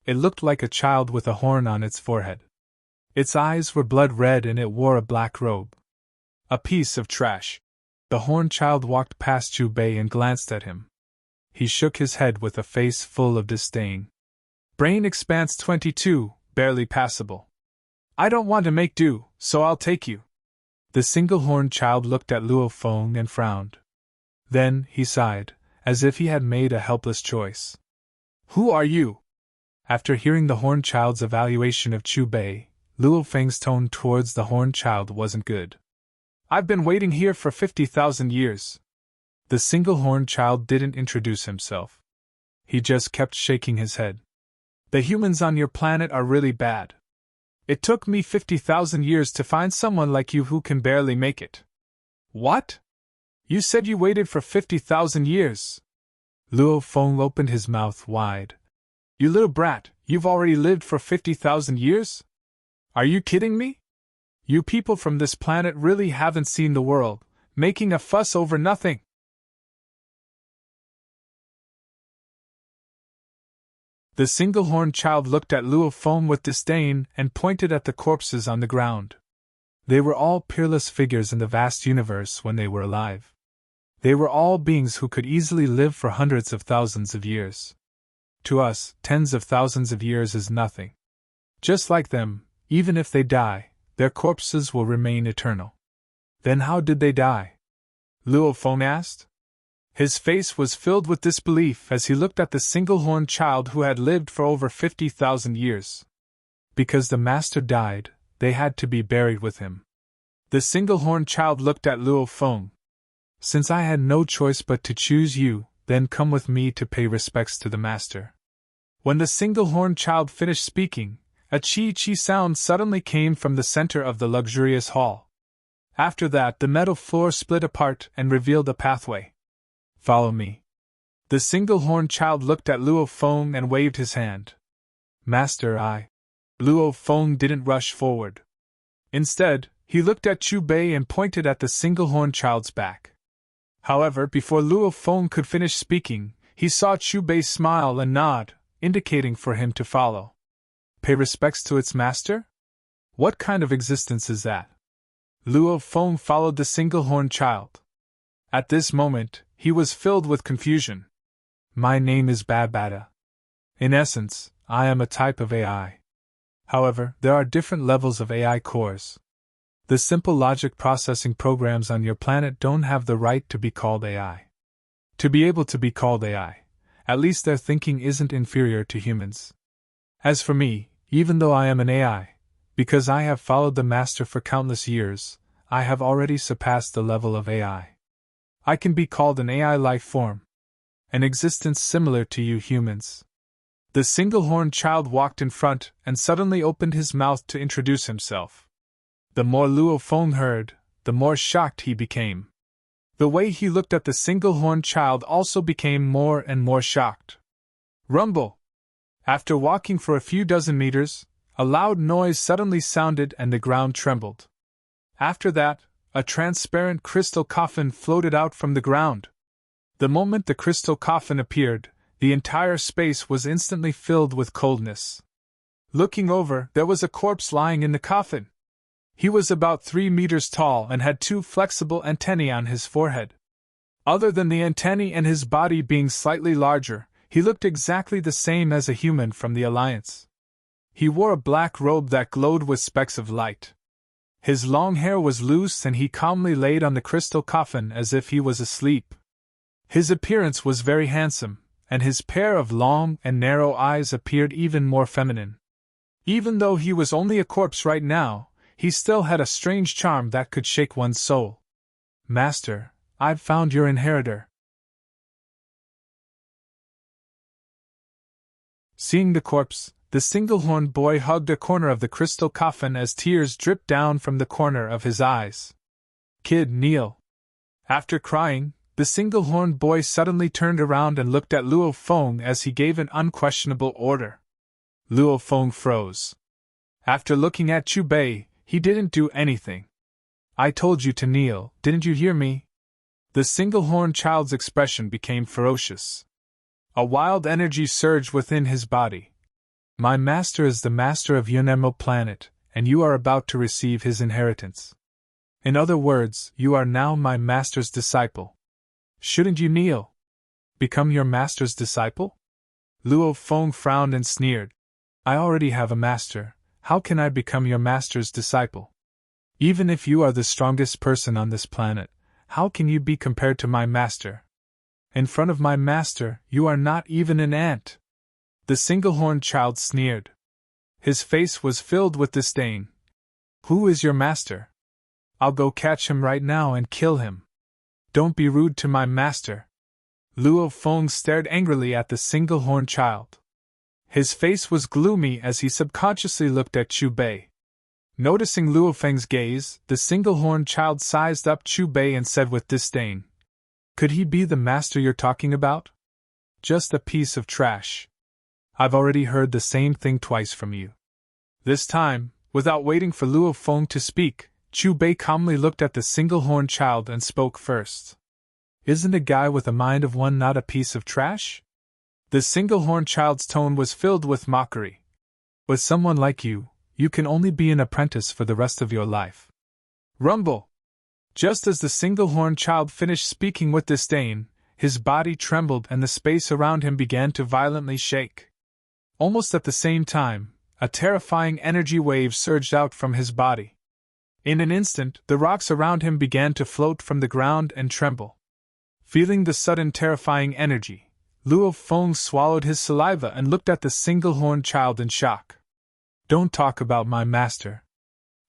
It looked like a child with a horn on its forehead. Its eyes were blood red and it wore a black robe. A piece of trash. The horned child walked past Chu Bei and glanced at him. He shook his head with a face full of disdain. Brain expanse 22, barely passable. I don't want to make do, so I'll take you. The single-horned child looked at Luo Feng and frowned. Then, he sighed, as if he had made a helpless choice. Who are you? After hearing the horned child's evaluation of Chu Bei, Luo Feng's tone towards the horned child wasn't good. I've been waiting here for 50,000 years. The single-horned child didn't introduce himself. He just kept shaking his head. The humans on your planet are really bad. It took me 50,000 years to find someone like you who can barely make it. What? You said you waited for 50,000 years. Luo Feng opened his mouth wide. You little brat, you've already lived for 50,000 years? Are you kidding me? You people from this planet really haven't seen the world, making a fuss over nothing. The single-horned child looked at Luo Feng with disdain and pointed at the corpses on the ground. They were all peerless figures in the vast universe when they were alive. They were all beings who could easily live for hundreds of thousands of years. To us, tens of thousands of years is nothing. Just like them, even if they die, their corpses will remain eternal. Then how did they die? Luo Feng asked. His face was filled with disbelief as he looked at the single-horned child who had lived for over 50,000 years. Because the master died, they had to be buried with him. The single-horned child looked at Luo Feng. Since I had no choice but to choose you, then come with me to pay respects to the master. When the single-horned child finished speaking, a chi-chi sound suddenly came from the center of the luxurious hall. After that, the metal floor split apart and revealed a pathway. Follow me. The single-horned child looked at Luo Feng and waved his hand. Master, Luo Feng didn't rush forward. Instead, he looked at Chu Bei and pointed at the single-horned child's back. However, before Luo Feng could finish speaking, he saw Chu Bei smile and nod, indicating for him to follow. Pay respects to its master? What kind of existence is that? Luo Feng followed the single-horned child. At this moment, he was filled with confusion. My name is Babada. In essence, I am a type of AI. However, there are different levels of AI cores. The simple logic processing programs on your planet don't have the right to be called AI. To be able to be called AI, at least their thinking isn't inferior to humans. As for me, even though I am an AI, because I have followed the master for countless years, I have already surpassed the level of AI. I can be called an AI life form. An existence similar to you humans. The single-horned child walked in front and suddenly opened his mouth to introduce himself. The more Luo Feng heard, the more shocked he became. The way he looked at the single-horned child also became more and more shocked. Rumble! After walking for a few dozen meters, a loud noise suddenly sounded and the ground trembled. After that, a transparent crystal coffin floated out from the ground. The moment the crystal coffin appeared, the entire space was instantly filled with coldness. Looking over, there was a corpse lying in the coffin. He was about 3 meters tall and had 2 flexible antennae on his forehead. Other than the antennae and his body being slightly larger, he looked exactly the same as a human from the Alliance. He wore a black robe that glowed with specks of light. His long hair was loose and he calmly laid on the crystal coffin as if he was asleep. His appearance was very handsome, and his pair of long and narrow eyes appeared even more feminine. Even though he was only a corpse right now, he still had a strange charm that could shake one's soul. Master, I've found your inheritor. Seeing the corpse, the single-horned boy hugged a corner of the crystal coffin as tears dripped down from the corner of his eyes. Kid, kneel. After crying, the single-horned boy suddenly turned around and looked at Luo Feng as he gave an unquestionable order. Luo Feng froze. After looking at Chu Bei, he didn't do anything. I told you to kneel, didn't you hear me? The single-horned child's expression became ferocious. A wild energy surged within his body. My master is the master of Yunemo planet, and you are about to receive his inheritance. In other words, you are now my master's disciple. Shouldn't you kneel? Become your master's disciple? Luo Feng frowned and sneered. I already have a master. How can I become your master's disciple? Even if you are the strongest person on this planet, how can you be compared to my master? In front of my master, you are not even an ant. The single-horned child sneered. His face was filled with disdain. Who is your master? I'll go catch him right now and kill him. Don't be rude to my master. Luo Feng stared angrily at the single-horned child. His face was gloomy as he subconsciously looked at Chu Bei. Noticing Luo Feng's gaze, the single-horned child sized up Chu Bei and said with disdain, Could he be the master you're talking about? Just a piece of trash. I've already heard the same thing twice from you. This time, without waiting for Luo Feng to speak, Chu Bei calmly looked at the single-horned child and spoke first. Isn't a guy with a mind of one not a piece of trash? The single-horned child's tone was filled with mockery. With someone like you, you can only be an apprentice for the rest of your life. Rumble! Just as the single-horned child finished speaking with disdain, his body trembled and the space around him began to violently shake. Almost at the same time, a terrifying energy wave surged out from his body. In an instant, the rocks around him began to float from the ground and tremble. Feeling the sudden terrifying energy, Luo Feng swallowed his saliva and looked at the single-horned child in shock. Don't talk about my master.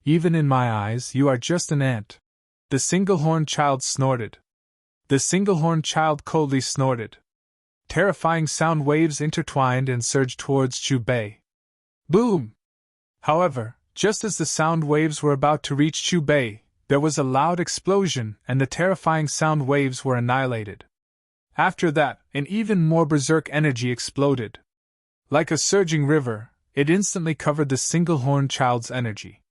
Even in my eyes, you are just an ant. The single-horned child snorted. The single-horned child coldly snorted. Terrifying sound waves intertwined and surged towards Chu Bei. Boom! However, just as the sound waves were about to reach Chu Bei, there was a loud explosion and the terrifying sound waves were annihilated. After that, an even more berserk energy exploded. Like a surging river, it instantly covered the single-horned child's energy.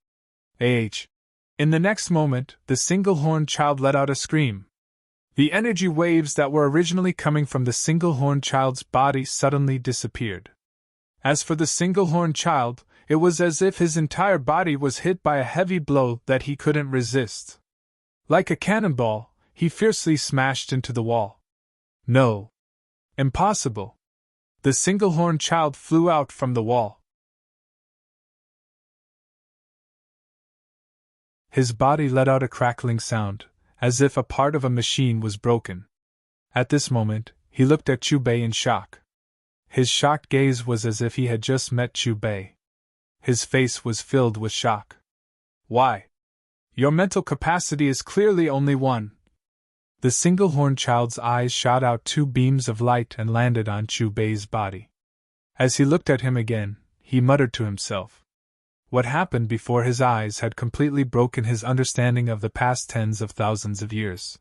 In the next moment, the single-horned child let out a scream. The energy waves that were originally coming from the single-horned child's body suddenly disappeared. As for the single-horned child, it was as if his entire body was hit by a heavy blow that he couldn't resist. Like a cannonball, he fiercely smashed into the wall. No. Impossible. The single-horned child flew out from the wall. His body let out a crackling sound, as if a part of a machine was broken. At this moment, he looked at Chu Bei in shock. His shocked gaze was as if he had just met Chu Bei. His face was filled with shock. Why? Your mental capacity is clearly only one. The single-horned child's eyes shot out two beams of light and landed on Chu Bei's body. As he looked at him again, he muttered to himself. What happened before his eyes had completely broken his understanding of the past tens of thousands of years.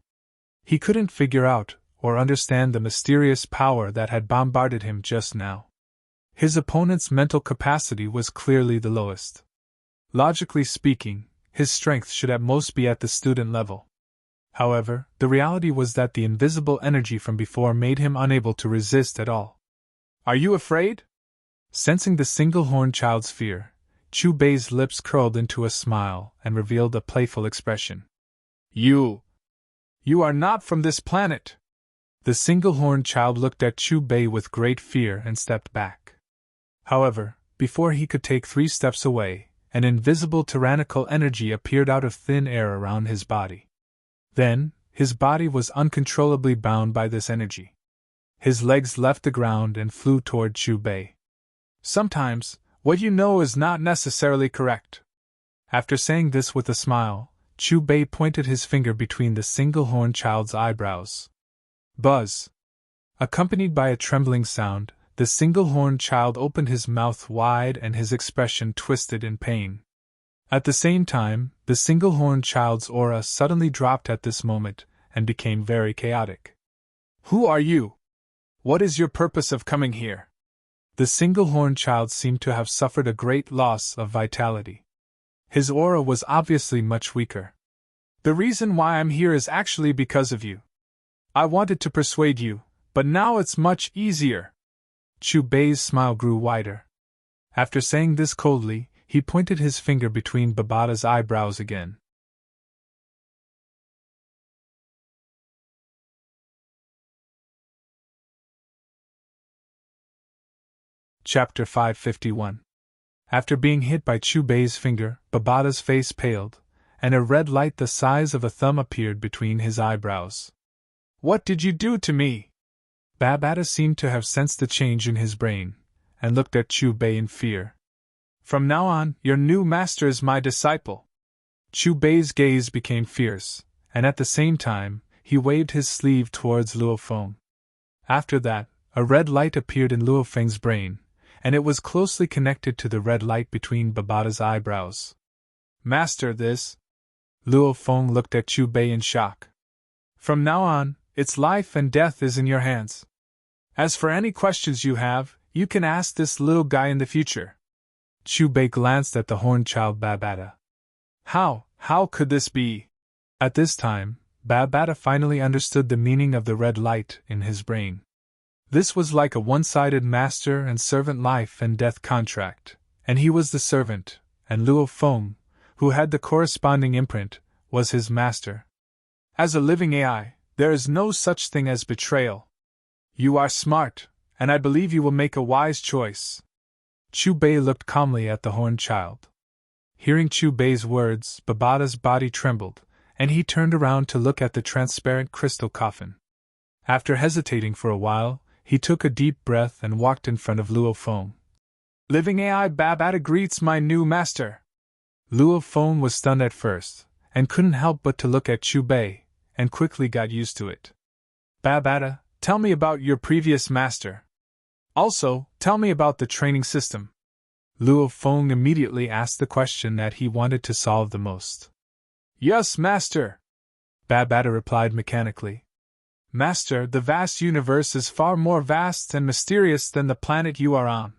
He couldn't figure out or understand the mysterious power that had bombarded him just now. His opponent's mental capacity was clearly the lowest. Logically speaking, his strength should at most be at the student level. However, the reality was that the invisible energy from before made him unable to resist at all. Are you afraid? Sensing the single-horned child's fear, Chu Bei's lips curled into a smile and revealed a playful expression. You are not from this planet! The single-horned child looked at Chu Bei with great fear and stepped back. However, before he could take 3 steps away, an invisible tyrannical energy appeared out of thin air around his body. Then, his body was uncontrollably bound by this energy. His legs left the ground and flew toward Chu Bei. Sometimes, what you know is not necessarily correct. After saying this with a smile, Chu Bei pointed his finger between the single-horned child's eyebrows. Buzz! Accompanied by a trembling sound, the single-horned child opened his mouth wide and his expression twisted in pain. At the same time, the single-horned child's aura suddenly dropped at this moment and became very chaotic. Who are you? What is your purpose of coming here? The single-horned child seemed to have suffered a great loss of vitality. His aura was obviously much weaker. The reason why I'm here is actually because of you. I wanted to persuade you, but now it's much easier. Chu Bei's smile grew wider. After saying this coldly, he pointed his finger between Babada's eyebrows again. Chapter 551. After being hit by Chu Bei's finger, Babada's face paled, and a red light the size of a thumb appeared between his eyebrows. What did you do to me? Babada seemed to have sensed the change in his brain, and looked at Chu Bei in fear. From now on, your new master is my disciple. Chu Bei's gaze became fierce, and at the same time, he waved his sleeve towards Luo Feng. After that, a red light appeared in Luo Feng's brain, and it was closely connected to the red light between Babada's eyebrows. Master, this? Luo Feng looked at Chu Bei in shock. From now on, its life and death is in your hands. As for any questions you have, you can ask this little guy in the future. Chu Bei glanced at the horned child Babada. How could this be? At this time, Babada finally understood the meaning of the red light in his brain. This was like a one-sided master and servant life and death contract, and he was the servant, and Luo Feng, who had the corresponding imprint, was his master. As a living AI, there is no such thing as betrayal. You are smart, and I believe you will make a wise choice. Chu Bei looked calmly at the horned child. Hearing Chu Bei's words, Babada's body trembled, and he turned around to look at the transparent crystal coffin. After hesitating for a while, he took a deep breath and walked in front of Luo Feng. Living AI Babada greets my new master. Luo Feng was stunned at first, and couldn't help but to look at Chu Bei, and quickly got used to it. Babada, tell me about your previous master. Also, tell me about the training system. Luo Feng immediately asked the question that he wanted to solve the most. Yes, master, Babada replied mechanically. Master, the vast universe is far more vast and mysterious than the planet you are on.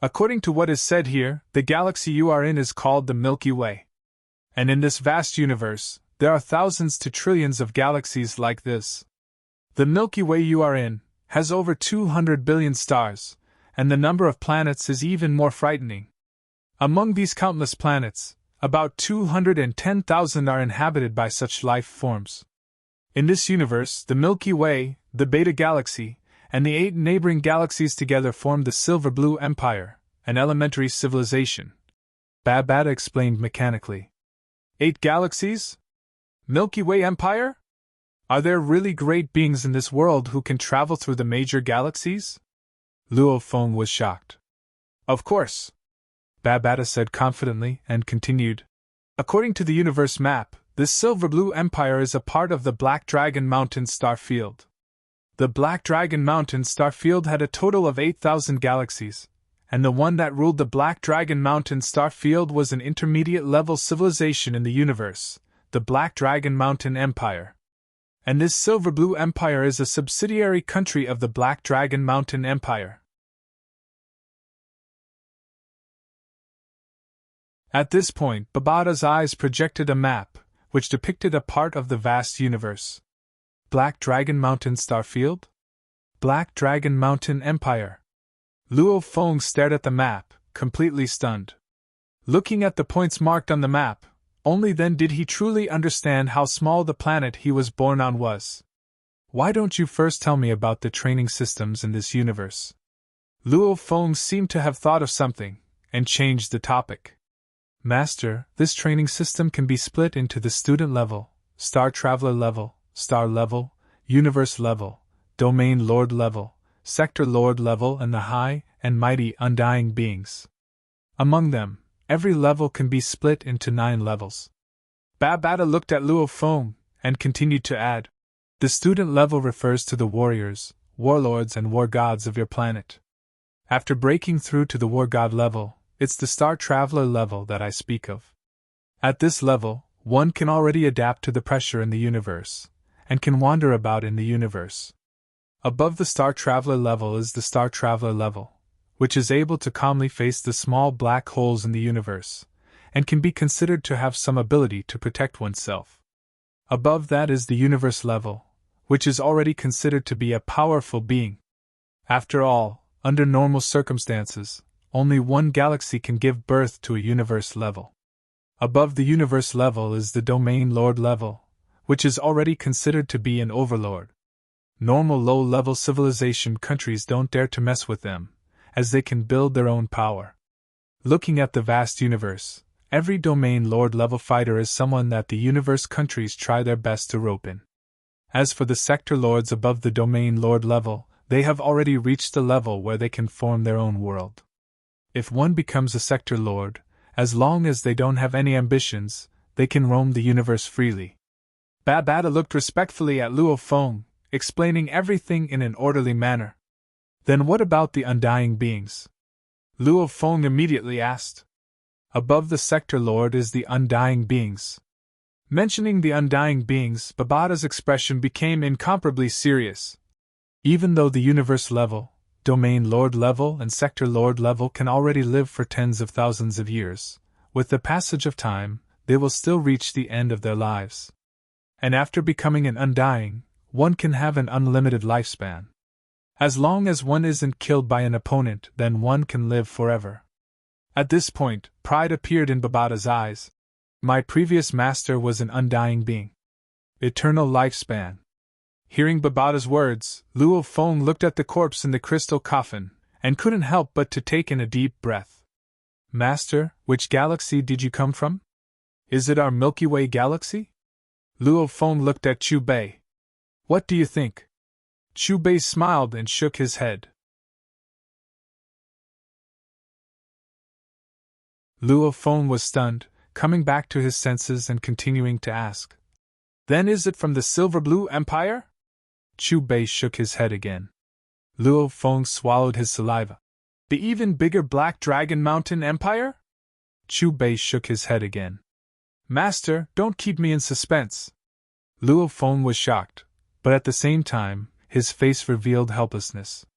According to what is said here, the galaxy you are in is called the Milky Way. And in this vast universe, there are thousands to trillions of galaxies like this. The Milky Way you are in has over 200 billion stars, and the number of planets is even more frightening. Among these countless planets, about 210,000 are inhabited by such life forms. In this universe, the Milky Way, the Beta Galaxy, and the 8 neighboring galaxies together form the Silver Blue Empire, an elementary civilization. Babada explained mechanically. 8 galaxies? Milky Way Empire? Are there really great beings in this world who can travel through the major galaxies? Luo Feng was shocked. Of course, Babada said confidently and continued. According to the universe map, this Silver Blue Empire is a part of the Black Dragon Mountain star field. The Black Dragon Mountain star field had a total of 8,000 galaxies, and the one that ruled the Black Dragon Mountain star field was an intermediate-level civilization in the universe, the Black Dragon Mountain Empire. And this Silver Blue Empire is a subsidiary country of the Black Dragon Mountain Empire. At this point, Babada's eyes projected a map, which depicted a part of the vast universe. Black Dragon Mountain Starfield? Black Dragon Mountain Empire. Luo Feng stared at the map, completely stunned. Looking at the points marked on the map, only then did he truly understand how small the planet he was born on was. Why don't you first tell me about the training systems in this universe? Luo Feng seemed to have thought of something, and changed the topic. Master, this training system can be split into the student level, star traveler level, star level, universe level, domain lord level, sector lord level, and the high and mighty undying beings. Among them, every level can be split into 9 levels. Babada looked at Luo Feng, and continued to add, the student level refers to the warriors, warlords, and war gods of your planet. After breaking through to the war god level, it's the star traveler level that I speak of. At this level, one can already adapt to the pressure in the universe, and can wander about in the universe. Above the star traveler level is the star traveler level, which is able to calmly face the small black holes in the universe, and can be considered to have some ability to protect oneself. Above that is the universe level, which is already considered to be a powerful being. After all, under normal circumstances, only one galaxy can give birth to a universe level. Above the universe level is the domain lord level, which is already considered to be an overlord. Normal low-level civilization countries don't dare to mess with them, as they can build their own power. Looking at the vast universe, every domain lord level fighter is someone that the universe countries try their best to rope in. As for the sector lords above the domain lord level, they have already reached the level where they can form their own world. If one becomes a sector lord, as long as they don't have any ambitions, they can roam the universe freely. Babata looked respectfully at Luo Feng, explaining everything in an orderly manner. Then what about the undying beings? Luo Feng immediately asked. Above the sector lord is the undying beings. Mentioning the undying beings, Babata's expression became incomparably serious. Even though the universe level, domain lord level, and sector lord level can already live for tens of thousands of years, with the passage of time, they will still reach the end of their lives. And after becoming an undying, one can have an unlimited lifespan. As long as one isn't killed by an opponent, then one can live forever. At this point, pride appeared in Babata's eyes. My previous master was an undying being. Eternal lifespan. Hearing Babata's words, Luo Feng looked at the corpse in the crystal coffin, and couldn't help but to take in a deep breath. Master, which galaxy did you come from? Is it our Milky Way galaxy? Luo Feng looked at Chu Bei. What do you think? Chu Bei smiled and shook his head. Luo Feng was stunned, coming back to his senses and continuing to ask. Then is it from the Silver Blue Empire? Chu Bei shook his head again. Luo Feng swallowed his saliva. The even bigger Black Dragon Mountain Empire? Chu Bei shook his head again. Master, don't keep me in suspense. Luo Feng was shocked, but at the same time, his face revealed helplessness.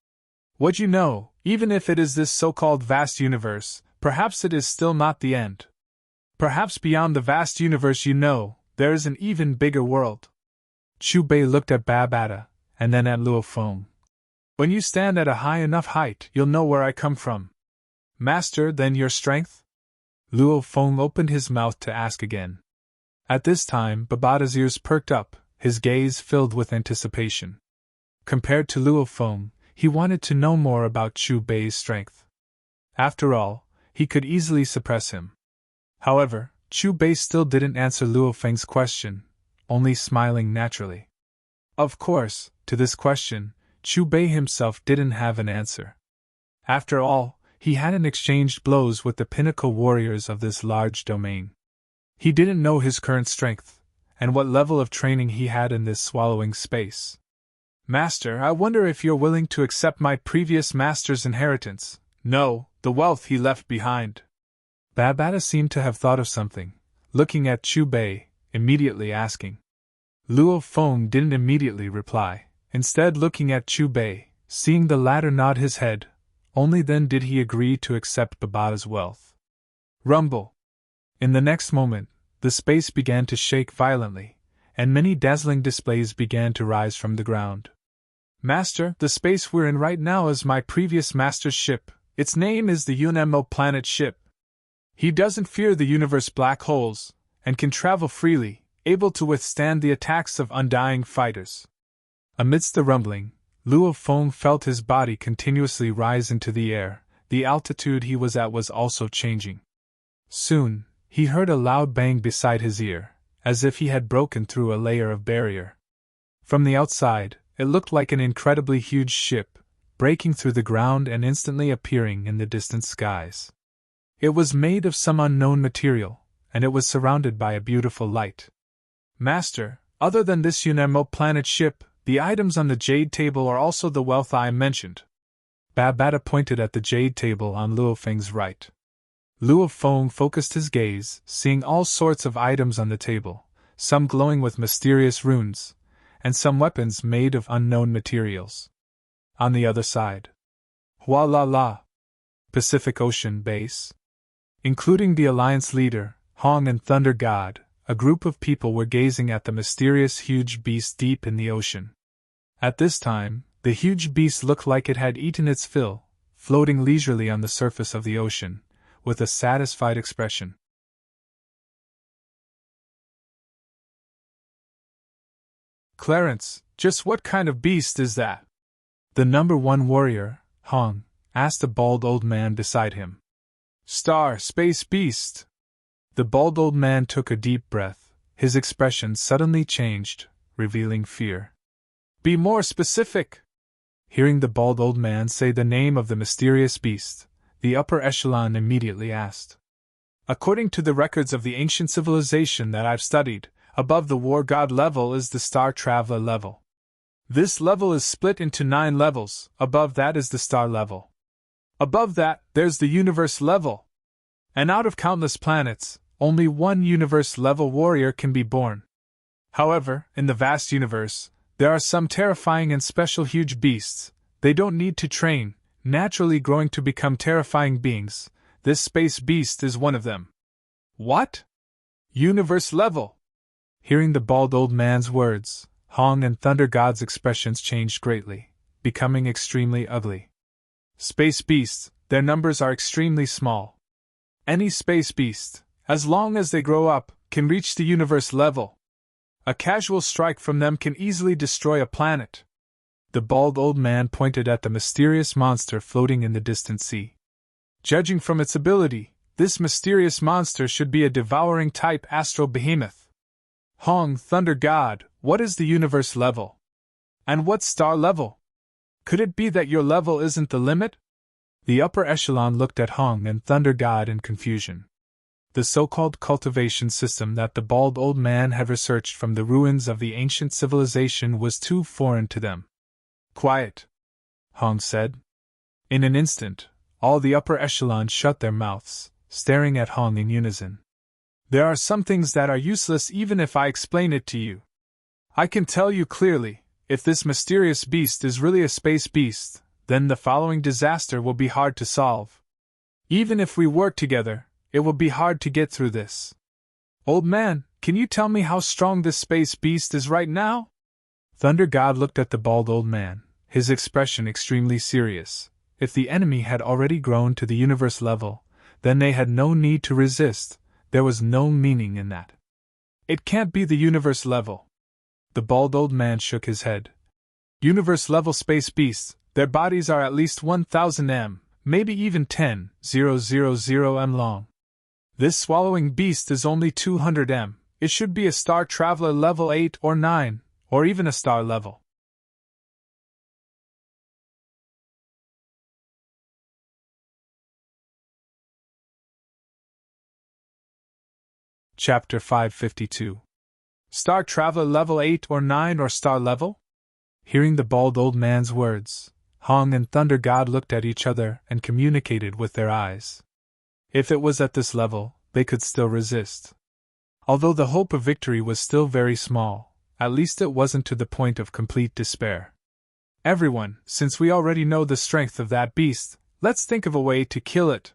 What you know, even if it is this so-called vast universe, perhaps it is still not the end. Perhaps beyond the vast universe you know, there is an even bigger world. Chu Bei looked at Babata, and then at Luo Feng. When you stand at a high enough height, you'll know where I come from. Master, then your strength? Luo Feng opened his mouth to ask again. At this time, Babata's ears perked up, his gaze filled with anticipation. Compared to Luo Feng, he wanted to know more about Chu Bei's strength. After all, he could easily suppress him. However, Chu Bei still didn't answer Luo Feng's question, only smiling naturally. Of course, to this question, Chu Bei himself didn't have an answer. After all, he hadn't exchanged blows with the pinnacle warriors of this large domain. He didn't know his current strength, and what level of training he had in this swallowing space. Master, I wonder if you're willing to accept my previous master's inheritance. No, the wealth he left behind. Babata seemed to have thought of something, looking at Chu Bei, immediately asking. Luo Feng didn't immediately reply, instead looking at Chu Bei, seeing the latter nod his head. Only then did he agree to accept Babata's wealth. Rumble! In the next moment, the space began to shake violently, and many dazzling displays began to rise from the ground. Master, the space we're in right now is my previous master's ship. Its name is the UNMO planet ship. He doesn't fear the universe black holes, and can travel freely, able to withstand the attacks of undying fighters. Amidst the rumbling, Luo Feng felt his body continuously rise into the air. The altitude he was at was also changing. Soon, he heard a loud bang beside his ear, as if he had broken through a layer of barrier. From the outside, it looked like an incredibly huge ship, breaking through the ground and instantly appearing in the distant skies. It was made of some unknown material, and it was surrounded by a beautiful light. Master, other than this UNMO planet ship, the items on the jade table are also the wealth I mentioned. Babata pointed at the jade table on Luo Feng's right. Luo Feng focused his gaze, seeing all sorts of items on the table, some glowing with mysterious runes, and some weapons made of unknown materials. On the other side. Hua la la! Pacific Ocean base. Including the Alliance leader, Hong and Thunder God, a group of people were gazing at the mysterious huge beast deep in the ocean. At this time, the huge beast looked like it had eaten its fill, floating leisurely on the surface of the ocean, with a satisfied expression. Clarence, just what kind of beast is that? The number 1 warrior, Hong, asked a bald old man beside him. Star Space Beast. The bald old man took a deep breath, his expression suddenly changed, revealing fear. Be more specific! Hearing the bald old man say the name of the mysterious beast, the upper echelon immediately asked. According to the records of the ancient civilization that I've studied, above the war god level is the star traveler level. This level is split into 9 levels, above that is the star level. Above that, there's the universe level. And out of countless planets, only one universe-level warrior can be born. However, in the vast universe, there are some terrifying and special huge beasts. They don't need to train, naturally growing to become terrifying beings. This space beast is one of them. What? Universe level? Hearing the bald old man's words, Hong and Thunder God's expressions changed greatly, becoming extremely ugly. Space beasts, their numbers are extremely small. Any space beast, as long as they grow up, can reach the universe level. A casual strike from them can easily destroy a planet. The bald old man pointed at the mysterious monster floating in the distant sea. Judging from its ability, this mysterious monster should be a devouring type astral behemoth. Hong, Thunder God, what is the universe level? And what's star level? Could it be that your level isn't the limit? The upper echelon looked at Hong and Thunder God in confusion. The so-called cultivation system that the bald old man had researched from the ruins of the ancient civilization was too foreign to them. Quiet, Hong said. In an instant, all the upper echelon shut their mouths, staring at Hong in unison. There are some things that are useless even if I explain it to you. I can tell you clearly, if this mysterious beast is really a space beast, then the following disaster will be hard to solve. Even if we work together, it will be hard to get through this. Old man, can you tell me how strong this space beast is right now? Thunder God looked at the bald old man, his expression extremely serious. If the enemy had already grown to the universe level, then they had no need to resist. There was no meaning in that. It can't be the universe level. The bald old man shook his head. Universe level space beasts, their bodies are at least 1000 m, maybe even 10,000 m long. This swallowing beast is only 200 m. It should be a star traveler level 8 or 9, or even a star level. Chapter 552. Star Traveler level 8 or 9 or star level? Hearing the bald old man's words, Hong and Thunder God looked at each other and communicated with their eyes. If it was at this level, they could still resist. Although the hope of victory was still very small, at least it wasn't to the point of complete despair. Everyone, since we already know the strength of that beast, let's think of a way to kill it,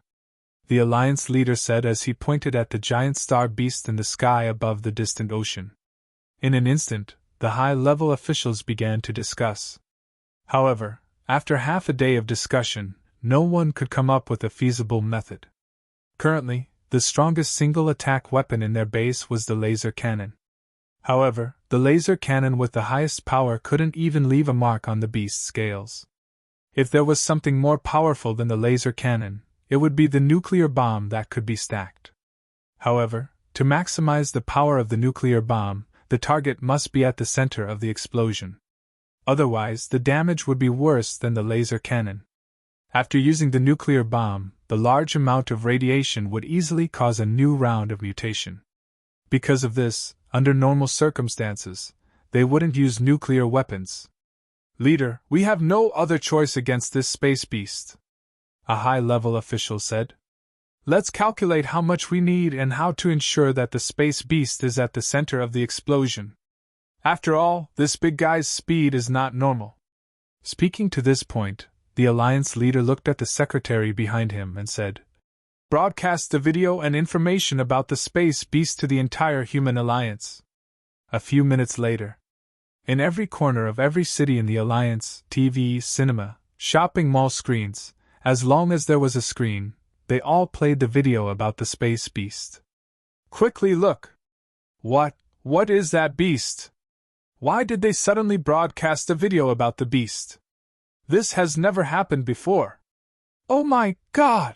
the Alliance leader said as he pointed at the giant star beast in the sky above the distant ocean. In an instant, the high-level officials began to discuss. However, after half a day of discussion, no one could come up with a feasible method. Currently, the strongest single-attack weapon in their base was the laser cannon. However, the laser cannon with the highest power couldn't even leave a mark on the beast's scales. If there was something more powerful than the laser cannon, it would be the nuclear bomb that could be stacked. However, to maximize the power of the nuclear bomb, the target must be at the center of the explosion. Otherwise, the damage would be worse than the laser cannon. After using the nuclear bomb, the large amount of radiation would easily cause a new round of mutation. Because of this, under normal circumstances, they wouldn't use nuclear weapons. Leader, we have no other choice against this space beast, a high-level official said. Let's calculate how much we need and how to ensure that the space beast is at the center of the explosion. After all, this big guy's speed is not normal. Speaking to this point, The Alliance leader looked at the secretary behind him and said, "Broadcast the video and information about the space beast to the entire human alliance." A few minutes later, in every corner of every city in the Alliance, TV, cinema, shopping mall screens, as long as there was a screen, they all played the video about the space beast. "Quickly look! What is that beast? Why did they suddenly broadcast a video about the beast? This has never happened before. Oh my God!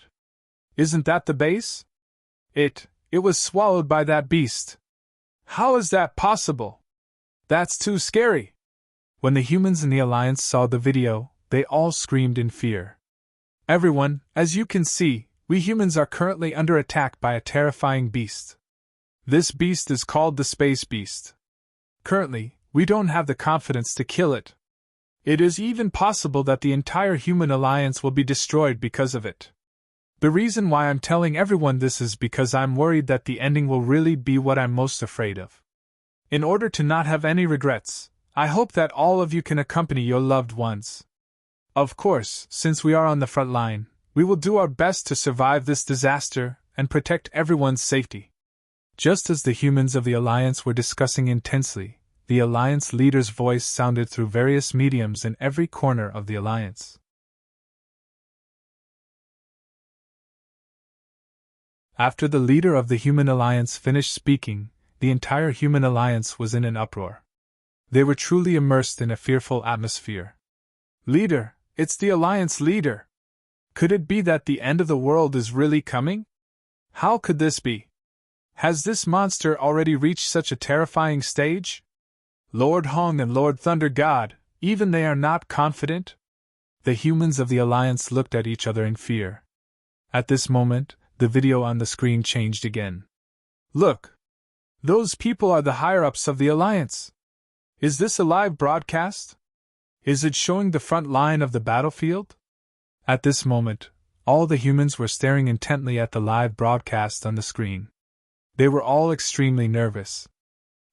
Isn't that the base? It was swallowed by that beast. How is that possible? That's too scary." When the humans in the Alliance saw the video, they all screamed in fear. "Everyone, as you can see, we humans are currently under attack by a terrifying beast. This beast is called the Space Beast. Currently, we don't have the confidence to kill it. It is even possible that the entire human alliance will be destroyed because of it. The reason why I'm telling everyone this is because I'm worried that the ending will really be what I'm most afraid of. In order to not have any regrets, I hope that all of you can accompany your loved ones. Of course, since we are on the front line, we will do our best to survive this disaster and protect everyone's safety." Just as the humans of the Alliance were discussing intensely, the Alliance leader's voice sounded through various mediums in every corner of the Alliance. After the leader of the Human Alliance finished speaking, the entire Human Alliance was in an uproar. They were truly immersed in a fearful atmosphere. "Leader, it's the Alliance leader! Could it be that the end of the world is really coming? How could this be? Has this monster already reached such a terrifying stage? Lord Hong and Lord Thunder God, even they are not confident?" The humans of the Alliance looked at each other in fear. At this moment, the video on the screen changed again. "Look! Those people are the higher-ups of the Alliance. Is this a live broadcast? Is it showing the front line of the battlefield?" At this moment, all the humans were staring intently at the live broadcast on the screen. They were all extremely nervous.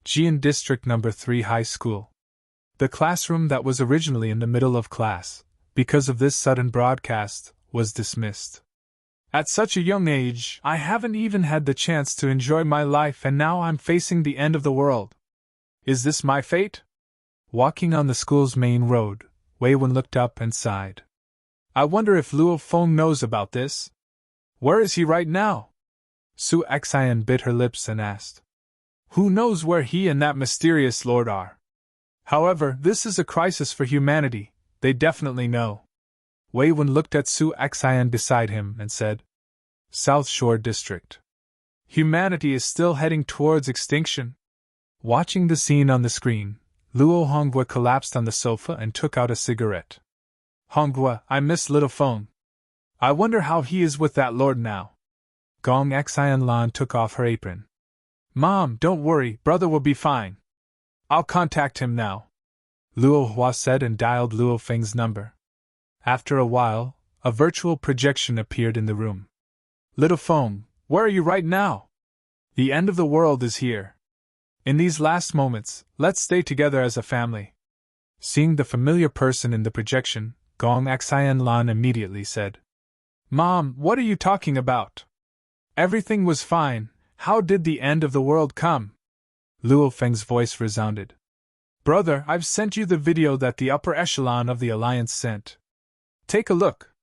Jian District No. 3 High School. The classroom that was originally in the middle of class, because of this sudden broadcast, was dismissed. "At such a young age, I haven't even had the chance to enjoy my life, and now I'm facing the end of the world. Is this my fate?" Walking on the school's main road, Wei Wen looked up and sighed. "I wonder if Luo Feng knows about this. Where is he right now?" Su Xian bit her lips and asked. "Who knows where he and that mysterious lord are? However, this is a crisis for humanity, they definitely know." Wei Wen looked at Su Xian beside him and said, "South Shore District. Humanity is still heading towards extinction." Watching the scene on the screen, Luo Hongwa collapsed on the sofa and took out a cigarette. "Hongwa, I miss little Feng. I wonder how he is with that lord now." Gong Xian Lan took off her apron. "Mom, don't worry, brother will be fine. I'll contact him now," Luo Hua said and dialed Luo Feng's number. After a while, a virtual projection appeared in the room. "Little Feng, where are you right now? The end of the world is here. In these last moments, let's stay together as a family." Seeing the familiar person in the projection, Gong Xian Lan immediately said, "Mom, what are you talking about? Everything was fine, how did the end of the world come?" Luo Feng's voice resounded. "Brother, I've sent you the video that the upper echelon of the Alliance sent. Take a look."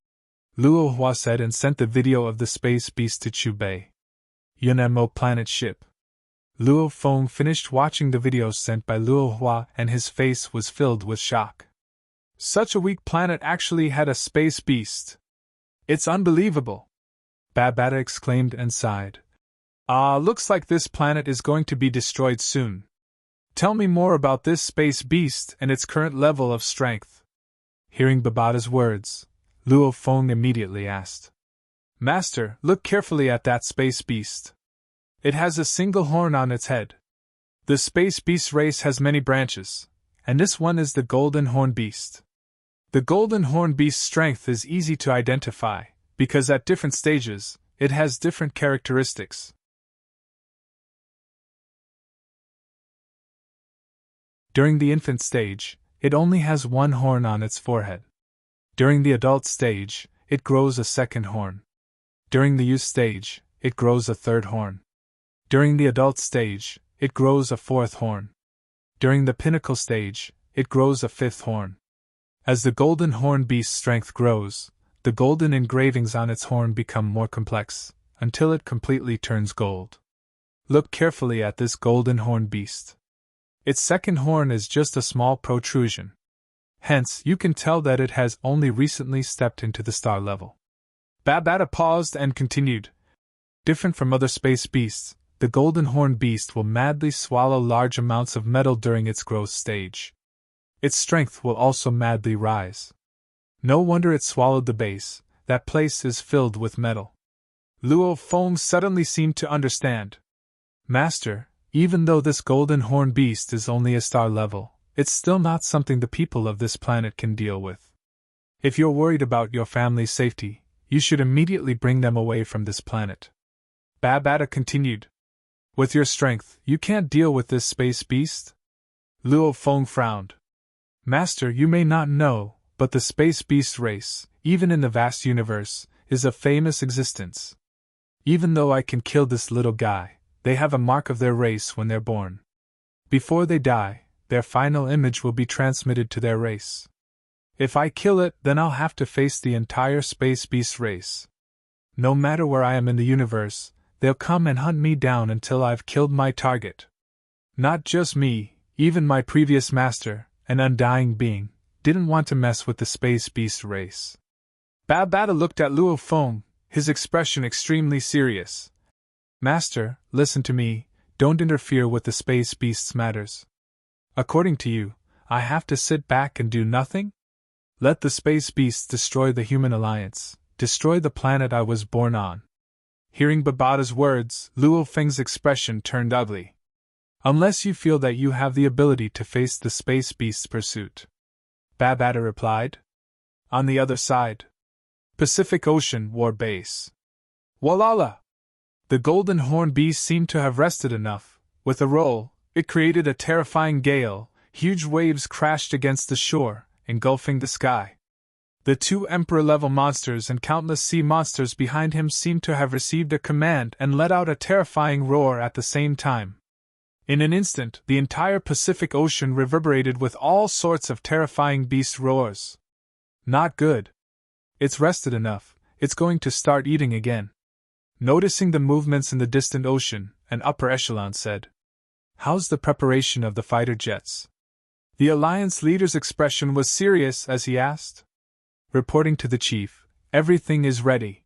Luo Hua said and sent the video of the space beast to Chu Bei. Yunemo planet ship. Luo Feng finished watching the video sent by Luo Hua and his face was filled with shock. Such a weak planet actually had a space beast. It's unbelievable. Babata exclaimed and sighed. Looks like this planet is going to be destroyed soon. Tell me more about this space beast and its current level of strength. Hearing Babata's words, Luo Feng immediately asked. Master, look carefully at that space beast. It has a single horn on its head. The space beast race has many branches, and this one is the golden horn beast. The golden horn beast's strength is easy to identify, because at different stages, it has different characteristics. During the infant stage, it only has one horn on its forehead. During the adult stage, it grows a second horn. During the youth stage, it grows a third horn. During the adult stage, it grows a fourth horn. During the pinnacle stage, it grows a fifth horn. As the golden horn beast's strength grows, the golden engravings on its horn become more complex, until it completely turns gold. Look carefully at this golden horn beast. Its second horn is just a small protrusion. Hence, you can tell that it has only recently stepped into the star level. Babata paused and continued. Different from other space beasts, the golden horn beast will madly swallow large amounts of metal during its growth stage. Its strength will also madly rise. No wonder it swallowed the base, that place is filled with metal. Luo Feng suddenly seemed to understand. Master, even though this golden horn beast is only a star level, it's still not something the people of this planet can deal with. If you're worried about your family's safety, you should immediately bring them away from this planet. Babata continued. With your strength, you can't deal with this space beast? Luo Feng frowned. Master, you may not know, but the space beast race, even in the vast universe, is a famous existence. Even though I can kill this little guy, they have a mark of their race when they're born. Before they die, their final image will be transmitted to their race. If I kill it, then I'll have to face the entire space beast race. No matter where I am in the universe, they'll come and hunt me down until I've killed my target. Not just me, even my previous master, an undying being, didn't want to mess with the space beast race. Babata looked at Luo Feng, his expression extremely serious. Master, listen to me, don't interfere with the space beast's matters. According to you, I have to sit back and do nothing? Let the space beasts destroy the human alliance, destroy the planet I was born on. Hearing Babata's words, Luo Feng's expression turned ugly. Unless you feel that you have the ability to face the space beast's pursuit. Babata replied. On the other side. Pacific Ocean War Base. Walala! The golden horn beast seemed to have rested enough. With a roll, it created a terrifying gale. Huge waves crashed against the shore, engulfing the sky. The two Emperor-level monsters and countless sea monsters behind him seemed to have received a command and let out a terrifying roar at the same time. In an instant, the entire Pacific Ocean reverberated with all sorts of terrifying beast roars. Not good. It's rested enough, it's going to start eating again. Noticing the movements in the distant ocean, an upper echelon said, How's the preparation of the fighter jets? The Alliance leader's expression was serious as he asked. Reporting to the chief, everything is ready.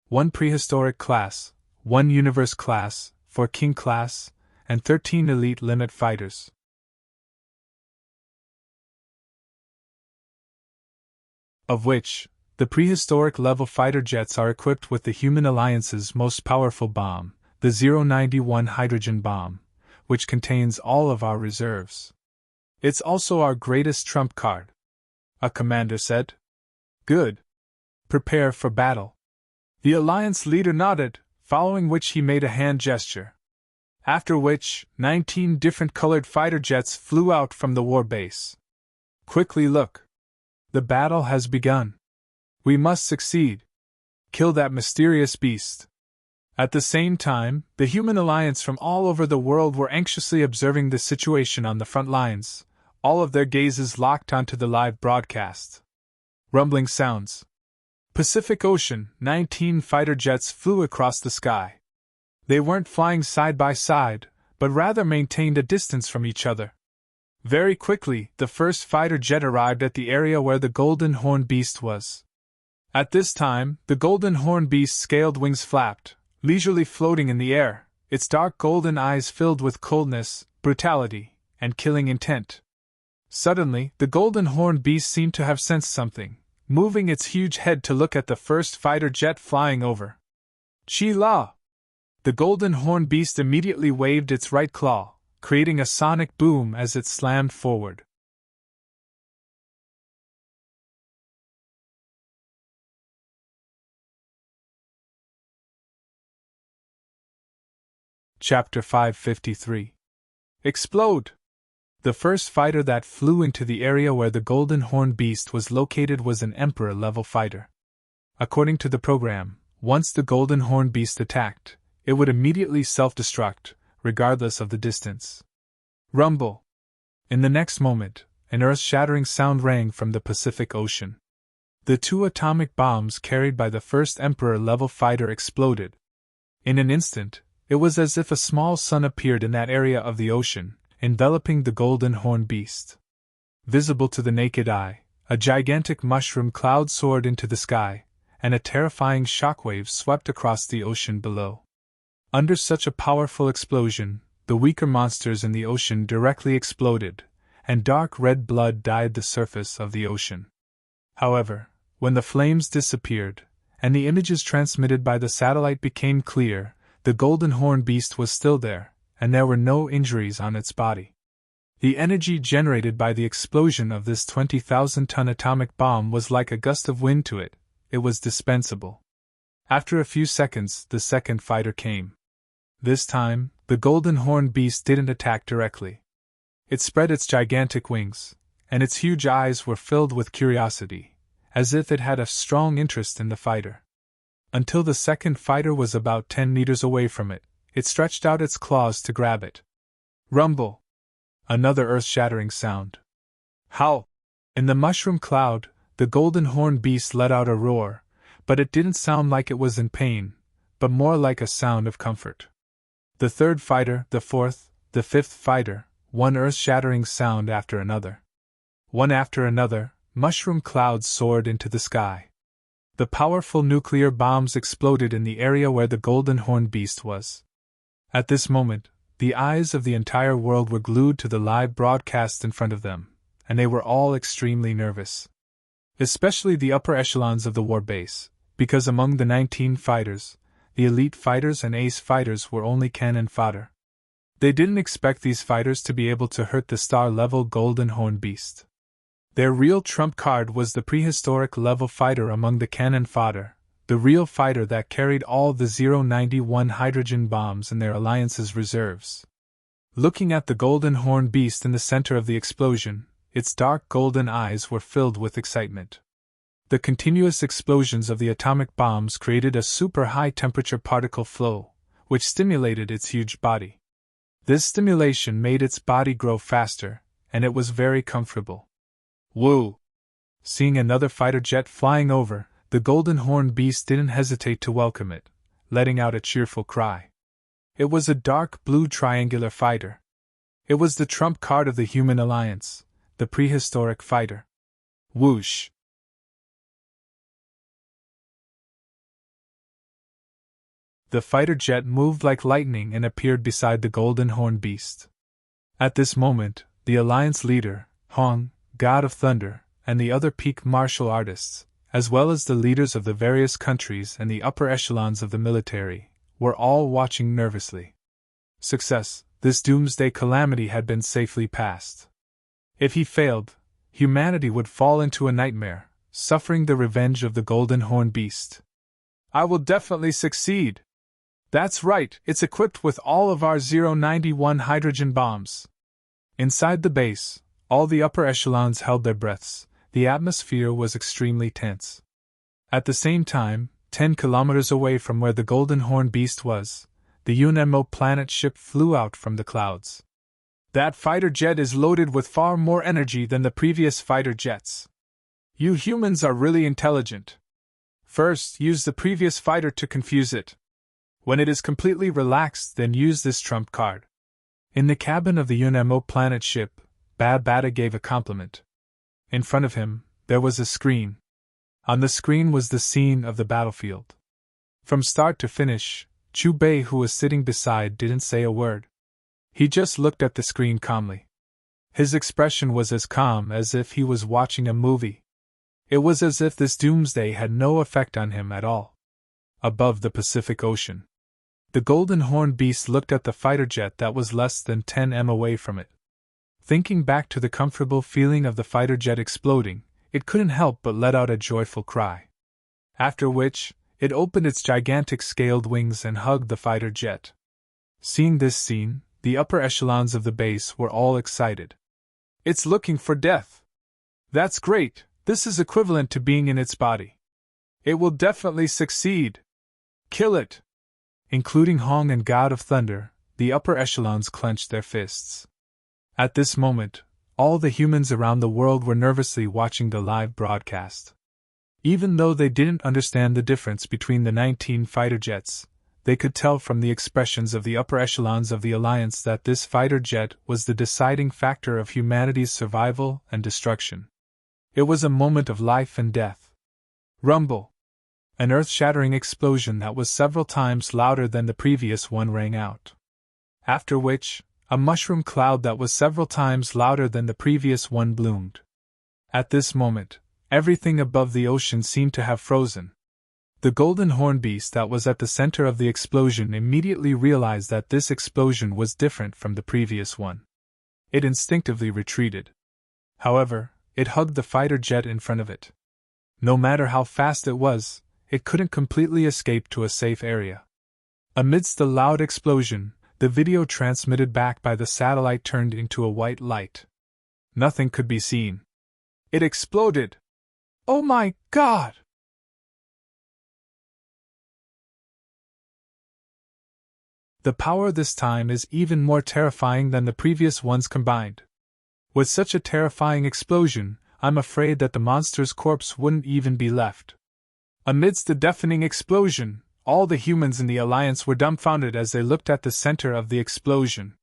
1 prehistoric class, 1 universe class, 4 king class, and 13 elite limit fighters. Of which, the prehistoric level fighter jets are equipped with the Human Alliance's most powerful bomb, the 091 hydrogen bomb, which contains all of our reserves. It's also our greatest trump card. A commander said. Good. Prepare for battle. The Alliance leader nodded, following which he made a hand gesture. After which, 19 different colored fighter jets flew out from the war base. Quickly look. The battle has begun. We must succeed. Kill that mysterious beast. At the same time, the Human Alliance from all over the world were anxiously observing the situation on the front lines, all of their gazes locked onto the live broadcast. Rumbling sounds. Pacific Ocean, 19 fighter jets flew across the sky. They weren't flying side by side, but rather maintained a distance from each other. Very quickly, the first fighter jet arrived at the area where the golden horn beast was. At this time, the golden horn beast's scaled wings flapped, leisurely floating in the air, its dark golden eyes filled with coldness, brutality, and killing intent. Suddenly, the golden horn beast seemed to have sensed something, moving its huge head to look at the first fighter jet flying over. Chi-la! The golden horn beast immediately waved its right claw, creating a sonic boom as it slammed forward. Chapter 553. Explode! The first fighter that flew into the area where the golden horn beast was located was an Emperor-level fighter. According to the program, once the golden horn beast attacked, it would immediately self-destruct, regardless of the distance. Rumble! In the next moment, an earth-shattering sound rang from the Pacific Ocean. The 2 atomic bombs carried by the first Emperor-level fighter exploded. In an instant, it was as if a small sun appeared in that area of the ocean, enveloping the golden horn beast. Visible to the naked eye, a gigantic mushroom cloud soared into the sky, and a terrifying shockwave swept across the ocean below. Under such a powerful explosion, the weaker monsters in the ocean directly exploded, and dark red blood dyed the surface of the ocean. However, when the flames disappeared, and the images transmitted by the satellite became clear, the golden horn beast was still there, and there were no injuries on its body. The energy generated by the explosion of this 20,000-ton atomic bomb was like a gust of wind to it. It was dispensable. After a few seconds, the second fighter came. This time, the golden horn beast didn't attack directly. It spread its gigantic wings, and its huge eyes were filled with curiosity, as if it had a strong interest in the fighter. Until the second fighter was about 10 meters away from it, it stretched out its claws to grab it. Rumble! Another earth-shattering sound. Howl! In the mushroom cloud, the golden horn beast let out a roar, but it didn't sound like it was in pain, but more like a sound of comfort. The third fighter, the fourth, the fifth fighter, one earth-shattering sound after another. One after another, mushroom clouds soared into the sky. The powerful nuclear bombs exploded in the area where the golden horn beast was. At this moment, the eyes of the entire world were glued to the live broadcast in front of them, and they were all extremely nervous. Especially the upper echelons of the war base, because among the 19 fighters, the elite fighters and ace fighters were only cannon fodder. They didn't expect these fighters to be able to hurt the star-level golden horn beast. Their real trump card was the prehistoric level fighter among the cannon fodder, the real fighter that carried all the 091 hydrogen bombs in their alliance's reserves. Looking at the golden horn beast in the center of the explosion, its dark golden eyes were filled with excitement. The continuous explosions of the atomic bombs created a super high-temperature particle flow, which stimulated its huge body. This stimulation made its body grow faster, and it was very comfortable. Woo! Seeing another fighter jet flying over, the golden horn beast didn't hesitate to welcome it, letting out a cheerful cry. It was a dark blue triangular fighter. It was the trump card of the human alliance, the prehistoric fighter. Whoosh! The fighter jet moved like lightning and appeared beside the golden horn beast. At this moment, the alliance leader, Hong, god of thunder, and the other peak martial artists, as well as the leaders of the various countries and the upper echelons of the military, were all watching nervously. Success, this doomsday calamity had been safely passed. If he failed, humanity would fall into a nightmare, suffering the revenge of the golden horn beast. I will definitely succeed. That's right, it's equipped with all of our 091 hydrogen bombs. Inside the base, all the upper echelons held their breaths. The atmosphere was extremely tense. At the same time, 10 kilometers away from where the golden horn beast was, the UNMO planet ship flew out from the clouds. That fighter jet is loaded with far more energy than the previous fighter jets. You humans are really intelligent. First, use the previous fighter to confuse it. When it is completely relaxed, then use this trump card. In the cabin of the UNMO planet ship, Bada gave a compliment. In front of him, there was a screen. On the screen was the scene of the battlefield. From start to finish, Chu Bei, who was sitting beside, didn't say a word. He just looked at the screen calmly. His expression was as calm as if he was watching a movie. It was as if this doomsday had no effect on him at all. Above the Pacific Ocean, the golden horn beast looked at the fighter jet that was less than 10 m away from it. Thinking back to the comfortable feeling of the fighter jet exploding, it couldn't help but let out a joyful cry. After which, it opened its gigantic scaled wings and hugged the fighter jet. Seeing this scene, the upper echelons of the base were all excited. It's looking for death. That's great, this is equivalent to being in its body. It will definitely succeed. Kill it. Including Hong and God of Thunder, the upper echelons clenched their fists. At this moment, all the humans around the world were nervously watching the live broadcast. Even though they didn't understand the difference between the 19 fighter jets, they could tell from the expressions of the upper echelons of the Alliance that this fighter jet was the deciding factor of humanity's survival and destruction. It was a moment of life and death. Rumble! An earth-shattering explosion that was several times louder than the previous one rang out. After which, a mushroom cloud that was several times louder than the previous one bloomed. At this moment, everything above the ocean seemed to have frozen. The golden horn beast that was at the center of the explosion immediately realized that this explosion was different from the previous one. It instinctively retreated. However, it hugged the fighter jet in front of it. No matter how fast it was, it couldn't completely escape to a safe area. Amidst the loud explosion, the video transmitted back by the satellite turned into a white light. Nothing could be seen. It exploded! Oh my God! The power this time is even more terrifying than the previous ones combined. With such a terrifying explosion, I'm afraid that the monster's corpse wouldn't even be left. Amidst the deafening explosion, all the humans in the Alliance were dumbfounded as they looked at the center of the explosion.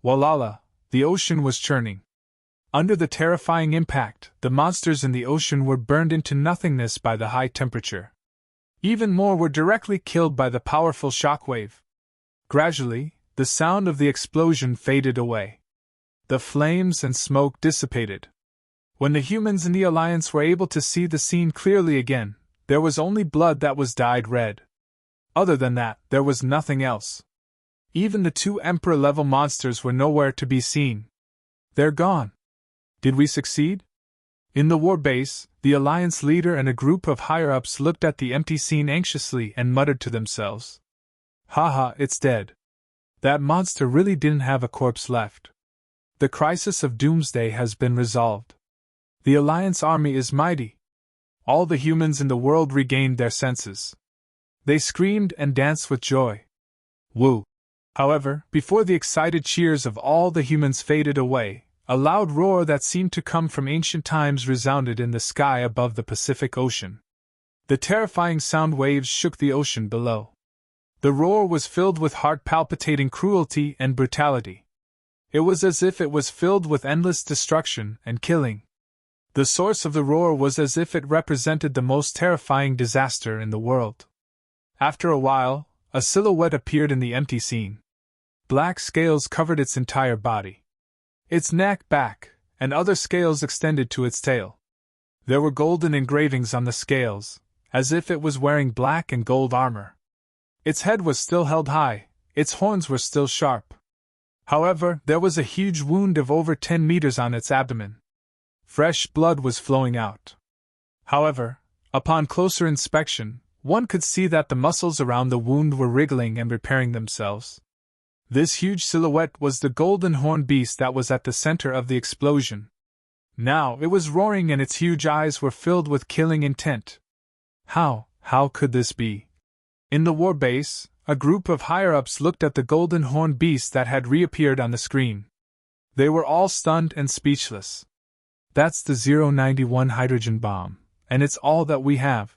Walala, the ocean was churning. Under the terrifying impact, the monsters in the ocean were burned into nothingness by the high temperature. Even more were directly killed by the powerful shockwave. Gradually, the sound of the explosion faded away. The flames and smoke dissipated. When the humans in the Alliance were able to see the scene clearly again, there was only blood that was dyed red. Other than that, there was nothing else. Even the 2 Emperor-level monsters were nowhere to be seen. They're gone. Did we succeed? In the war base, the Alliance leader and a group of higher-ups looked at the empty scene anxiously and muttered to themselves. Haha, it's dead. That monster really didn't have a corpse left. The crisis of doomsday has been resolved. The Alliance army is mighty. All the humans in the world regained their senses. They screamed and danced with joy. Woo! However, before the excited cheers of all the humans faded away, a loud roar that seemed to come from ancient times resounded in the sky above the Pacific Ocean. The terrifying sound waves shook the ocean below. The roar was filled with heart-palpitating cruelty and brutality. It was as if it was filled with endless destruction and killing. The source of the roar was as if it represented the most terrifying disaster in the world. After a while, a silhouette appeared in the empty scene. Black scales covered its entire body. Its neck, back, and other scales extended to its tail. There were golden engravings on the scales, as if it was wearing black and gold armor. Its head was still held high, its horns were still sharp. However, there was a huge wound of over 10 meters on its abdomen. Fresh blood was flowing out. However, upon closer inspection, one could see that the muscles around the wound were wriggling and repairing themselves. This huge silhouette was the golden horn beast that was at the center of the explosion. Now it was roaring and its huge eyes were filled with killing intent. How could this be? In the war base, a group of higher-ups looked at the golden horn beast that had reappeared on the screen. They were all stunned and speechless. That's the 091 hydrogen bomb, and it's all that we have.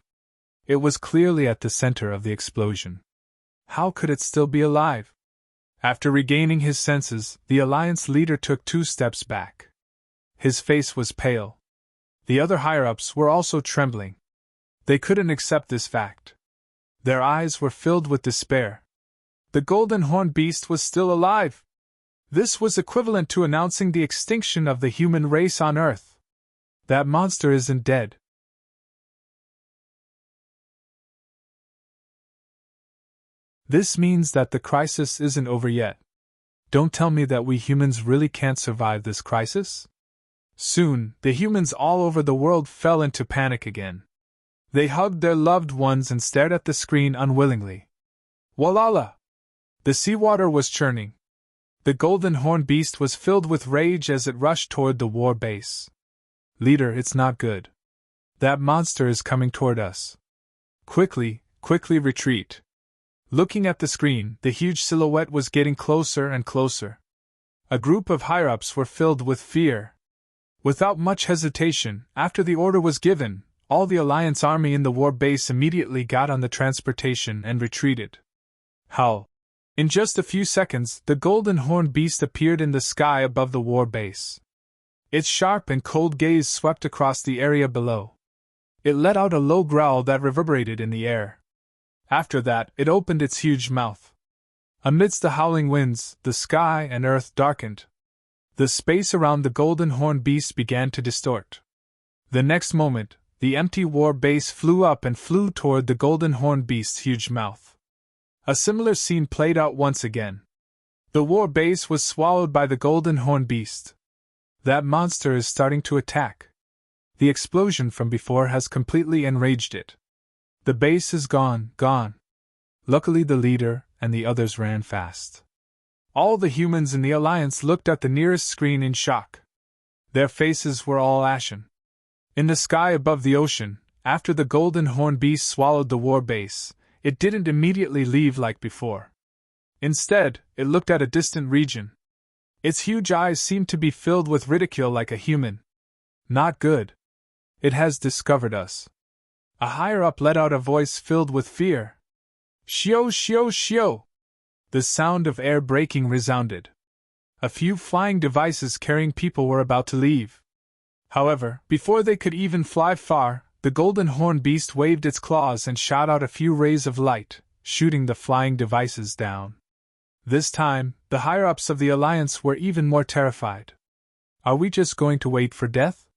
It was clearly at the center of the explosion. How could it still be alive? After regaining his senses, the Alliance leader took 2 steps back. His face was pale. The other higher-ups were also trembling. They couldn't accept this fact. Their eyes were filled with despair. The golden horn beast was still alive. This was equivalent to announcing the extinction of the human race on Earth. That monster isn't dead. This means that the crisis isn't over yet. Don't tell me that we humans really can't survive this crisis? Soon, the humans all over the world fell into panic again. They hugged their loved ones and stared at the screen unwillingly. Walala! The seawater was churning. The golden horn beast was filled with rage as it rushed toward the war base. Leader, it's not good. That monster is coming toward us. Quickly retreat. Looking at the screen, the huge silhouette was getting closer and closer. A group of higher-ups were filled with fear. Without much hesitation, after the order was given, all the Alliance army in the war base immediately got on the transportation and retreated. Howl! In just a few seconds, the golden horned beast appeared in the sky above the war base. Its sharp and cold gaze swept across the area below. It let out a low growl that reverberated in the air. After that, it opened its huge mouth. Amidst the howling winds, the sky and earth darkened. The space around the golden horned beast began to distort. The next moment, the empty war base flew up and flew toward the golden horned beast's huge mouth. A similar scene played out once again. The war base was swallowed by the golden horned beast. That monster is starting to attack. The explosion from before has completely enraged it. The base is gone. Luckily the leader and the others ran fast. All the humans in the Alliance looked at the nearest screen in shock. Their faces were all ashen. In the sky above the ocean, after the golden horned beast swallowed the war base, it didn't immediately leave like before. Instead, it looked at a distant region. Its huge eyes seemed to be filled with ridicule like a human. Not good. It has discovered us. A higher-up let out a voice filled with fear. Shio, shio, shio! The sound of air breaking resounded. A few flying devices carrying people were about to leave. However, before they could even fly far, the golden horned beast waved its claws and shot out a few rays of light, shooting the flying devices down. This time, the higher-ups of the Alliance were even more terrified. Are we just going to wait for death?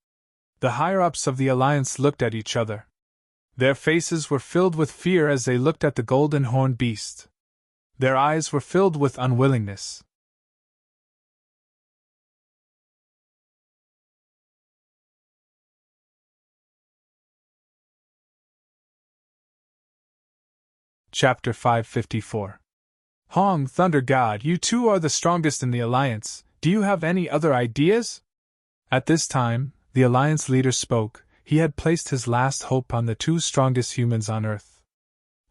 The higher-ups of the Alliance looked at each other. Their faces were filled with fear as they looked at the golden horned beast. Their eyes were filled with unwillingness. Chapter 554. Hong, Thunder God, you two are the strongest in the Alliance. Do you have any other ideas? At this time, the Alliance leader spoke. He had placed his last hope on the two strongest humans on Earth.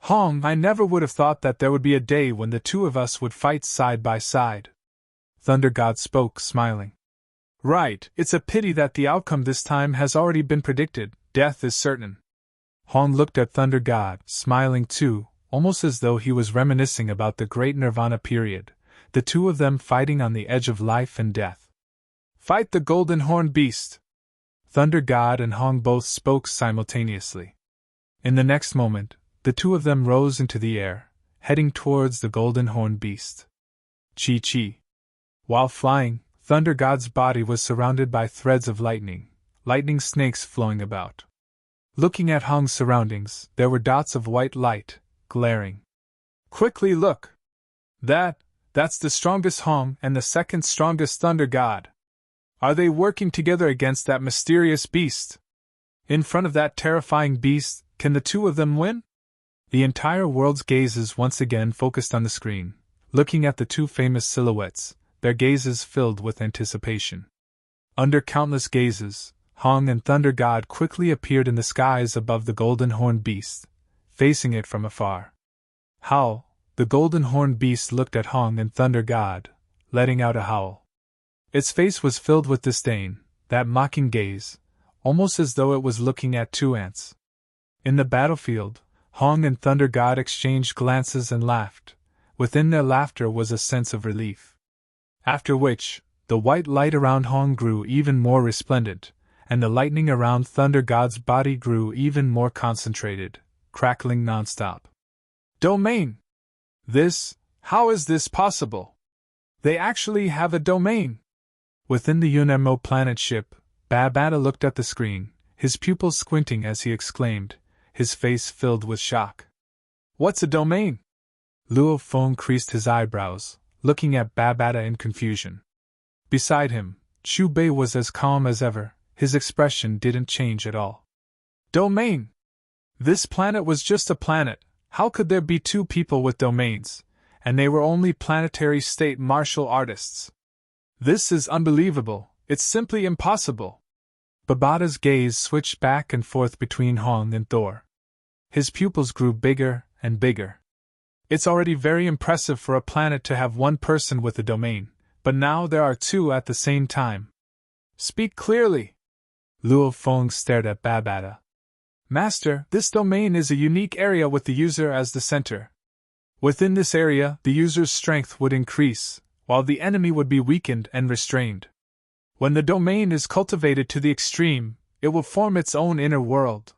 Hong, I never would have thought that there would be a day when the two of us would fight side by side. Thunder God spoke, smiling. Right, it's a pity that the outcome this time has already been predicted. Death is certain. Hong looked at Thunder God, smiling too, almost as though he was reminiscing about the great Nirvana period, the two of them fighting on the edge of life and death. Fight the golden horned beast! Thunder God and Hong both spoke simultaneously. In the next moment, the two of them rose into the air, heading towards the golden horned beast. Chi-chi. While flying, Thunder God's body was surrounded by threads of lightning snakes flowing about. Looking at Hong's surroundings, there were dots of white light, glaring. Quickly look! That's the strongest Hong and the second strongest Thunder God. Are they working together against that mysterious beast? In front of that terrifying beast, can the two of them win? The entire world's gazes once again focused on the screen, looking at the two famous silhouettes, their gazes filled with anticipation. Under countless gazes, Hong and Thunder God quickly appeared in the skies above the golden horned beast, facing it from afar. Howl! The golden horned beast looked at Hong and Thunder God, letting out a howl. Its face was filled with disdain, that mocking gaze, almost as though it was looking at two ants. In the battlefield, Hong and Thunder God exchanged glances and laughed. Within their laughter was a sense of relief. After which, the white light around Hong grew even more resplendent, and the lightning around Thunder God's body grew even more concentrated, crackling nonstop. Domain! How is this possible? They actually have a domain! Within the UNMO planet ship, Babata looked at the screen, his pupils squinting as he exclaimed, his face filled with shock. What's a domain? Luo Feng creased his eyebrows, looking at Babata in confusion. Beside him, Chu Bei was as calm as ever, his expression didn't change at all. Domain! This planet was just a planet, how could there be two people with domains? and they were only planetary state martial artists. This is unbelievable, it's simply impossible. Babada's gaze switched back and forth between Hong and Thor. His pupils grew bigger and bigger. It's already very impressive for a planet to have one person with a domain, but now there are two at the same time. Speak clearly. Luo Feng stared at Babada. Master, this domain is a unique area with the user as the center. Within this area, the user's strength would increase, while the enemy would be weakened and restrained. When the domain is cultivated to the extreme, it will form its own inner world.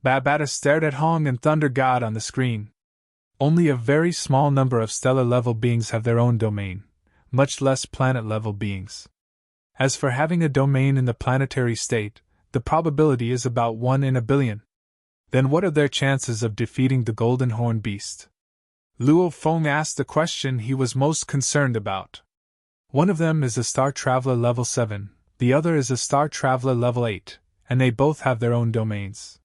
Babada stared at Hong and Thunder God on the screen. Only a very small number of stellar-level beings have their own domain, much less planet-level beings. As for having a domain in the planetary state, the probability is about 1 in a billion. Then what are their chances of defeating the Golden Horn Beast? Luo Feng asked the question he was most concerned about. One of them is a Star Traveler level 7, the other is a Star Traveler level 8, and they both have their own domains.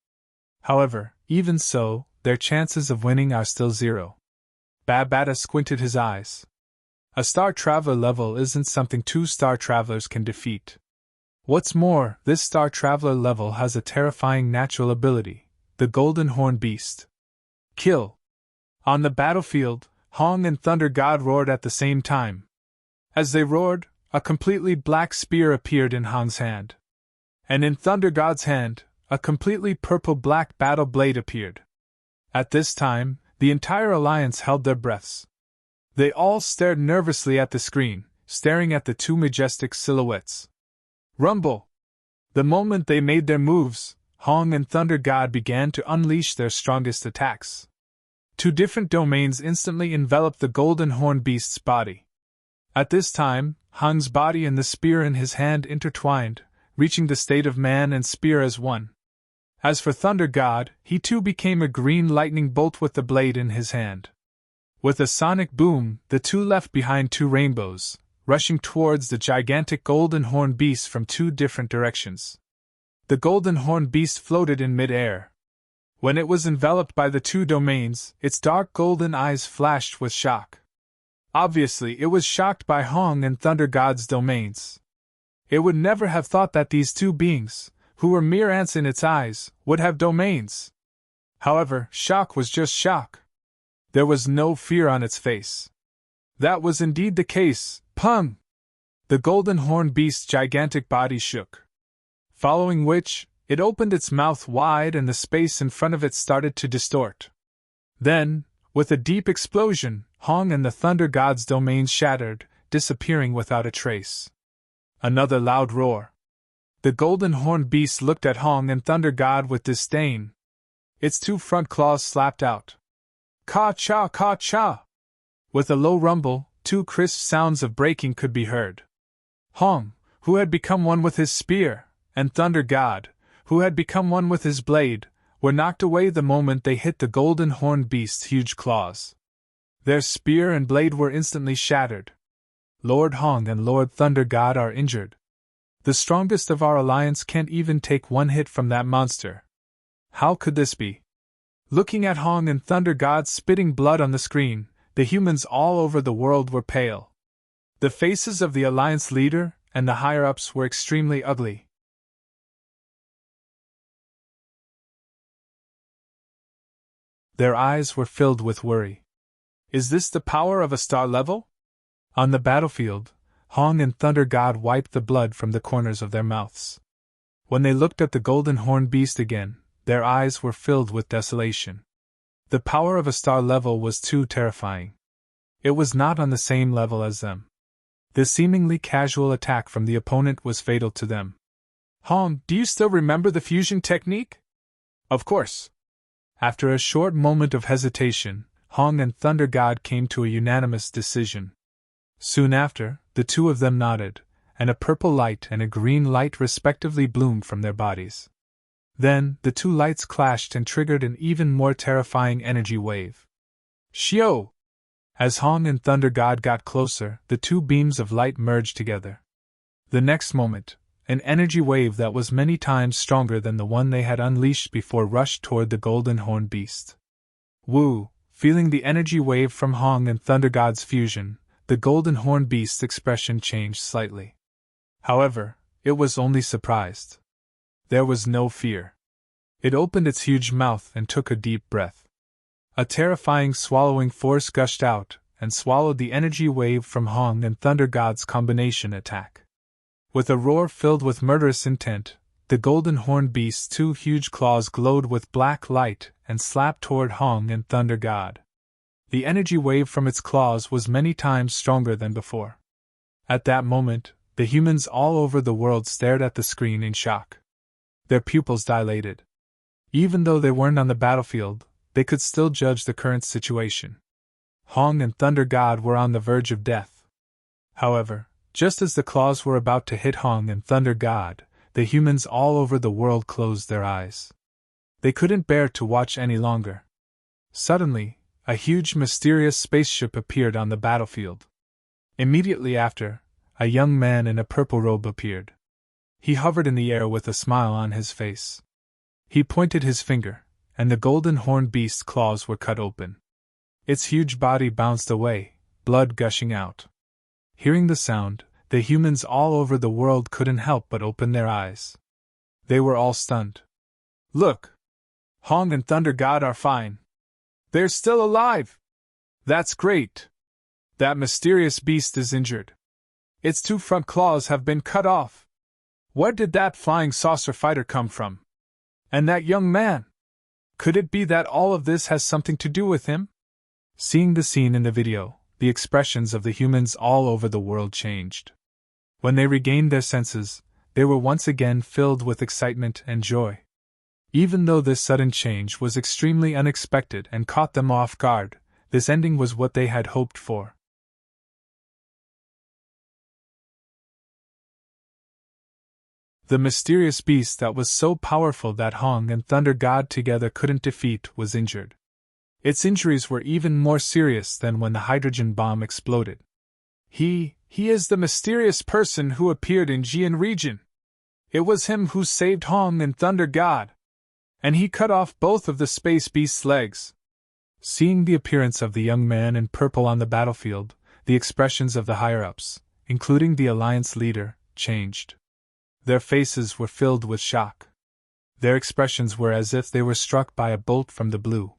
However, even so, their chances of winning are still 0. Babada squinted his eyes. A Star Traveler level isn't something 2 Star Travelers can defeat. What's more, this Star Traveler level has a terrifying natural ability, the Golden Horn Beast. Kill. On the battlefield, Hong and Thunder God roared at the same time. As they roared, a completely black spear appeared in Hong's hand. And in Thunder God's hand, a completely purple-black battle blade appeared. At this time, the entire alliance held their breaths. They all stared nervously at the screen, staring at the two majestic silhouettes. Rumble! The moment they made their moves, Hong and Thunder God began to unleash their strongest attacks. 2 different domains instantly enveloped the Golden Horn Beast's body. At this time, Hong's body and the spear in his hand intertwined, reaching the state of man and spear as one. As for Thunder God, he too became a green lightning bolt with the blade in his hand. With a sonic boom, the two left behind 2 rainbows, rushing towards the gigantic Golden Horn Beast from 2 different directions. The Golden Horn Beast floated in mid-air. When it was enveloped by the 2 domains, its dark golden eyes flashed with shock. Obviously, it was shocked by Hong and Thunder God's domains. It would never have thought that these 2 beings, who were mere ants in its eyes, would have domains. However, shock was just shock. There was no fear on its face. That was indeed the case. Pung! The Golden Horn Beast's gigantic body shook. Following which, it opened its mouth wide and the space in front of it started to distort. Then, with a deep explosion, Hong and the Thunder God's domains shattered, disappearing without a trace. Another loud roar. The Golden Horn Beast looked at Hong and Thunder God with disdain. Its 2 front claws slapped out. Ka-cha, ka-cha! With a low rumble, 2 crisp sounds of breaking could be heard. Hong, who had become one with his spear, and Thunder God, who had become one with his blade, were knocked away the moment they hit the Golden Horn Beast's huge claws. Their spear and blade were instantly shattered. Lord Hong and Lord Thunder God are injured. The strongest of our alliance can't even take 1 hit from that monster. How could this be? Looking at Hong and Thunder God spitting blood on the screen, the humans all over the world were pale. The faces of the alliance leader and the higher-ups were extremely ugly. Their eyes were filled with worry. Is this the power of a star level? On the battlefield, Hong and Thunder God wiped the blood from the corners of their mouths. When they looked at the Golden Horn Beast again, their eyes were filled with desolation. The power of a star level was too terrifying. It was not on the same level as them. The seemingly casual attack from the opponent was fatal to them. Hong, do you still remember the fusion technique? Of course. After a short moment of hesitation, Hong and Thunder God came to a unanimous decision. Soon after, the 2 of them nodded, and a purple light and a green light respectively bloomed from their bodies. Then, the 2 lights clashed and triggered an even more terrifying energy wave. Shio! As Hong and Thunder God got closer, the 2 beams of light merged together. The next moment, an energy wave that was many times stronger than the one they had unleashed before rushed toward the golden horned beast. Wu, feeling the energy wave from Hong and Thunder God's fusion, the golden horned beast's expression changed slightly. However, it was only surprised. There was no fear. It opened its huge mouth and took a deep breath. A terrifying swallowing force gushed out and swallowed the energy wave from Hong and Thunder God's combination attack. With a roar filled with murderous intent, the golden horned beast's two huge claws glowed with black light and slapped toward Hong and Thunder God. The energy wave from its claws was many times stronger than before. At that moment, the humans all over the world stared at the screen in shock. Their pupils dilated. Even though they weren't on the battlefield, they could still judge the current situation. Hong and Thunder God were on the verge of death. However, just as the claws were about to hit Hong and Thunder God, the humans all over the world closed their eyes. They couldn't bear to watch any longer. Suddenly, a huge mysterious spaceship appeared on the battlefield. Immediately after, a young man in a purple robe appeared. He hovered in the air with a smile on his face. He pointed his finger, and the golden horned beast's claws were cut open. Its huge body bounced away, blood gushing out. Hearing the sound, the humans all over the world couldn't help but open their eyes. They were all stunned. "Look! Hong and Thunder God are fine. They're still alive! That's great! That mysterious beast is injured. Its two front claws have been cut off. Where did that flying saucer fighter come from? And that young man? Could it be that all of this has something to do with him?" Seeing the scene in the video, the expressions of the humans all over the world changed. When they regained their senses, they were once again filled with excitement and joy. Even though this sudden change was extremely unexpected and caught them off guard, this ending was what they had hoped for. The mysterious beast that was so powerful that Hong and Thunder God together couldn't defeat was injured. Its injuries were even more serious than when the hydrogen bomb exploded. He is the mysterious person who appeared in Jian region. It was him who saved Hong and Thunder God. And he cut off both of the space beast's legs. Seeing the appearance of the young man in purple on the battlefield, the expressions of the higher-ups, including the Alliance leader, changed. Their faces were filled with shock. Their expressions were as if they were struck by a bolt from the blue.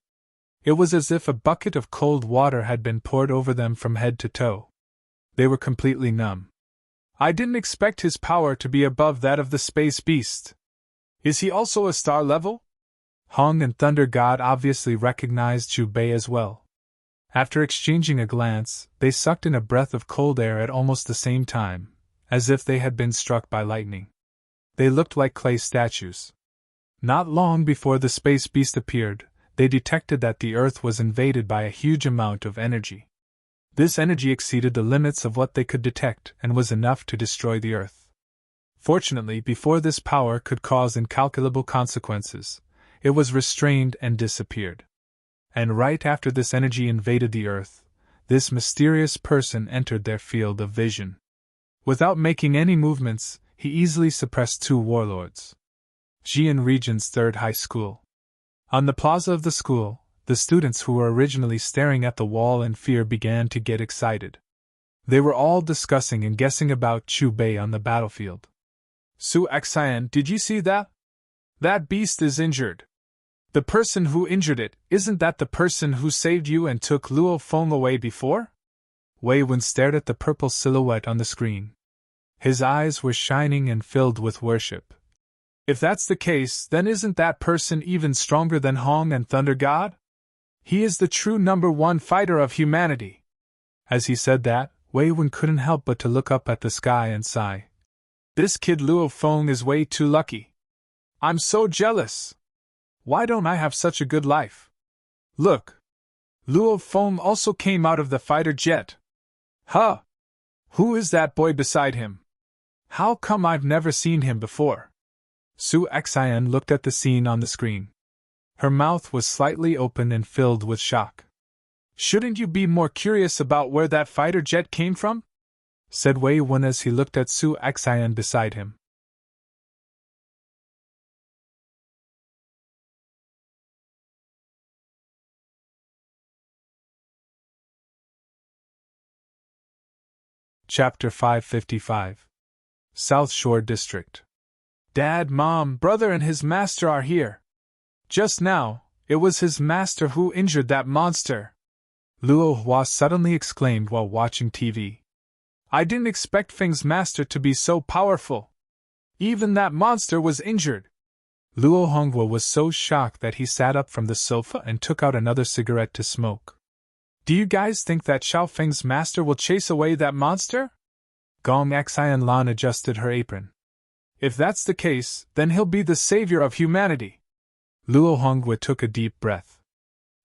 It was as if a bucket of cold water had been poured over them from head to toe. They were completely numb. "I didn't expect his power to be above that of the space beast. Is he also a star level?" Hong and Thunder God obviously recognized Zhu Bei as well. After exchanging a glance, they sucked in a breath of cold air at almost the same time, as if they had been struck by lightning. They looked like clay statues. Not long before the space beast appeared, they detected that the Earth was invaded by a huge amount of energy. This energy exceeded the limits of what they could detect and was enough to destroy the Earth. Fortunately, before this power could cause incalculable consequences, it was restrained and disappeared. And right after this energy invaded the Earth, this mysterious person entered their field of vision. Without making any movements, he easily suppressed two warlords. Jian Region's third high school. On the plaza of the school, the students who were originally staring at the wall in fear began to get excited. They were all discussing and guessing about Zhu Bei on the battlefield. "Su Xian, did you see that? That beast is injured. The person who injured it, isn't that the person who saved you and took Luo Feng away before?" Wei Wen stared at the purple silhouette on the screen. His eyes were shining and filled with worship. "If that's the case, then isn't that person even stronger than Hong and Thunder God? He is the true #1 fighter of humanity." As he said that, Wei Wen couldn't help but to look up at the sky and sigh. "This kid Luo Feng is way too lucky. I'm so jealous. Why don't I have such a good life? Look! Luo Feng also came out of the fighter jet. Huh! Who is that boy beside him? How come I've never seen him before?" Su Xian looked at the scene on the screen. Her mouth was slightly open and filled with shock. "Shouldn't you be more curious about where that fighter jet came from?" said Wei Wen as he looked at Su Xian beside him. Chapter 555. South Shore District. Dad, Mom, brother and his master are here. Just now, it was his master who injured that monster, Luo Hua suddenly exclaimed while watching TV. I didn't expect Feng's master to be so powerful. Even that monster was injured. Luo Hongwo was so shocked that he sat up from the sofa and took out another cigarette to smoke. Do you guys think that Xiao Feng's master will chase away that monster? Gong Xian Lan adjusted her apron. If that's the case, then he'll be the savior of humanity. Luo Hongwo took a deep breath.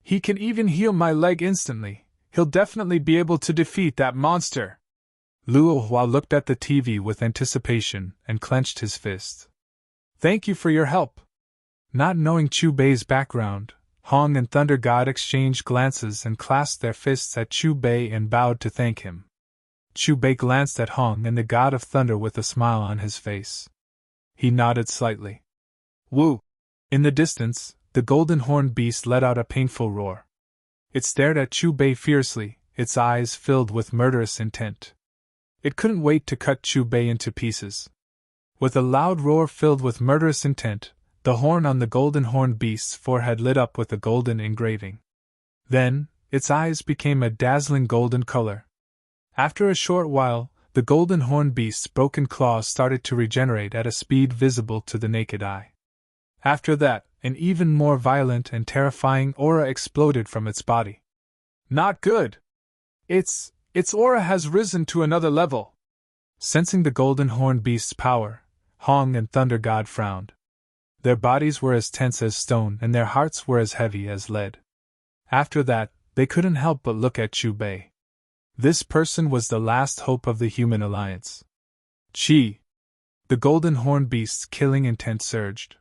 He can even heal my leg instantly. He'll definitely be able to defeat that monster. Luo Hua looked at the TV with anticipation and clenched his fist. Thank you for your help. Not knowing Chu Bei's background, Hong and Thunder God exchanged glances and clasped their fists at Chu Bei and bowed to thank him. Chu Bei glanced at Hong and the God of Thunder with a smile on his face. He nodded slightly. Woo! In the distance, the golden horned beast let out a painful roar. It stared at Chu Bei fiercely, its eyes filled with murderous intent. It couldn't wait to cut Chu Bei into pieces. With a loud roar filled with murderous intent, the horn on the golden horned beast's forehead lit up with a golden engraving. Then, its eyes became a dazzling golden color. After a short while, the golden horned beast's broken claws started to regenerate at a speed visible to the naked eye. After that, an even more violent and terrifying aura exploded from its body. Not good! Its aura has risen to another level. Sensing the golden horned beast's power, Hong and Thunder God frowned. Their bodies were as tense as stone and their hearts were as heavy as lead. After that, they couldn't help but look at Chu Bei. This person was the last hope of the human alliance. Chi! The golden horned beast's killing intent surged.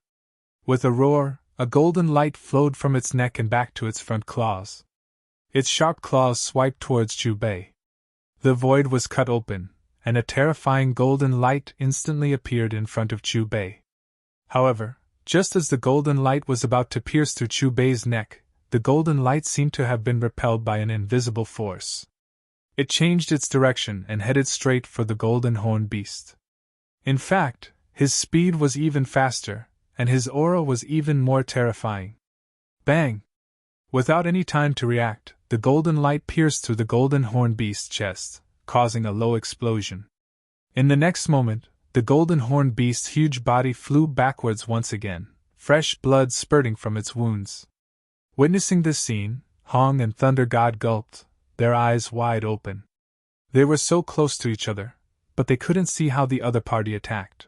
With a roar, a golden light flowed from its neck and back to its front claws. Its sharp claws swiped towards Chu Bei. The void was cut open, and a terrifying golden light instantly appeared in front of Chu Bei. However, just as the golden light was about to pierce through Chu Bei's neck, the golden light seemed to have been repelled by an invisible force. It changed its direction and headed straight for the golden horned beast. In fact, his speed was even faster, and his aura was even more terrifying. Bang! Without any time to react, the golden light pierced through the golden horned beast's chest, causing a low explosion. In the next moment, the golden horned beast's huge body flew backwards once again, fresh blood spurting from its wounds. Witnessing this scene, Hong and Thunder God gulped, their eyes wide open. They were so close to each other, but they couldn't see how the other party attacked.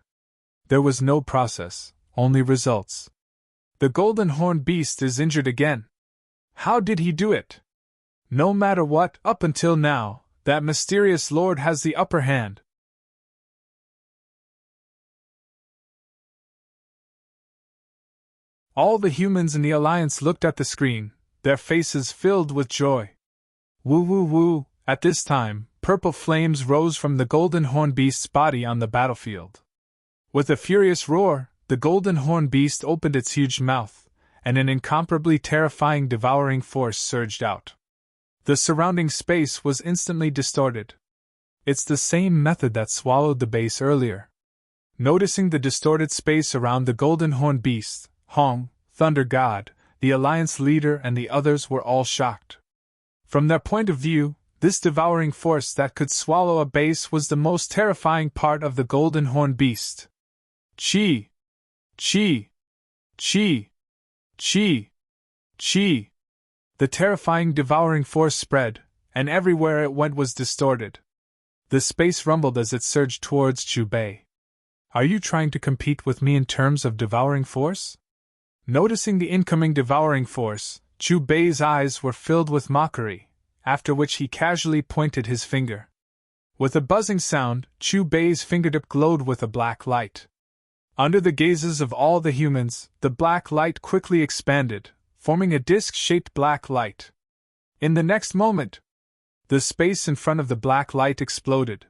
There was no process, only results. The golden horned beast is injured again. How did he do it? No matter what, up until now, that mysterious lord has the upper hand. All the humans in the Alliance looked at the screen, their faces filled with joy. Woo woo woo! At this time, purple flames rose from the golden horned beast's body on the battlefield. With a furious roar, the golden horned beast opened its huge mouth, and an incomparably terrifying devouring force surged out. The surrounding space was instantly distorted. It's the same method that swallowed the base earlier. Noticing the distorted space around the golden horned beast, Hong, Thunder God, the Alliance leader and the others were all shocked. From their point of view, this devouring force that could swallow a base was the most terrifying part of the golden horned beast. Chi! Chi! Chi! Chi! Chi! The terrifying devouring force spread, and everywhere it went was distorted. The space rumbled as it surged towards Chu Bei. Are you trying to compete with me in terms of devouring force? Noticing the incoming devouring force, Chu Bei's eyes were filled with mockery, after which he casually pointed his finger. With a buzzing sound, Chu Bei's fingertip glowed with a black light. Under the gazes of all the humans, the black light quickly expanded, forming a disc-shaped black light. In the next moment, the space in front of the black light exploded.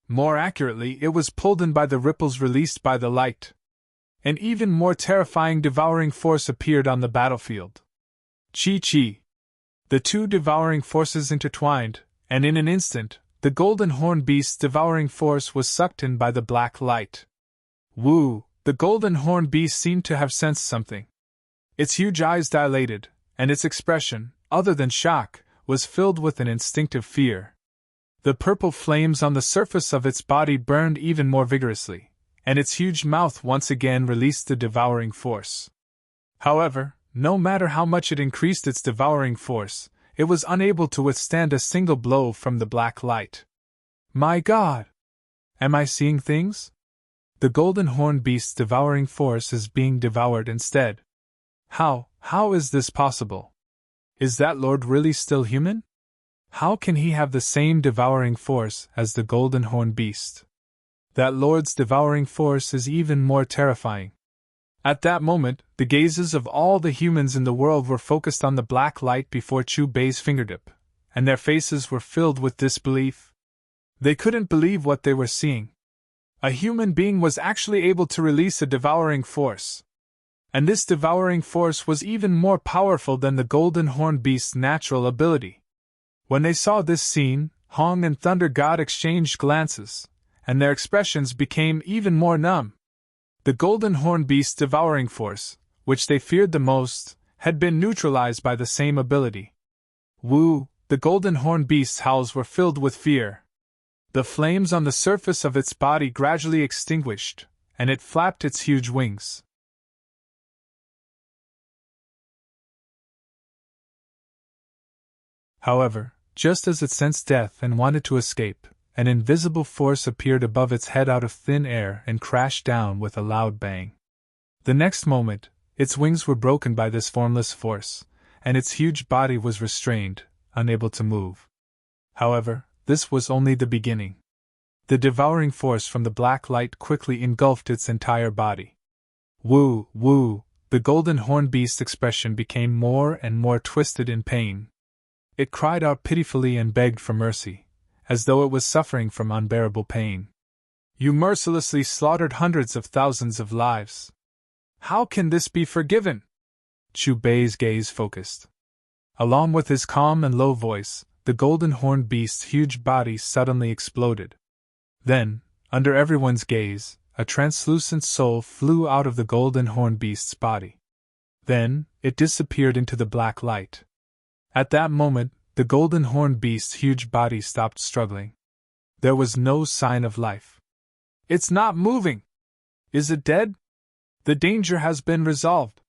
More accurately, it was pulled in by the ripples released by the light. An even more terrifying devouring force appeared on the battlefield. Chi-Chi. The two devouring forces intertwined, and in an instant, the golden horn beast's devouring force was sucked in by the black light. Woo! The golden horn beast seemed to have sensed something. Its huge eyes dilated, and its expression, other than shock, was filled with an instinctive fear. The purple flames on the surface of its body burned even more vigorously, and its huge mouth once again released the devouring force. However, no matter how much it increased its devouring force, it was unable to withstand a single blow from the black light. My God! Am I seeing things? The golden horn beast's devouring force is being devoured instead. How is this possible? Is that Lord really still human? How can he have the same devouring force as the golden horn beast? That Lord's devouring force is even more terrifying. At that moment, the gazes of all the humans in the world were focused on the black light before Chu Bei's fingertip, and their faces were filled with disbelief. They couldn't believe what they were seeing. A human being was actually able to release a devouring force. And this devouring force was even more powerful than the golden horn beast's natural ability. When they saw this scene, Hong and Thunder God exchanged glances, and their expressions became even more numb. The golden horn beast's devouring force, which they feared the most, had been neutralized by the same ability. Woo! The golden horn beast's howls were filled with fear. The flames on the surface of its body gradually extinguished, and it flapped its huge wings. However, just as it sensed death and wanted to escape, an invisible force appeared above its head out of thin air and crashed down with a loud bang. The next moment, its wings were broken by this formless force, and its huge body was restrained, unable to move. However, this was only the beginning. The devouring force from the black light quickly engulfed its entire body. Woo! Woo! The golden horn beast's expression became more and more twisted in pain. It cried out pitifully and begged for mercy, as though it was suffering from unbearable pain. You mercilessly slaughtered hundreds of thousands of lives. How can this be forgiven? Chu Bei's gaze focused. Along with his calm and low voice, the golden horn beast's huge body suddenly exploded. Then, under everyone's gaze, a translucent soul flew out of the golden horn beast's body. Then, it disappeared into the black light. At that moment, the golden horn beast's huge body stopped struggling. There was no sign of life. It's not moving! Is it dead? The danger has been resolved.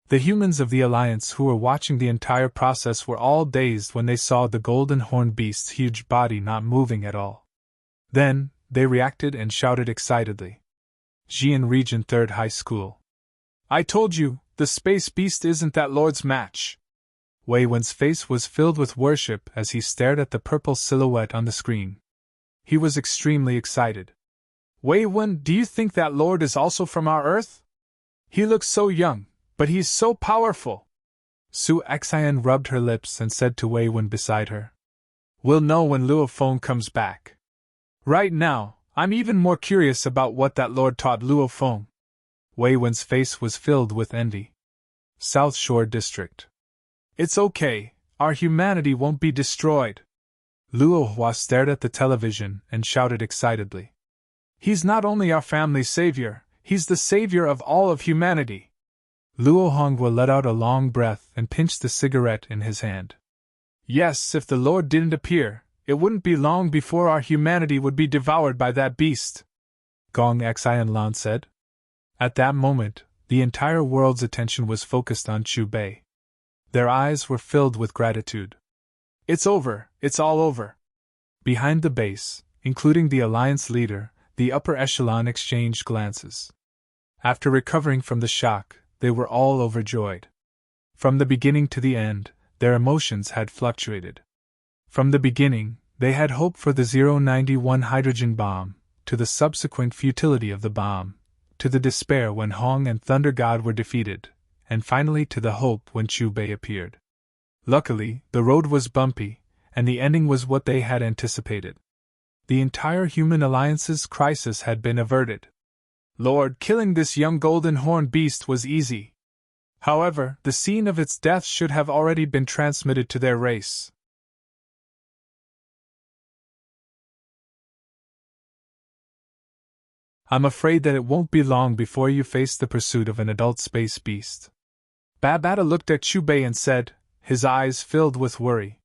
The humans of the Alliance who were watching the entire process were all dazed when they saw the golden horn beast's huge body not moving at all. Then, they reacted and shouted excitedly. Xian Region 3rd High School. I told you, the space beast isn't that Lord's match. Wei Wen's face was filled with worship as he stared at the purple silhouette on the screen. He was extremely excited. Wei Wen, do you think that Lord is also from our Earth? He looks so young, but he's so powerful. Su Xian rubbed her lips and said to Wei Wen beside her. We'll know when Luo Feng comes back. Right now, I'm even more curious about what that Lord taught Luo Feng. Wei Wen's face was filled with envy. South Shore District. It's okay, our humanity won't be destroyed. Luo Hua stared at the television and shouted excitedly. He's not only our family's savior, he's the savior of all of humanity. Luo Hongwa let out a long breath and pinched the cigarette in his hand. Yes, if the Lord didn't appear, it wouldn't be long before our humanity would be devoured by that beast, Gong Xian Lan said. At that moment, the entire world's attention was focused on Chu Bei. Their eyes were filled with gratitude. It's over, it's all over. Behind the base, including the Alliance leader, the upper echelon exchanged glances. After recovering from the shock, they were all overjoyed. From the beginning to the end, their emotions had fluctuated. From the beginning, they had hope for the 091 hydrogen bomb, to the subsequent futility of the bomb, to the despair when Hong and Thunder God were defeated, and finally to the hope when Chu Bei appeared. Luckily, the road was bumpy, and the ending was what they had anticipated. The entire human alliance's crisis had been averted. Lord, killing this young golden horn beast was easy. However, the scene of its death should have already been transmitted to their race. I'm afraid that it won't be long before you face the pursuit of an adult space beast. Babata looked at Chubei and said, his eyes filled with worry.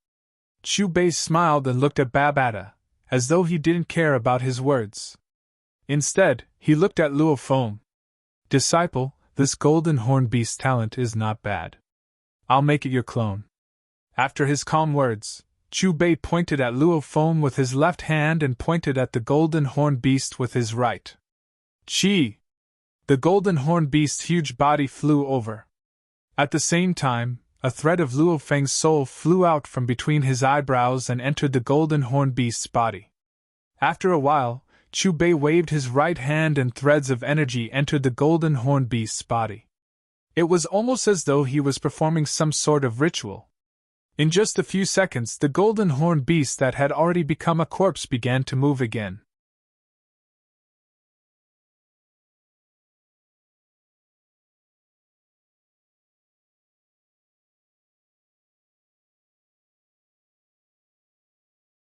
Chubei smiled and looked at Babata, as though he didn't care about his words. Instead, he looked at Luo Feng. Disciple, this golden horn beast talent is not bad. I'll make it your clone. After his calm words, Chubei pointed at Luo Feng with his left hand and pointed at the golden horn beast with his right. Chi! The golden horn beast's huge body flew over. At the same time, a thread of Luo Feng's soul flew out from between his eyebrows and entered the golden horn beast's body. After a while, Chubei waved his right hand and threads of energy entered the golden horn beast's body. It was almost as though he was performing some sort of ritual. In just a few seconds, the golden horn beast that had already become a corpse began to move again.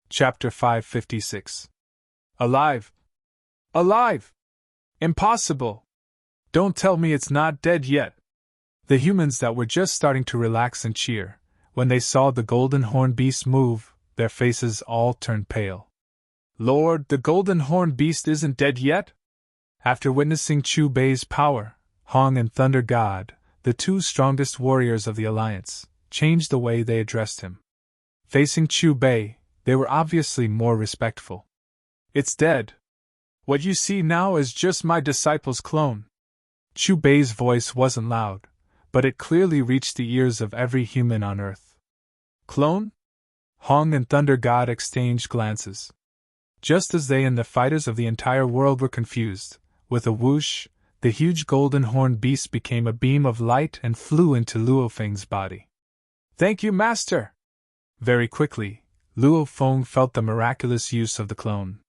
Chapter 556. Alive! Alive! Impossible! Don't tell me it's not dead yet! The humans that were just starting to relax and cheer, when they saw the golden horn beast move, their faces all turned pale. Lord, the golden horn beast isn't dead yet? After witnessing Chubei's power, Hong and Thunder God, the two strongest warriors of the Alliance, changed the way they addressed him. Facing Chubei, they were obviously more respectful. It's dead. What you see now is just my disciple's clone. Chubei's voice wasn't loud, but it clearly reached the ears of every human on Earth. Clone? Hong and Thunder God exchanged glances. Just as they and the fighters of the entire world were confused, with a whoosh, the huge golden horn beast became a beam of light and flew into Luo Feng's body. Thank you, Master! Very quickly, Luo Feng felt the miraculous use of the clone.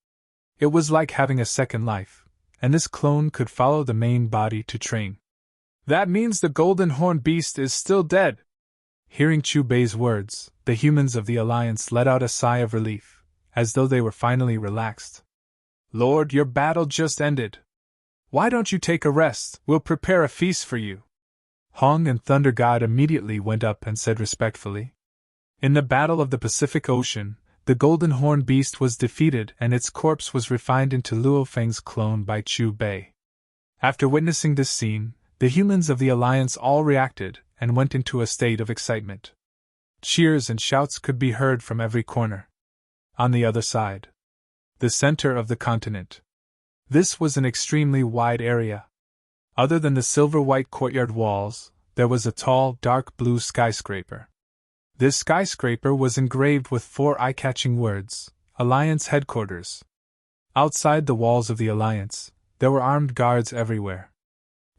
It was like having a second life, and this clone could follow the main body to train. That means the golden horn beast is still dead! Hearing Chubei's words, the humans of the Alliance let out a sigh of relief, as though they were finally relaxed. Lord, your battle just ended. Why don't you take a rest? We'll prepare a feast for you. Hong and Thunder God immediately went up and said respectfully. In the Battle of the Pacific Ocean, the golden horn beast was defeated and its corpse was refined into Luo Feng's clone by Chubei. After witnessing this scene, the humans of the Alliance all reacted and went into a state of excitement. Cheers and shouts could be heard from every corner. On the other side, the center of the continent. This was an extremely wide area. Other than the silver-white courtyard walls, there was a tall, dark blue skyscraper. This skyscraper was engraved with 4 eye-catching words, Alliance Headquarters. Outside the walls of the Alliance, there were armed guards everywhere.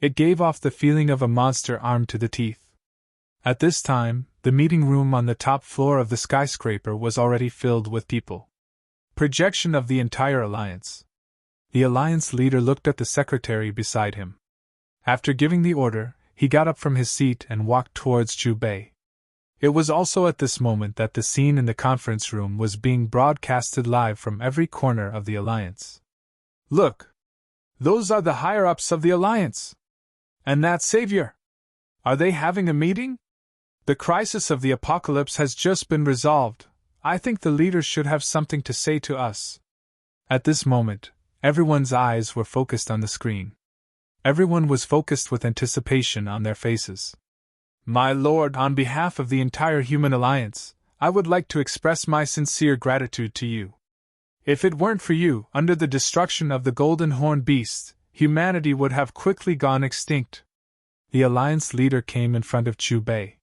It gave off the feeling of a monster armed to the teeth. At this time, the meeting room on the top floor of the skyscraper was already filled with people. Projection of the entire Alliance. The Alliance leader looked at the secretary beside him. After giving the order, he got up from his seat and walked towards Chubei. It was also at this moment that the scene in the conference room was being broadcasted live from every corner of the Alliance. Look! Those are the higher-ups of the Alliance! And that savior! Are they having a meeting? The crisis of the apocalypse has just been resolved. I think the leaders should have something to say to us. At this moment, everyone's eyes were focused on the screen. Everyone was focused with anticipation on their faces. My lord, on behalf of the entire human alliance, I would like to express my sincere gratitude to you. If it weren't for you, under the destruction of the golden horn beast, humanity would have quickly gone extinct. The alliance leader came in front of Chubei.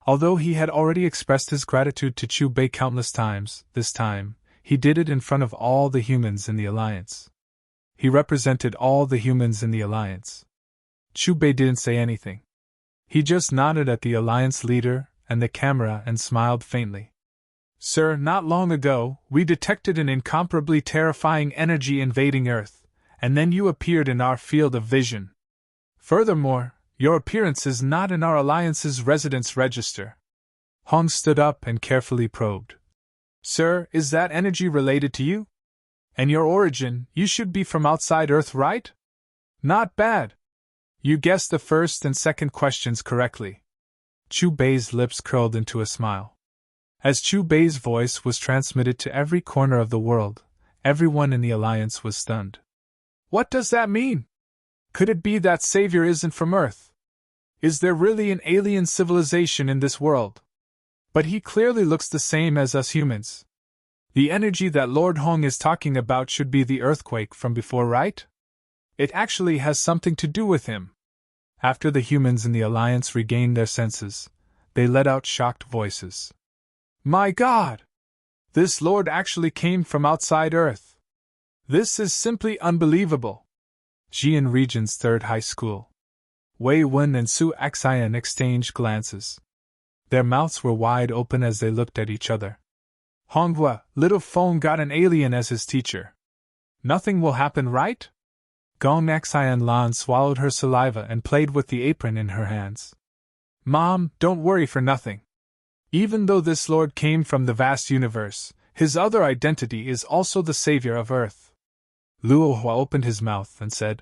Although he had already expressed his gratitude to Chubei countless times, this time, he did it in front of all the humans in the alliance. He represented all the humans in the Alliance. Chubei didn't say anything. He just nodded at the Alliance leader and the camera and smiled faintly. Sir, not long ago, we detected an incomparably terrifying energy invading Earth, and then you appeared in our field of vision. Furthermore, your appearance is not in our Alliance's residence register. Hong stood up and carefully probed. Sir, is that energy related to you? And your origin, you should be from outside Earth, right? Not bad. You guessed the first and second questions correctly. Chu Bei's lips curled into a smile. As Chu Bei's voice was transmitted to every corner of the world, everyone in the Alliance was stunned. What does that mean? Could it be that Savior isn't from Earth? Is there really an alien civilization in this world? But he clearly looks the same as us humans. The energy that Lord Hong is talking about should be the earthquake from before, right? It actually has something to do with him. After the humans in the Alliance regained their senses, they let out shocked voices. My God! This Lord actually came from outside Earth. This is simply unbelievable. Jian Region's third high school. Wei Wen and Su Xian exchanged glances. Their mouths were wide open as they looked at each other. Honghua, little Feng got an alien as his teacher. Nothing will happen, right? Gong Xian Lan swallowed her saliva and played with the apron in her hands. Mom, don't worry for nothing. Even though this Lord came from the vast universe, his other identity is also the savior of Earth. Luohua opened his mouth and said,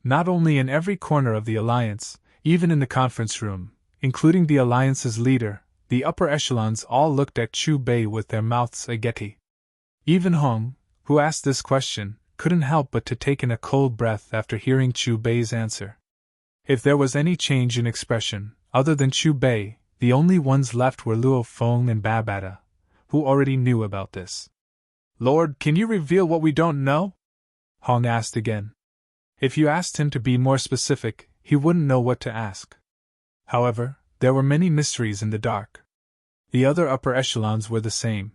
not only in every corner of the Alliance, even in the conference room, including the Alliance's leader, the upper echelons all looked at Chu Bei with their mouths agape. Even Hong, who asked this question, couldn't help but to take in a cold breath after hearing Chu Bei's answer. If there was any change in expression, other than Chu Bei, the only ones left were Luo Feng and Babata, who already knew about this. Lord, can you reveal what we don't know? Hong asked again. If you asked him to be more specific, he wouldn't know what to ask. However, there were many mysteries in the dark. The other upper echelons were the same.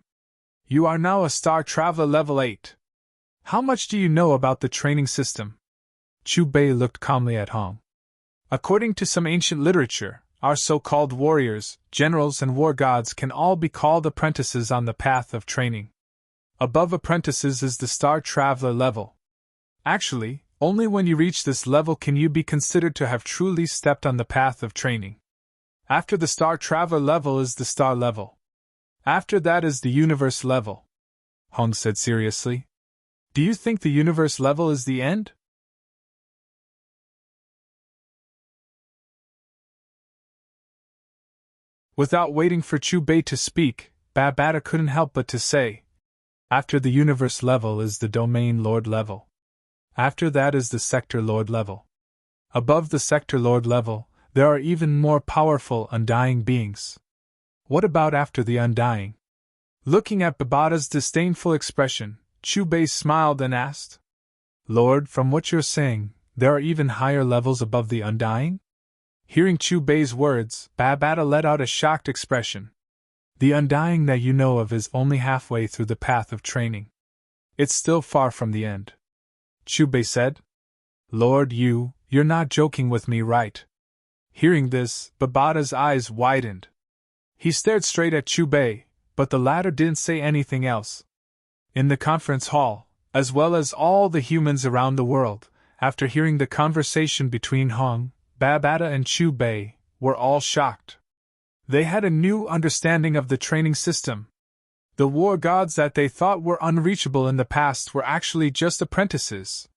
You are now a Star Traveler level 8. How much do you know about the training system? Chu Bei looked calmly at Hong. According to some ancient literature, our so-called warriors, generals and war gods can all be called apprentices on the path of training. Above apprentices is the Star Traveler level. Actually, only when you reach this level can you be considered to have truly stepped on the path of training. After the Star Traveler level is the Star level. After that is the Universe level. Hong said seriously. Do you think the Universe level is the end? Without waiting for Chu Bei to speak, Babata couldn't help but to say, after the Universe level is the Domain Lord level. After that is the Sector Lord level. Above the Sector Lord level, there are even more powerful undying beings. What about after the undying? Looking at Babata's disdainful expression, Chu Bei smiled and asked, Lord, from what you're saying, there are even higher levels above the undying? Hearing Chu Bei's words, Babata let out a shocked expression. The undying that you know of is only halfway through the path of training. It's still far from the end. Chu Bei said, Lord, you're not joking with me, right? Hearing this, Babata's eyes widened. He stared straight at Chu Bei, but the latter didn't say anything else. In the conference hall, as well as all the humans around the world, after hearing the conversation between Hong, Babata and Chu Bei, were all shocked. They had a new understanding of the training system. The war gods that they thought were unreachable in the past were actually just apprentices.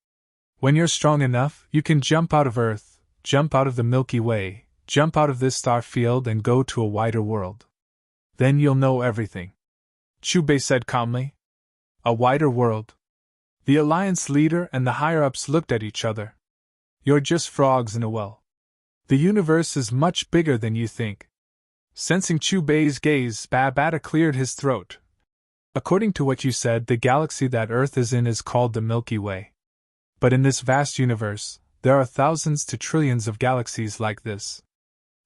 When you're strong enough, you can jump out of Earth, jump out of the Milky Way, jump out of this star field and go to a wider world. Then you'll know everything. Chu Bei said calmly. A wider world. The Alliance leader and the higher-ups looked at each other. You're just frogs in a well. The universe is much bigger than you think. Sensing Chu Bei's gaze, Babata cleared his throat. According to what you said, the galaxy that Earth is in is called the Milky Way. But in this vast universe, there are thousands to trillions of galaxies like this.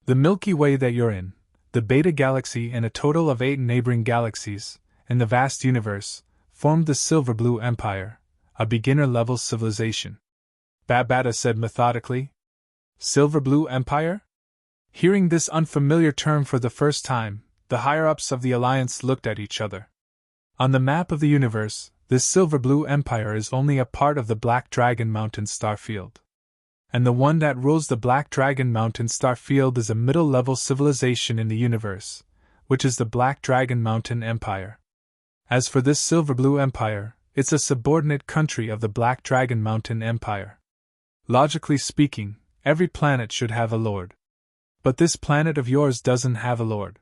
The Milky Way that you're in, the Beta Galaxy and a total of 8 neighboring galaxies, in the vast universe, formed the Silver Blue Empire, a beginner-level civilization. Babata said methodically. Silver Blue Empire? Hearing this unfamiliar term for the first time, the higher-ups of the Alliance looked at each other. On the map of the universe, this Silver Blue Empire is only a part of the Black Dragon Mountain star field. And the one that rules the Black Dragon Mountain star field is a middle-level civilization in the universe, which is the Black Dragon Mountain Empire. As for this Silver Blue Empire, it's a subordinate country of the Black Dragon Mountain Empire. Logically speaking, every planet should have a lord. But this planet of yours doesn't have a lord.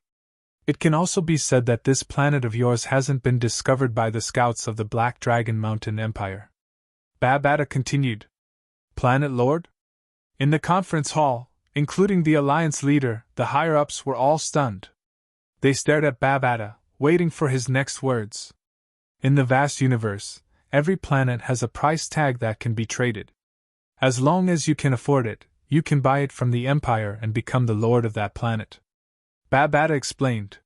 It can also be said that this planet of yours hasn't been discovered by the scouts of the Black Dragon Mountain Empire. Babata continued. Planet Lord? In the conference hall, including the Alliance leader, the higher-ups were all stunned. They stared at Babata, waiting for his next words. In the vast universe, every planet has a price tag that can be traded. As long as you can afford it, you can buy it from the Empire and become the lord of that planet. Babata explained.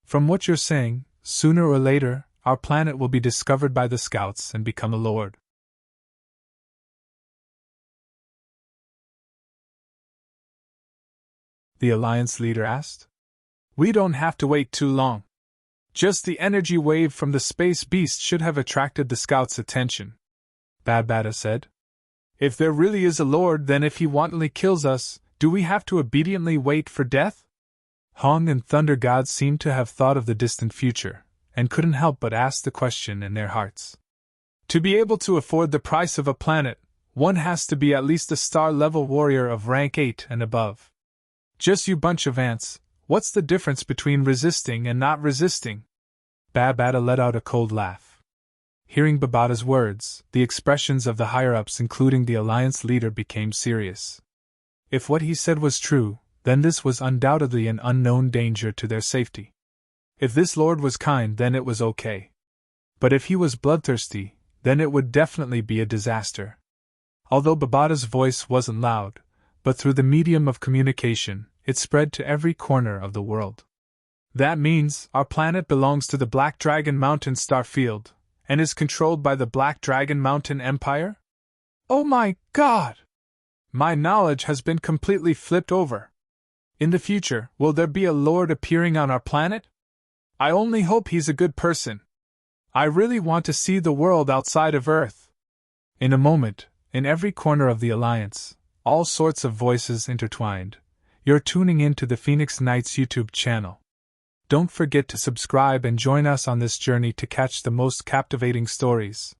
From what you're saying, sooner or later, our planet will be discovered by the scouts and become a lord. The Alliance leader asked. We don't have to wait too long. Just the energy wave from the space beast should have attracted the scouts' attention, Babata said. If there really is a lord, then if he wantonly kills us, do we have to obediently wait for death? Hong and Thunder gods seemed to have thought of the distant future, and couldn't help but ask the question in their hearts. To be able to afford the price of a planet, one has to be at least a star-level warrior of rank 8 and above. Just you bunch of ants, what's the difference between resisting and not resisting? Babata let out a cold laugh. Hearing Babata's words, the expressions of the higher-ups, including the Alliance leader, became serious. If what he said was true, then this was undoubtedly an unknown danger to their safety. If this lord was kind, then it was okay. But if he was bloodthirsty, then it would definitely be a disaster. Although Babata's voice wasn't loud, but through the medium of communication, it spread to every corner of the world. That means our planet belongs to the Black Dragon Mountain star field, and is controlled by the Black Dragon Mountain Empire? Oh my God! My knowledge has been completely flipped over. In the future, will there be a lord appearing on our planet? I only hope he's a good person. I really want to see the world outside of Earth. In a moment, in every corner of the Alliance, all sorts of voices intertwined. You're tuning in to the Phoenix Knights YouTube channel. Don't forget to subscribe and join us on this journey to catch the most captivating stories.